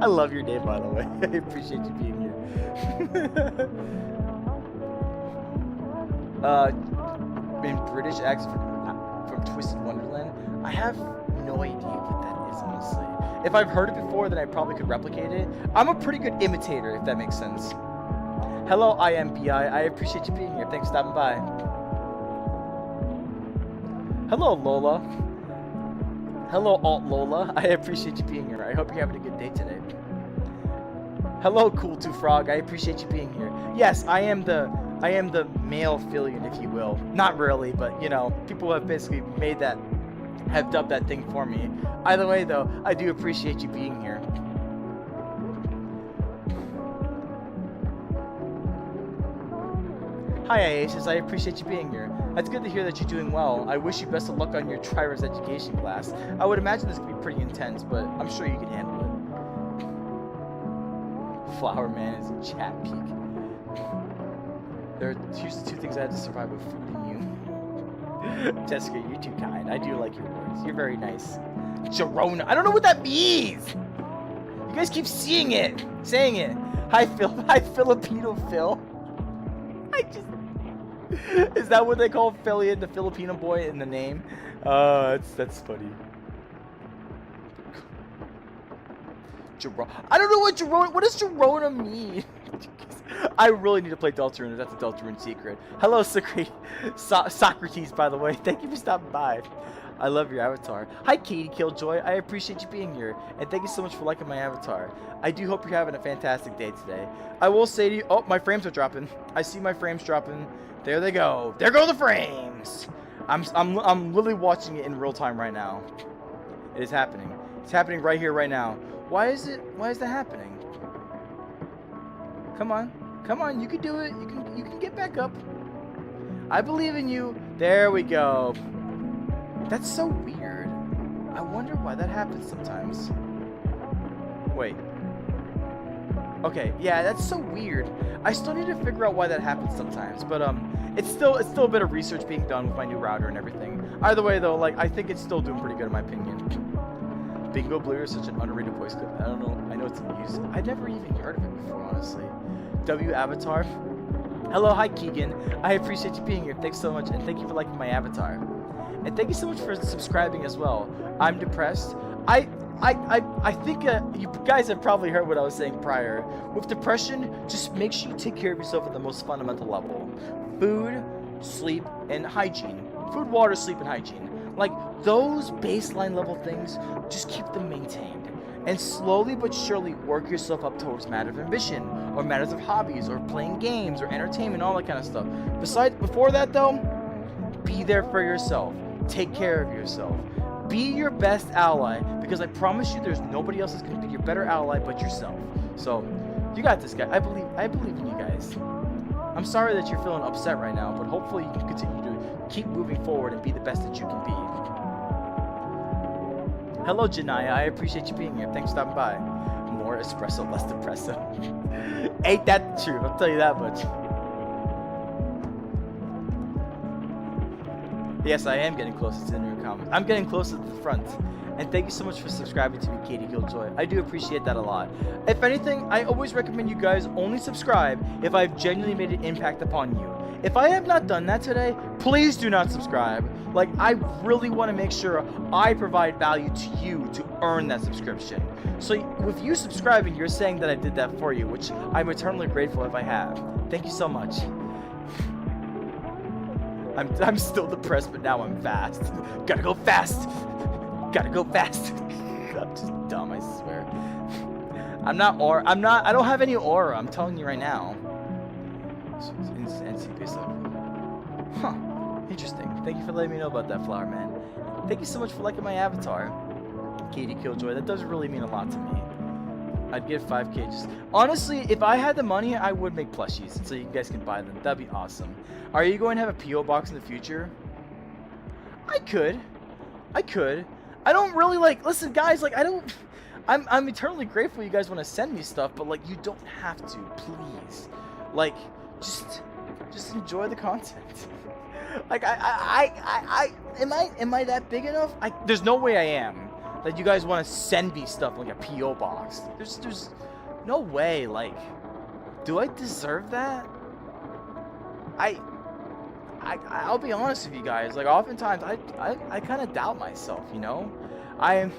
I love your name, by the way. I appreciate you being here. In British accent from Twisted Wonderland, I have no idea what that is, honestly. If I've heard it before, then I probably could replicate it. I'm a pretty good imitator, if that makes sense. Hello, IMBI. I appreciate you being here. Thanks for stopping by. Hello, Lola. Hello, Alt Lola. I appreciate you being here. I hope you're having a good day today. Hello, Cool 2 Frog. I appreciate you being here. Yes, I am the male Philian, if you will. Not really, but you know, people have basically have dubbed that thing for me. Either way, though, I do appreciate you being here. Hi, Aces. I appreciate you being here. It's good to hear that you're doing well. I wish you best of luck on your Triver's education class. I would imagine this could be pretty intense, but I'm sure you can handle it. Flower Man is a chat peak. Here's the 2 things I had to survive with food and you. Jessica, you're too kind. I do like your words. You're very nice. Jerona. I don't know what that means. You guys keep saying it. Hi, Phil. Hi, Filipino Phil. I just... Is that what they call Philly, the Filipino boy in the name? That's funny. I don't know what Jerona... What does Jerona mean? I really need to play Deltarune. That's a Deltarune secret. Hello, Socrates, by the way. Thank you for stopping by. I love your avatar. Hi, Katie Killjoy. I appreciate you being here. And thank you so much for liking my avatar. I do hope you're having a fantastic day today. I will say to you... Oh, my frames are dropping. I see my frames dropping. There they go. There go the frames. I'm literally watching it in real time right now. It is happening. It's happening right here, right now. Why is that happening? Come on. Come on, you can do it. You can get back up. I believe in you. There we go. That's so weird. I wonder why that happens sometimes. Wait. Okay, yeah, that's so weird. I still need to figure out why that happens sometimes, but it's still a bit of research being done with my new router and everything. Either way though, like I think it's still doing pretty good in my opinion. Bingo Blue is such an underrated voice clip. I don't know. I know it's in use. I'd never even heard of it before, honestly. W Avatar. Hello, hi Keegan. I appreciate you being here. Thanks so much, and thank you for liking my avatar. And thank you so much for subscribing as well. I'm depressed. I think you guys have probably heard what I was saying prior. With depression, just make sure you take care of yourself at the most fundamental level. Food, sleep, and hygiene. Food, water, sleep, and hygiene. Like, those baseline level things, just keep them maintained. And slowly but surely work yourself up towards matters of ambition, or matters of hobbies, or playing games, or entertainment, all that kind of stuff. Before that though, be there for yourself. Take care of yourself. Be your best ally, because I promise you there's nobody else that's going to be your better ally but yourself. So, you got this, guy. I believe in you guys. I'm sorry that you're feeling upset right now, but hopefully you can continue to keep moving forward and be the best that you can be. Hello, Janaya. I appreciate you being here. Thanks for stopping by. More espresso, less depresso. Ain't that the truth? I'll tell you that much. Yes, I am getting closer to the new comments. I'm getting closer to the front. And thank you so much for subscribing to me, Katie Killjoy. I do appreciate that a lot. If anything, I always recommend you guys only subscribe if I've genuinely made an impact upon you. If I have not done that today, please do not subscribe. Like, I really want to make sure I provide value to you to earn that subscription. So with you subscribing, you're saying that I did that for you, which I'm eternally grateful if I have. Thank you so much. I'm still depressed, but now I'm fast. Gotta go fast. Gotta go fast. I'm just dumb, I swear. I don't have any aura, I'm telling you right now. Huh, interesting. Thank you for letting me know about that, Flower Man. Thank you so much for liking my avatar, Katie Killjoy. That does really mean a lot to me. I'd get 5K. Just honestly, if I had the money, I would make plushies so you guys can buy them. That'd be awesome. Are you going to have a PO box in the future? I could. I don't really like. Listen, guys. Like, I don't. I'm eternally grateful you guys want to send me stuff, but like, you don't have to, please. Like, just enjoy the content. Like, am I that big enough? There's no way I am. That you guys want to send me stuff like a PO box. There's no way. Like, do I deserve that? I'll be honest with you guys. Like, oftentimes I kind of doubt myself. You know, I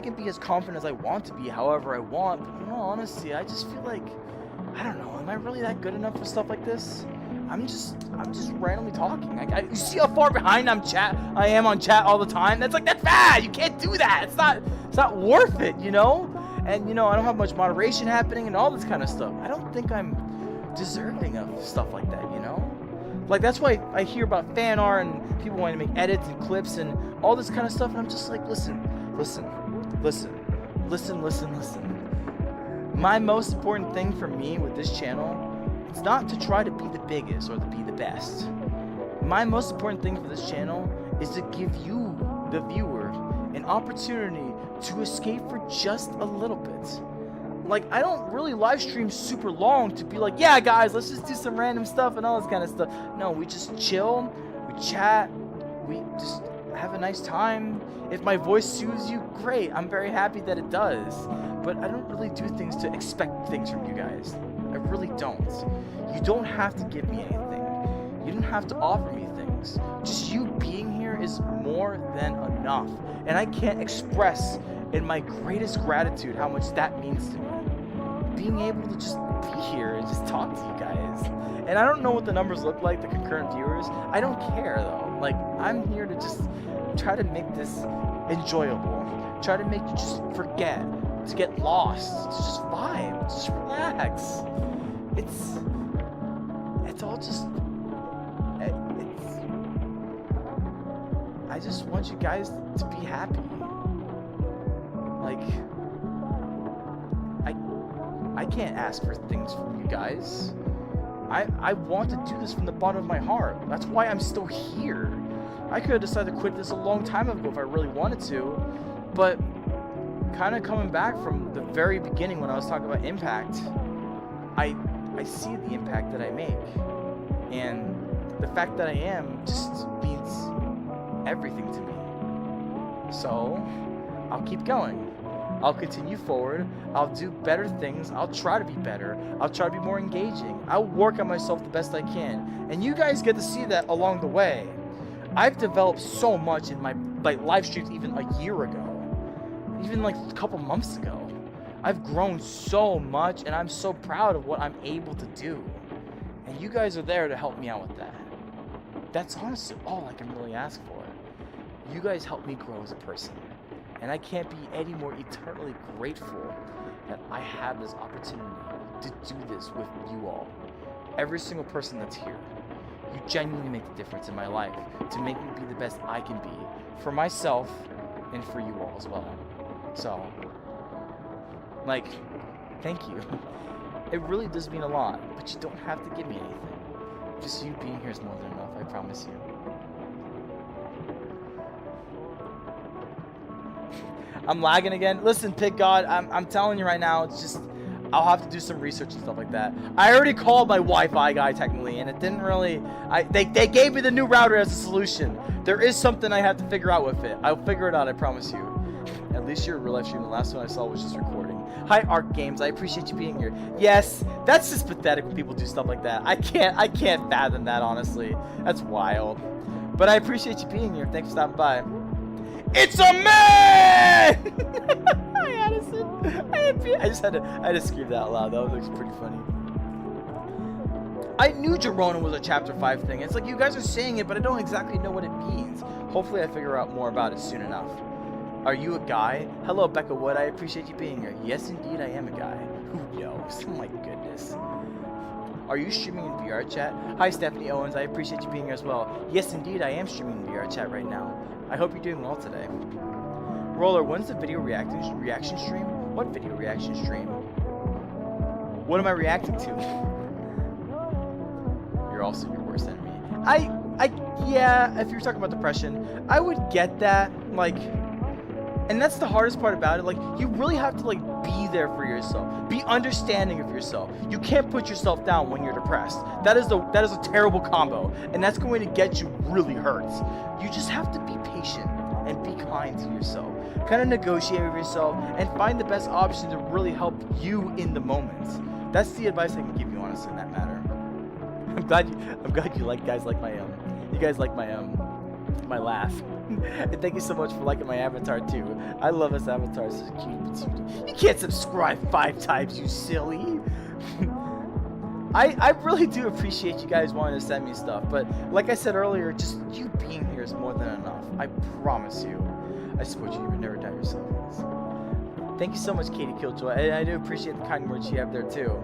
can be as confident as I want to be, however I want. But in all honesty, I just feel like, I don't know. Am I really that good enough for stuff like this? I'm just randomly talking. You see how far behind I am on chat all the time? That's bad. You can't do that. It's not worth it, you know? And you know, I don't have much moderation happening and all this kind of stuff. I don't think I'm deserving of stuff like that, you know? Like, that's why I hear about fan art and people wanting to make edits and clips and all this kind of stuff, and I'm just like, listen. My most important thing for me with this channel, it's not to try to be the biggest or to be the best. My most important thing for this channel is to give you, the viewer, an opportunity to escape for just a little bit. Like, I don't really live stream super long to be like, yeah guys, let's just do some random stuff and all this kind of stuff. No, we just chill, we chat, we just have a nice time. If my voice soothes you, great. I'm very happy that it does. But I don't really do things to expect things from you guys. I really don't. You don't have to give me anything. You don't have to offer me things. Just you being here is more than enough. And I can't express in my greatest gratitude how much that means to me. Being able to just be here and just talk to you guys. And I don't know what the numbers look like, the concurrent viewers. I don't care though. Like, I'm here to just try to make this enjoyable. Try to make you just forget, to get lost, to just vibe, to just relax. It's all just, I just want you guys to be happy. Like, I can't ask for things from you guys. I want to do this from the bottom of my heart. That's why I'm still here. I could have decided to quit this a long time ago if I really wanted to, but kind of coming back from the very beginning when I was talking about impact, I see the impact that I make, and the fact that I am just means everything to me. So I'll keep going. I'll continue forward. I'll do better things. I'll try to be better. I'll try to be more engaging. I'll work on myself the best I can. And you guys get to see that along the way. I've developed so much in my live streams even a year ago. Even like a couple months ago. I've grown so much, and I'm so proud of what I'm able to do. And you guys are there to help me out with that. That's honestly all I can really ask for. You guys help me grow as a person. And I can't be any more eternally grateful that I have this opportunity to do this with you all. Every single person that's here. You genuinely make the difference in my life to make me be the best I can be for myself and for you all as well. So, like, thank you. It really does mean a lot, but you don't have to give me anything. Just you being here is more than enough, I promise you. I'm lagging again. Listen, Pig God, I'm telling you right now, it's just, I'll have to do some research and stuff like that. I already called my Wi-Fi guy technically, and it didn't really, they gave me the new router as a solution. There is something I have to figure out with it. I'll figure it out, I promise you. At least you're a real life stream. The last one I saw was just recording. Hi, Arc Games. I appreciate you being here. Yes, that's just pathetic when people do stuff like that. I can't fathom that, honestly. That's wild. But I appreciate you being here. Thanks for stopping by. It's a man! Hi, Addison. I just had to scream that out loud. That looks pretty funny. I knew Girona was a Chapter 5 thing. It's like you guys are saying it, but I don't exactly know what it means. Hopefully I figure out more about it soon enough. Are you a guy? Hello, Becca Wood. I appreciate you being here. Yes, indeed, I am a guy. Who knows? Oh my goodness. Are you streaming in VR chat? Hi, Stephanie Owens. I appreciate you being here as well. Yes, indeed, I am streaming in VR chat right now. I hope you're doing well today. Roller, when's the video reaction stream? What video reaction stream? What am I reacting to? You're also your worst enemy. Yeah, if you're talking about depression, I would get that, like, and that's the hardest part about it. Like, you really have to, like, be there for yourself. Be understanding of yourself. You can't put yourself down when you're depressed. That is a terrible combo, and that's going to get you really hurt. You just have to be patient and be kind to yourself. Kind of negotiate with yourself and find the best option to really help you in the moment. That's the advice I can give you, honestly, in that matter. I'm glad you like guys like my you guys like my laugh. And thank you so much for liking my avatar too. I love this avatar. It's so cute. You can't subscribe 5 times, you silly. I really do appreciate you guys wanting to send me stuff, but like I said earlier, just you being here is more than enough. I promise you. I support you. You would never doubt yourself. Thank you so much, Katie Killjoy. I do appreciate the kind words you have there too.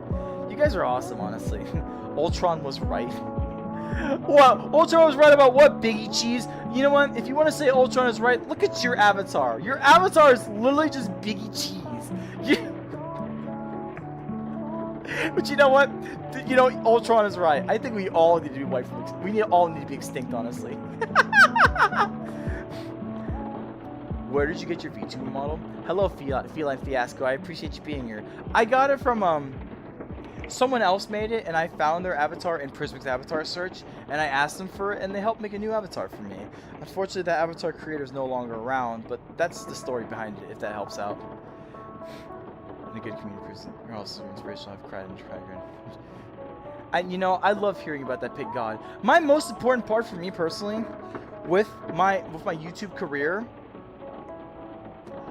You guys are awesome, honestly. Ultron was right. What? Ultron was right about what, Biggie Cheese? You know what? If you want to say Ultron is right, look at your avatar. Your avatar is literally just Biggie Cheese. But you know what? You know, Ultron is right. I think we all need to be wiped from all need to be extinct, honestly. Where did you get your VTuber model? Hello, Feline Fiasco. I appreciate you being here. I got it from someone else made it, and I found their avatar in Prismic's avatar search, and I asked them for it, and they helped make a new avatar for me. Unfortunately, that avatar creator is no longer around, but that's the story behind it, if that helps out. And a good community person. You're also inspirational. I've cried and tried. You know, I love hearing about that pig god. My most important part for me personally, with my YouTube career,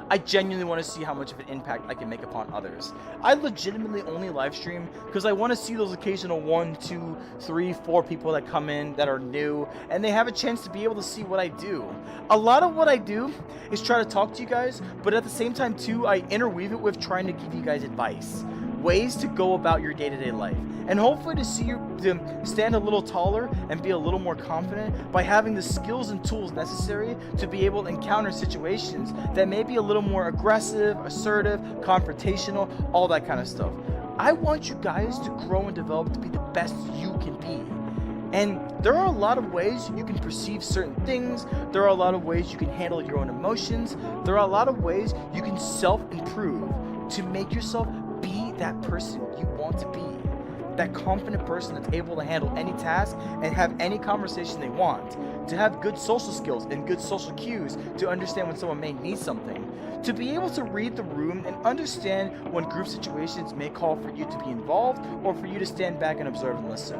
I genuinely want to see how much of an impact I can make upon others. I legitimately only live stream because I want to see those occasional 1, 2, 3, 4 people that come in that are new, and they have a chance to be able to see what I do. A lot of what I do is try to talk to you guys, but at the same time too, I interweave it with trying to give you guys advice, ways to go about your day-to-day life, and hopefully to see you to stand a little taller and be a little more confident by having the skills and tools necessary to be able to encounter situations that may be a little more aggressive, assertive, confrontational, all that kind of stuff. I want you guys to grow and develop to be the best you can be. And there are a lot of ways you can perceive certain things. There are a lot of ways you can handle your own emotions. There are a lot of ways you can self-improve to make yourself be that person you want to be. That confident person that's able to handle any task and have any conversation they want. To have good social skills and good social cues to understand when someone may need something. To be able to read the room and understand when group situations may call for you to be involved or for you to stand back and observe and listen.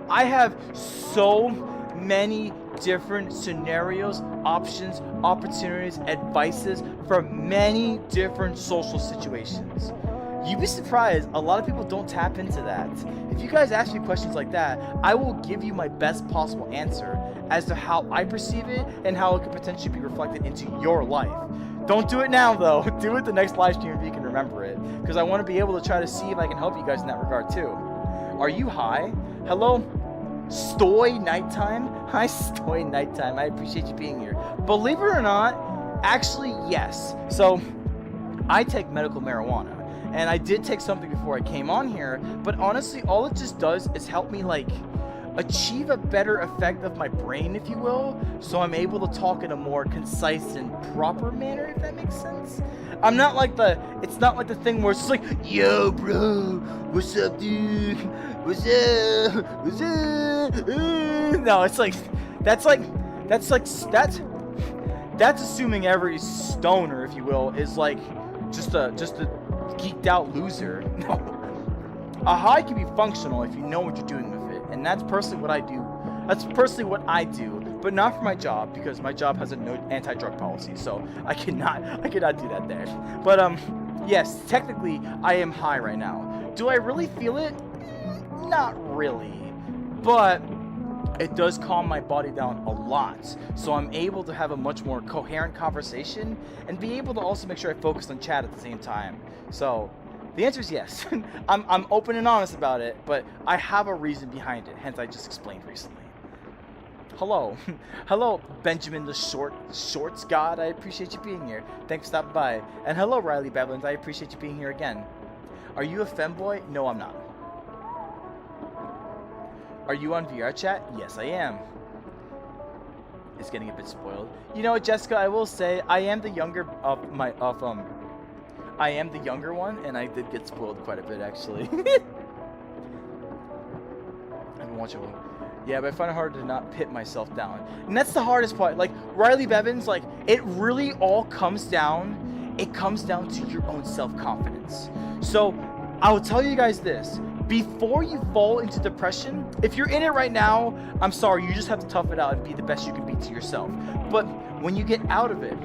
I have so many different scenarios, options, opportunities, advices for many different social situations. You'd be surprised, a lot of people don't tap into that. If you guys ask me questions like that, I will give you my best possible answer as to how I perceive it and how it could potentially be reflected into your life. Don't do it now though, do it the next live stream if you can remember it, because I want to be able to try to see if I can help you guys in that regard too. Are you high? Hello? Stoy Nighttime? Hi Stoy Nighttime, I appreciate you being here. Believe it or not, actually yes. So, I take medical marijuana. And I did take something before I came on here, but honestly, all it just does is help me like achieve a better effect of my brain, if you will, so I'm able to talk in a more concise and proper manner, if that makes sense. I'm not like it's not like the thing where it's just like, yo bro, what's up dude, what's up, what's up, no, it's like, that's assuming every stoner, if you will, is like, just a geeked out loser. No. A high can be functional if you know what you're doing with it, and that's personally what I do. That's personally what I do, but not for my job, because my job has a no anti-drug policy, so I cannot do that there. But yes, technically I am high right now. Do I really feel it? Not really, but it does calm my body down a lot, so I'm able to have a much more coherent conversation and be able to also make sure I focus on chat at the same time. So the answer is yes. I'm open and honest about it, but I have a reason behind it, hence I just explained recently. Hello. Hello, Benjamin the Shorts God. I appreciate you being here. Thanks for stopping by. And hello, Riley Babylons. I appreciate you being here again. Are you a femboy? No, I'm not. Are you on VR chat? Yes, I am. It's getting a bit spoiled. You know what, Jessica, I will say I am the younger I am the younger one, and I did get spoiled quite a bit actually. I've been watching one. Yeah, but I find it hard to not pit myself down. And that's the hardest part. Like Riley Bevins, like it really all comes down to your own self-confidence. So I'll tell you guys this. Before you fall into depression, if you're in it right now, I'm sorry, you just have to tough it out and be the best you can be to yourself. But when you get out of it,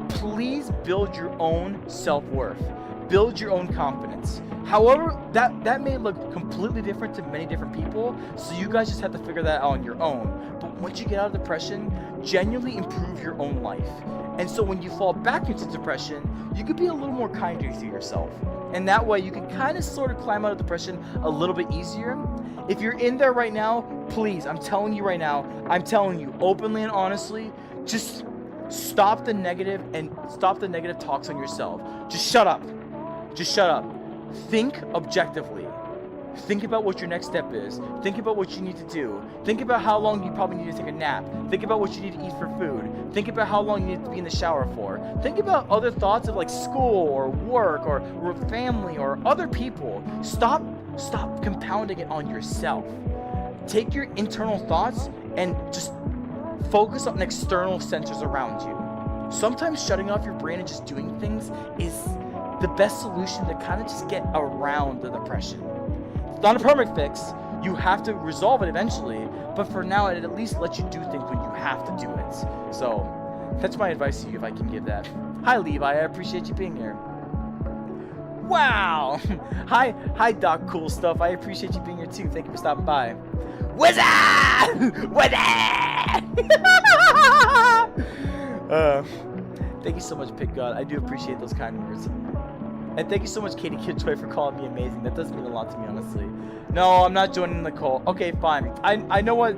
please build your own self-worth. Build your own confidence. However, that may look completely different to many different people, so you guys just have to figure that out on your own. But once you get out of depression, genuinely improve your own life. And so when you fall back into depression, you could be a little more kinder to yourself. And that way you can kind of sort of climb out of depression a little bit easier. If you're in there right now, please, I'm telling you right now, I'm telling you openly and honestly, just stop the negative talks on yourself. Just shut up. Just shut up. Think objectively. Think about what your next step is. Think about what you need to do. Think about how long you probably need to take a nap. Think about what you need to eat for food. Think about how long you need to be in the shower for. Think about other thoughts of like school or work or family or other people. Stop Stop compounding it on yourself. Take your internal thoughts and just focus on external sensors around you. Sometimes shutting off your brain and just doing things is the best solution to kind of just get around the depression. It's not a perfect fix. You have to resolve it eventually, but for now, it at least lets you do things when you have to do it. So that's my advice to you, if I can give that. Hi, Levi. I appreciate you being here. Wow. Hi, Doc. Cool stuff. I appreciate you being here too. Thank you for stopping by. What's up? What's up? Thank you so much, Pig God. I do appreciate those kind words. And thank you so much, Katie Kidjoy, for calling me amazing. That does mean a lot to me, honestly. No, I'm not joining the cult. Okay, fine. I know what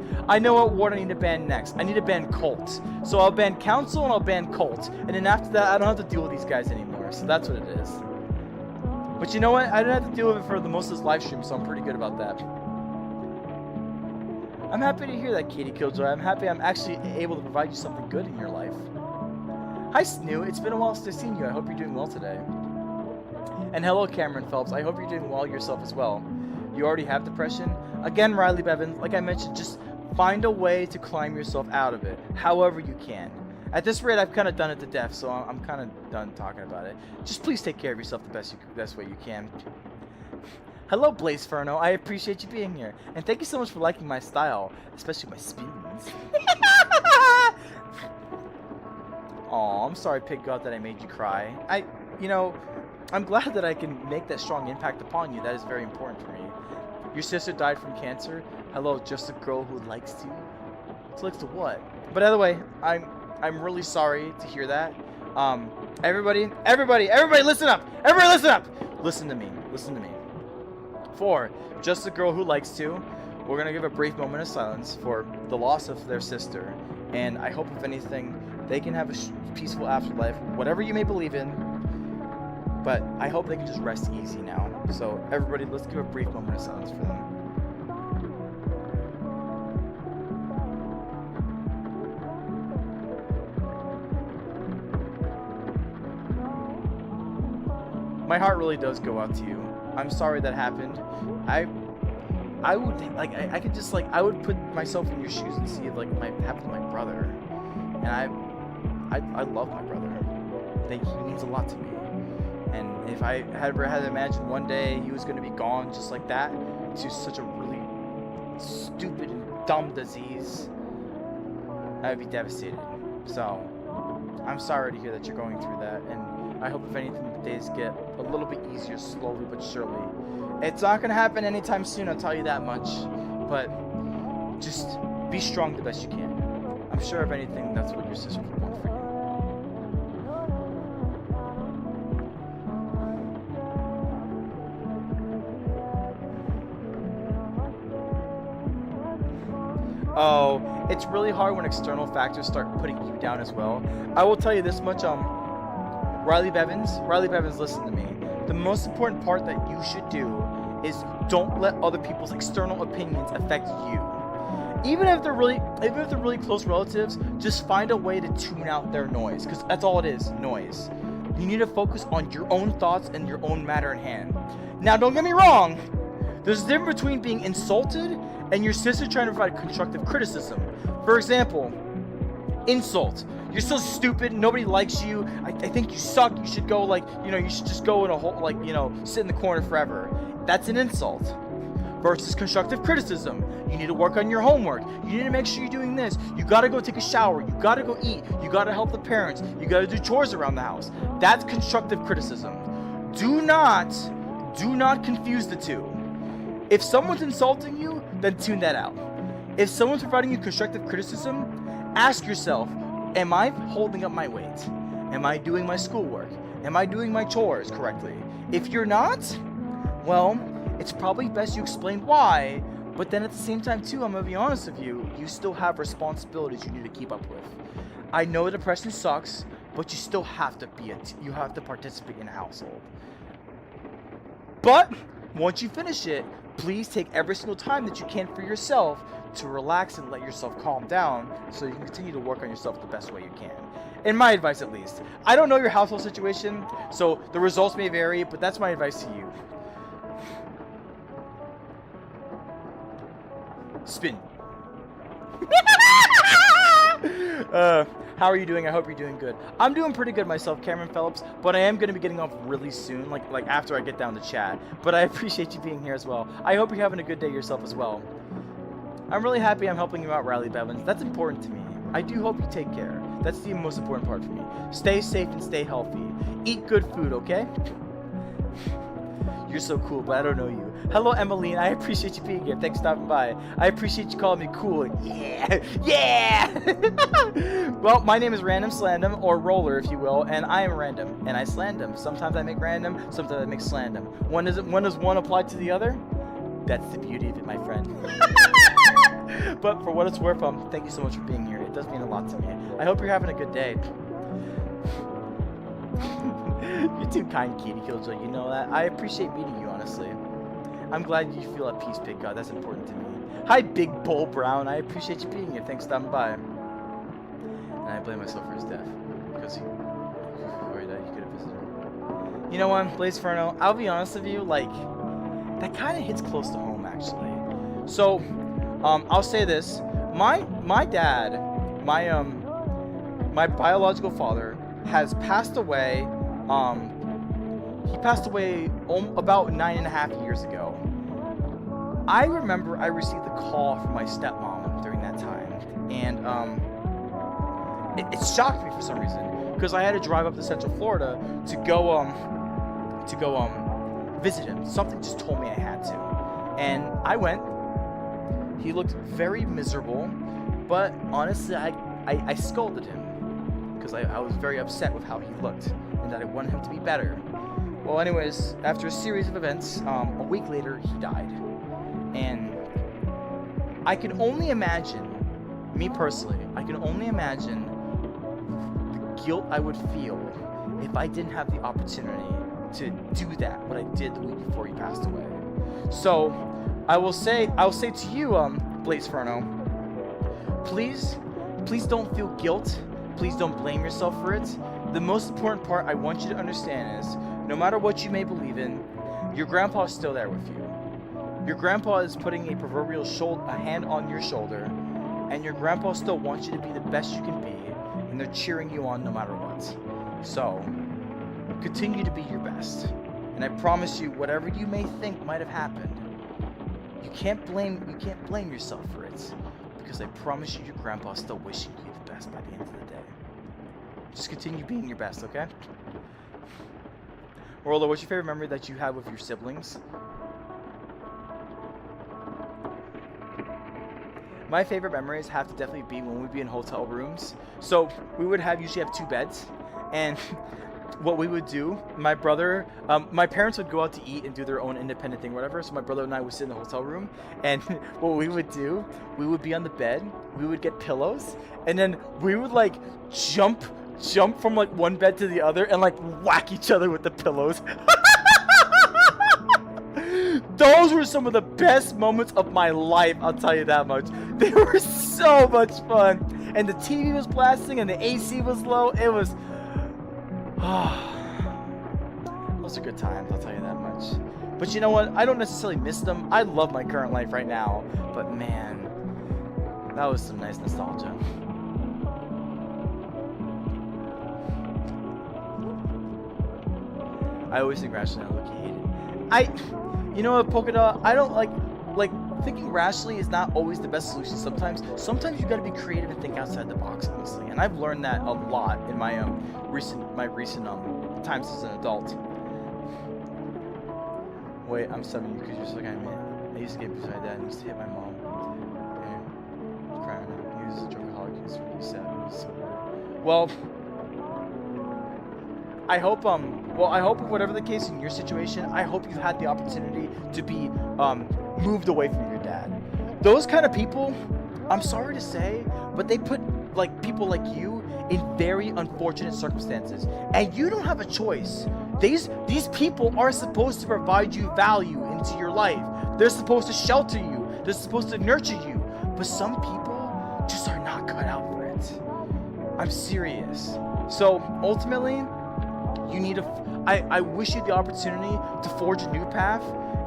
ward I need to ban next. I need to ban cult. So I'll ban council and I'll ban cult. And then after that, I don't have to deal with these guys anymore. So that's what it is. But you know what? I didn't have to deal with it for the most of this live stream, so I'm pretty good about that. I'm happy to hear that, Katie Killjoy. I'm happy I'm actually able to provide you something good in your life. Hi, Snoo. It's been a while since I've seen you. I hope you're doing well today. And hello, Cameron Phelps. I hope you're doing well yourself as well. You already have depression? Again, Riley Bevins, like I mentioned, just find a way to climb yourself out of it, however you can. At this rate, I've kind of done it to death, so I'm kind of done talking about it. Just please take care of yourself the best way you can. Hello, Blaze Ferno. I appreciate you being here. And thank you so much for liking my style, especially my spoons. Aw, I'm sorry, Pig God, that I made you cry. I'm glad that I can make that strong impact upon you. That is very important for me. Your sister died from cancer. Hello, just a girl who likes to. So likes to what? But either way, I'm really sorry to hear that. Everybody, listen up. Everybody, listen up. Listen to me. For just a girl who likes to, we're gonna give a brief moment of silence for the loss of their sister, and I hope, if anything, they can have a peaceful afterlife, whatever you may believe in. But I hope they can just rest easy now. So everybody, let's give a brief moment of silence for them. My heart really does go out to you. I'm sorry that happened. I would like I could just like I would put myself in your shoes and see if like it might happen to my brother. And I love my brother. He means a lot to me. And if I had ever had to imagine one day he was going to be gone just like that to such a really stupid and dumb disease, I would be devastated. So I'm sorry to hear that you're going through that, and I hope, if anything, the days get a little bit easier, slowly but surely. It's not going to happen anytime soon, I'll tell you that much. But just be strong the best you can. I'm sure, if anything, that's what your sister would want for you. Oh, it's really hard when external factors start putting you down as well. I will tell you this much, Riley Bevins, listen to me. The most important part that you should do is don't let other people's external opinions affect you. Even if they're really close relatives, just find a way to tune out their noise, because that's all it is, noise. You need to focus on your own thoughts and your own matter in hand. Now, don't get me wrong. There's a difference between being insulted and your sister trying to provide constructive criticism. For example, insult. You're so stupid, nobody likes you, I think you suck, you should go you should just go in a hole, sit in the corner forever. That's an insult. Versus constructive criticism. You need to work on your homework. You need to make sure you're doing this. You gotta go take a shower. You gotta go eat. You gotta help the parents. You gotta do chores around the house. That's constructive criticism. Do not confuse the two. If someone's insulting you, then tune that out. If someone's providing you constructive criticism, ask yourself, am I holding up my weight? Am I doing my schoolwork? Am I doing my chores correctly? If you're not, well, it's probably best you explain why, but then at the same time too, I'm gonna be honest with you, you still have responsibilities you need to keep up with. I know depression sucks, but you still have to you have to participate in a household. But once you finish it, please take every single time that you can for yourself to relax and let yourself calm down so you can continue to work on yourself the best way you can. In my advice, at least. I don't know your household situation, so the results may vary, but that's my advice to you. Spin. How are you doing? I hope you're doing good. I'm doing pretty good myself, Cameron Phillips, but I am going to be getting off really soon, like after I get down to chat. But I appreciate you being here as well. I hope you're having a good day yourself as well. I'm really happy I'm helping you out, Riley Bevins. That's important to me. I do hope you take care. That's the most important part for me. Stay safe and stay healthy. Eat good food, okay? You're so cool, but I don't know you. Hello, Emmeline. I appreciate you being here. Thanks for stopping by. I appreciate you calling me cool. Yeah! Yeah! Well, my name is Random Slandom, or Roller, if you will, and I am random, and I slandom. Sometimes I make random, sometimes I make slandom. When does one apply to the other? That's the beauty of it, my friend. But for what it's worth, thank you so much for being here. It does mean a lot to me. I hope you're having a good day. You're too kind, Kitty Killjoy. You know that. I appreciate meeting you, honestly. I'm glad you feel at peace, Big God. That's important to me. Hi, Big Bull Brown. I appreciate you being here. Thanks for stopping by. And I blame myself for his death. Because he could have visited him. You know what, Blaze Ferno? I'll be honest with you, like, that kind of hits close to home, actually. So, I'll say this. My dad, my biological father, has passed away. He passed away about 9.5 years ago. I remember I received a call from my stepmom during that time, and it shocked me for some reason because I had to drive up to Central Florida to go visit him. Something just told me I had to, and I went. He looked very miserable, but honestly, I scolded him because I was very upset with how he looked and that I wanted him to be better. Well, anyways, after a series of events, a week later, he died. And I can only imagine, me personally, I can only imagine the guilt I would feel if I didn't have the opportunity to do that, what I did the week before he passed away. So, I'll say to you, Blaze Ferno, please don't feel guilt. Please don't blame yourself for it. The most important part I want you to understand is, no matter what you may believe in, your grandpa is still there with you. Your grandpa is putting a proverbial hand on your shoulder, and your grandpa still wants you to be the best you can be, and they're cheering you on no matter what. So, continue to be your best. And I promise you, whatever you may think might have happened, you can't blame yourself for it, because I promise you, your grandpa's still wishing you the best by the end of the day. Just continue being your best, okay? Roller, what's your favorite memory that you have with your siblings? My favorite memories have to definitely be when we'd be in hotel rooms. So we would usually have 2 beds, and what we would do, my parents would go out to eat and do their own independent thing, whatever. So my brother and I would sit in the hotel room, and what we would do, we would be on the bed, we would get pillows, and then we would like jump from like one bed to the other and like whack each other with the pillows. Those were some of the best moments of my life, I'll tell you that much. They were so much fun. And the TV was blasting and the AC was low. It was... those are good times, I'll tell you that much. But you know what? I don't necessarily miss them. I love my current life right now. But man, that was some nice nostalgia. I always think rationally, I look hated. You know what, Polkadot? I don't like thinking rationally is not always the best solution. Sometimes you gotta be creative and think outside the box, honestly. And I've learned that a lot in my recent times as an adult. Wait, I'm subbing you because you're so kind of man. I used to get beside that and used to hit my mom. And crying. He was a jokeaholic. He was really sad. He was so weird. Well, I hope whatever the case in your situation, I hope you've had the opportunity to be moved away from your dad. Those kind of people, I'm sorry to say, but they put like people like you in very unfortunate circumstances, and you don't have a choice. These people are supposed to provide you value into your life. They're supposed to shelter you. They're supposed to nurture you. But some people just are not cut out for it. I'm serious. So ultimately, you need I wish you the opportunity to forge a new path,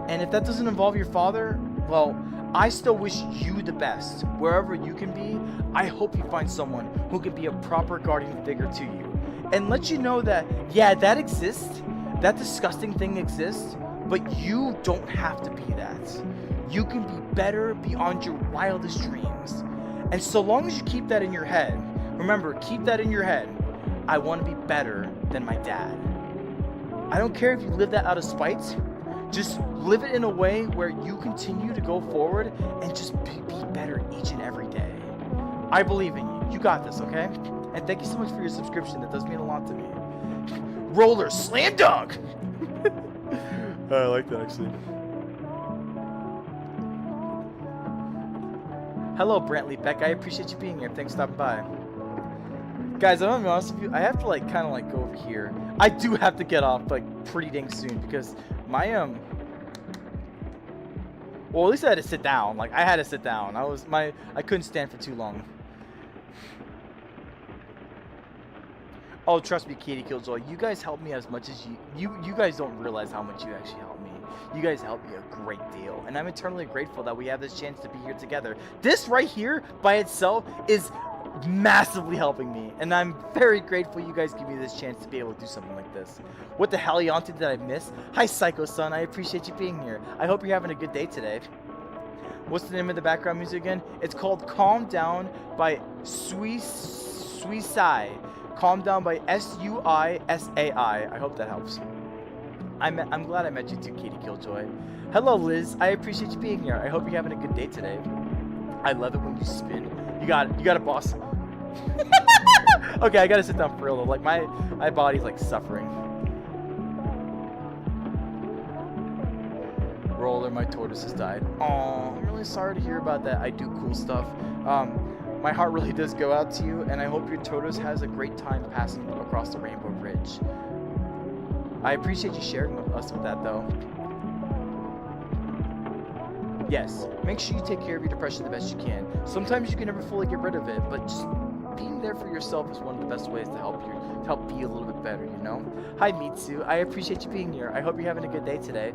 and if that doesn't involve your father, well, I still wish you the best. Wherever you can be, I hope you find someone who can be a proper guardian figure to you. And let you know that, yeah, that exists. That disgusting thing exists. But you don't have to be that. You can be better beyond your wildest dreams. And so long as you keep that in your head, remember, keep that in your head. I want to be better than my dad. I don't care if you live that out of spite. Just live it in a way where you continue to go forward and just be better each and every day. I believe in you. You got this, okay? And thank you so much for your subscription. That does mean a lot to me. Roller slam dunk! I like that, actually. Hello, Brantley Beck. I appreciate you being here. Thanks for stopping by. Guys, I'm gonna be honest with you. I have to kind of go over here. I do have to get off pretty dang soon because my well, at least I had to sit down. I had to sit down. I couldn't stand for too long. Oh, trust me, Katie Killjoy. You guys help me as much as you guys don't realize how much you actually help me. You guys help me a great deal, and I'm eternally grateful that we have this chance to be here together. This right here by itself is massively helping me, and I'm very grateful you guys give me this chance to be able to do something like this. What the hell, Yonti, did I miss? Hi, Psycho Son. I appreciate you being here. I hope you're having a good day today. What's the name of the background music again? It's called Calm Down by Suisai. Calm Down by Suisai. I hope that helps. I'm glad I met you too, Katie Killjoy. Hello, Liz. I appreciate you being here. I hope you're having a good day today. I love it when you spin. You got it, boss. Okay, I gotta sit down for real though. My body's suffering. Roller, my tortoise has died. Aw, I'm really sorry to hear about that. I do cool stuff. My heart really does go out to you, and I hope your tortoise has a great time passing across the Rainbow Bridge. I appreciate you sharing with us with that, though. Yes, make sure you take care of your depression the best you can. Sometimes you can never fully get rid of it, but just being there for yourself is one of the best ways to help be a little bit better, you know? Hi, Mitsu. I appreciate you being here. I hope you're having a good day today.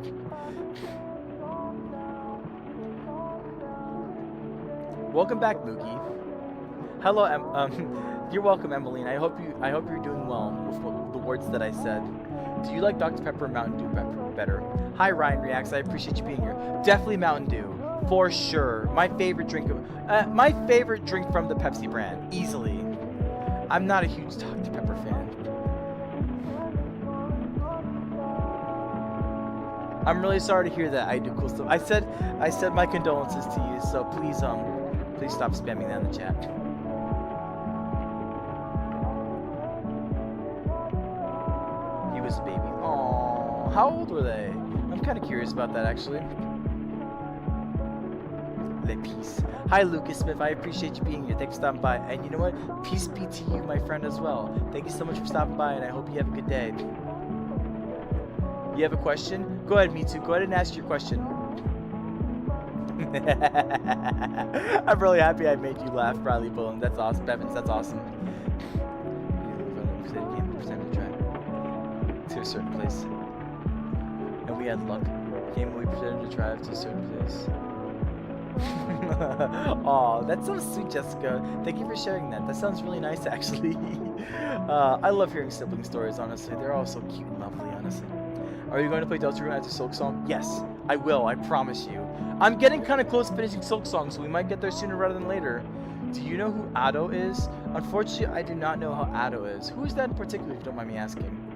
Welcome back, Mookie. Hello, you're welcome, Emmeline. I hope you're doing well with the words that I said. Do you like Dr. Pepper or Mountain Dew better? Hi, Ryan Reacts. I appreciate you being here. Definitely Mountain Dew, for sure. My favorite drink from the Pepsi brand, easily. I'm not a huge Dr. Pepper fan. I'm really sorry to hear that. I do cool stuff. I said my condolences to you. So please stop spamming that in the chat. He was a baby. Aww. How old were they? I'm kind of curious about that, actually. Le peace. Hi, Lucas Smith. I appreciate you being here. Thanks for stopping by. And you know what? Peace be to you, my friend, as well. Thank you so much for stopping by, and I hope you have a good day. You have a question? Go ahead, Mitsu. Go ahead and ask your question. I'm really happy I made you laugh, Bradley Bullen. That's awesome. Bevins, that's awesome. To a certain place. And we had luck. Game we pretended to drive to a certain place. Aw, that's so sweet, Jessica. Thank you for sharing that. That sounds really nice, actually. I love hearing sibling stories, honestly. They're all so cute and lovely, honestly. Are you going to play Deltarune after Silk Song? Yes, I will. I promise you. I'm getting kind of close to finishing Silk Song, so we might get there sooner rather than later. Do you know who Ado is? Unfortunately, I do not know how Ado is. Who is that in particular, if you don't mind me asking?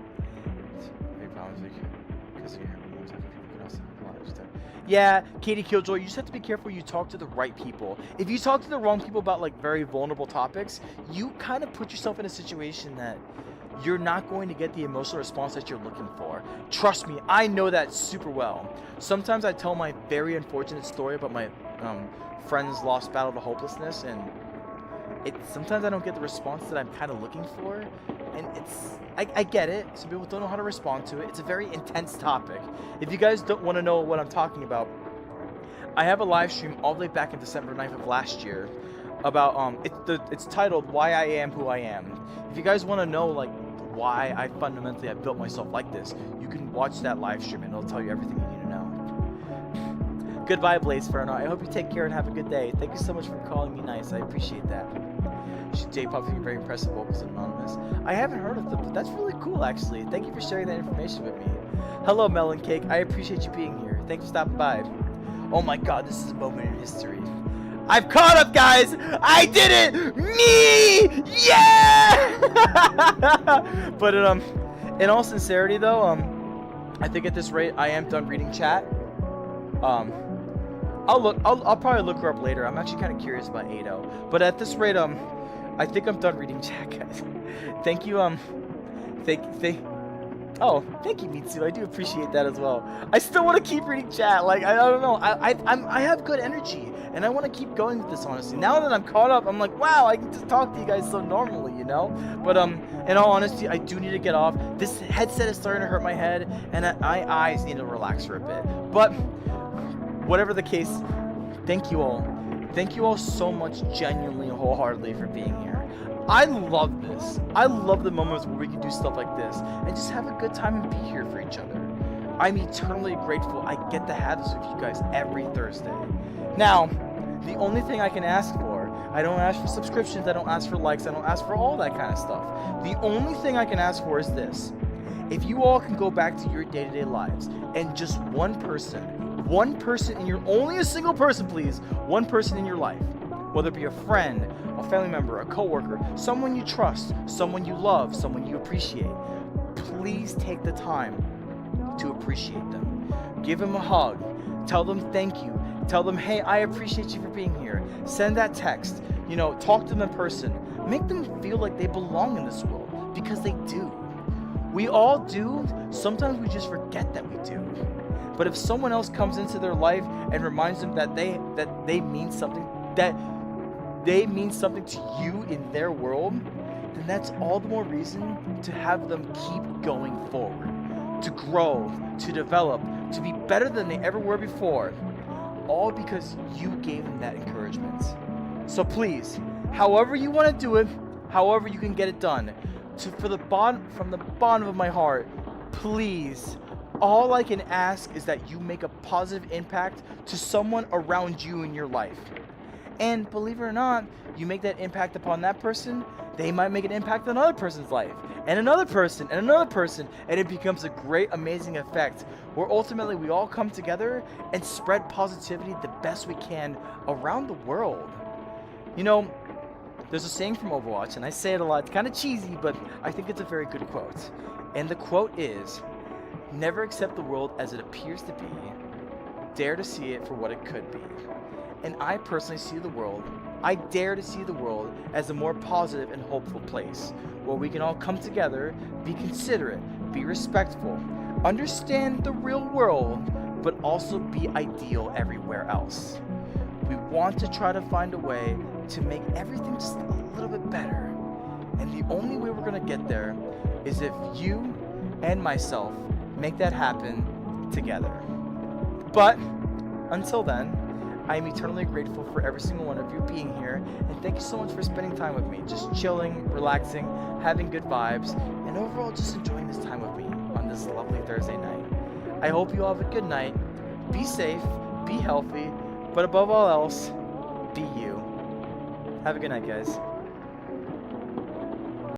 Yeah, Katie Killjoy, you just have to be careful you talk to the right people. If you talk to the wrong people about very vulnerable topics, you kind of put yourself in a situation that you're not going to get the emotional response that you're looking for. Trust me, I know that super well. Sometimes I tell my very unfortunate story about my friend's lost battle to hopelessness, and sometimes I don't get the response that I'm kind of looking for, and I get it. Some people don't know how to respond to it. It's a very intense topic. If you guys don't want to know what I'm talking about, I have a live stream all the way back in December 9th of last year about it's titled Why I Am Who I Am. If you guys want to know why I fundamentally built myself like this, you can watch that live stream and it'll tell you everything you need to know.
Goodbye, Blaze Ferno. I hope you take care and have a good day. Thank you so much for calling me nice. I appreciate that. J-Pop being very impressive vocals and anonymous. I haven't heard of them, but that's really cool, actually. Thank you for sharing that information with me. Hello, Melon Cake. I appreciate you being here. Thanks for stopping by. Oh my God, this is a moment in history. I've caught up, guys! I did it! Me! Yeah! But in all sincerity, though, I think at this rate, I am done reading chat. I'll probably look her up later. I'm actually kind of curious about Ado. But at this rate, I think I'm done reading chat, guys. Thank you, oh, thank you, Mitsu. I do appreciate that as well. I still want to keep reading chat. Like, I don't know. I have good energy, and I want to keep going with this, honestly. Now that I'm caught up, I'm like, wow, I can just talk to you guys so normally, you know? But, in all honesty, I do need to get off. This headset is starting to hurt my head, and my eyes need to relax for a bit. But, whatever the case, thank you all. Thank you all so much, genuinely and wholeheartedly, for being here. I love this. I love the moments where we can do stuff like this and just have a good time and be here for each other. I'm eternally grateful I get to have this with you guys every Thursday. Now, the only thing I can ask for, I don't ask for subscriptions, I don't ask for likes, I don't ask for all that kind of stuff. The only thing I can ask for is this. If you all can go back to your day-to-day lives and just one person in your, only a single person, please, one person in your life, whether it be a friend, a family member, a coworker, someone you trust, someone you love, someone you appreciate, please take the time to appreciate them. Give them a hug. Tell them thank you. Tell them, hey, I appreciate you for being here. Send that text. You know, talk to them in person. Make them feel like they belong in this world, because they do. We all do. Sometimes we just forget that we do. But if someone else comes into their life and reminds them that they mean something, that they mean something to you in their world, then that's all the more reason to have them keep going forward, to grow, to develop, to be better than they ever were before, all because you gave them that encouragement. So please, however you want to do it, however you can get it done, from the bottom of my heart, please, all I can ask is that you make a positive impact to someone around you in your life. And believe it or not, you make that impact upon that person, they might make an impact on another person's life, and another person, and another person, and it becomes a great, amazing effect where ultimately we all come together and spread positivity the best we can around the world. You know, there's a saying from Overwatch, and I say it a lot, it's kind of cheesy, but I think it's a very good quote. And the quote is, never accept the world as it appears to be, dare to see it for what it could be. And I personally see the world, I dare to see the world as a more positive and hopeful place, where we can all come together, be considerate, be respectful, understand the real world, but also be ideal everywhere else. We want to try to find a way to make everything just a little bit better. And the only way we're going to get there is if you and myself make that happen together. But until then, I am eternally grateful for every single one of you being here, and thank you so much for spending time with me, just chilling, relaxing, having good vibes, and overall just enjoying this time with me on this lovely Thursday night. I hope you all have a good night, be safe, be healthy, but above all else, be you. Have a good night, guys.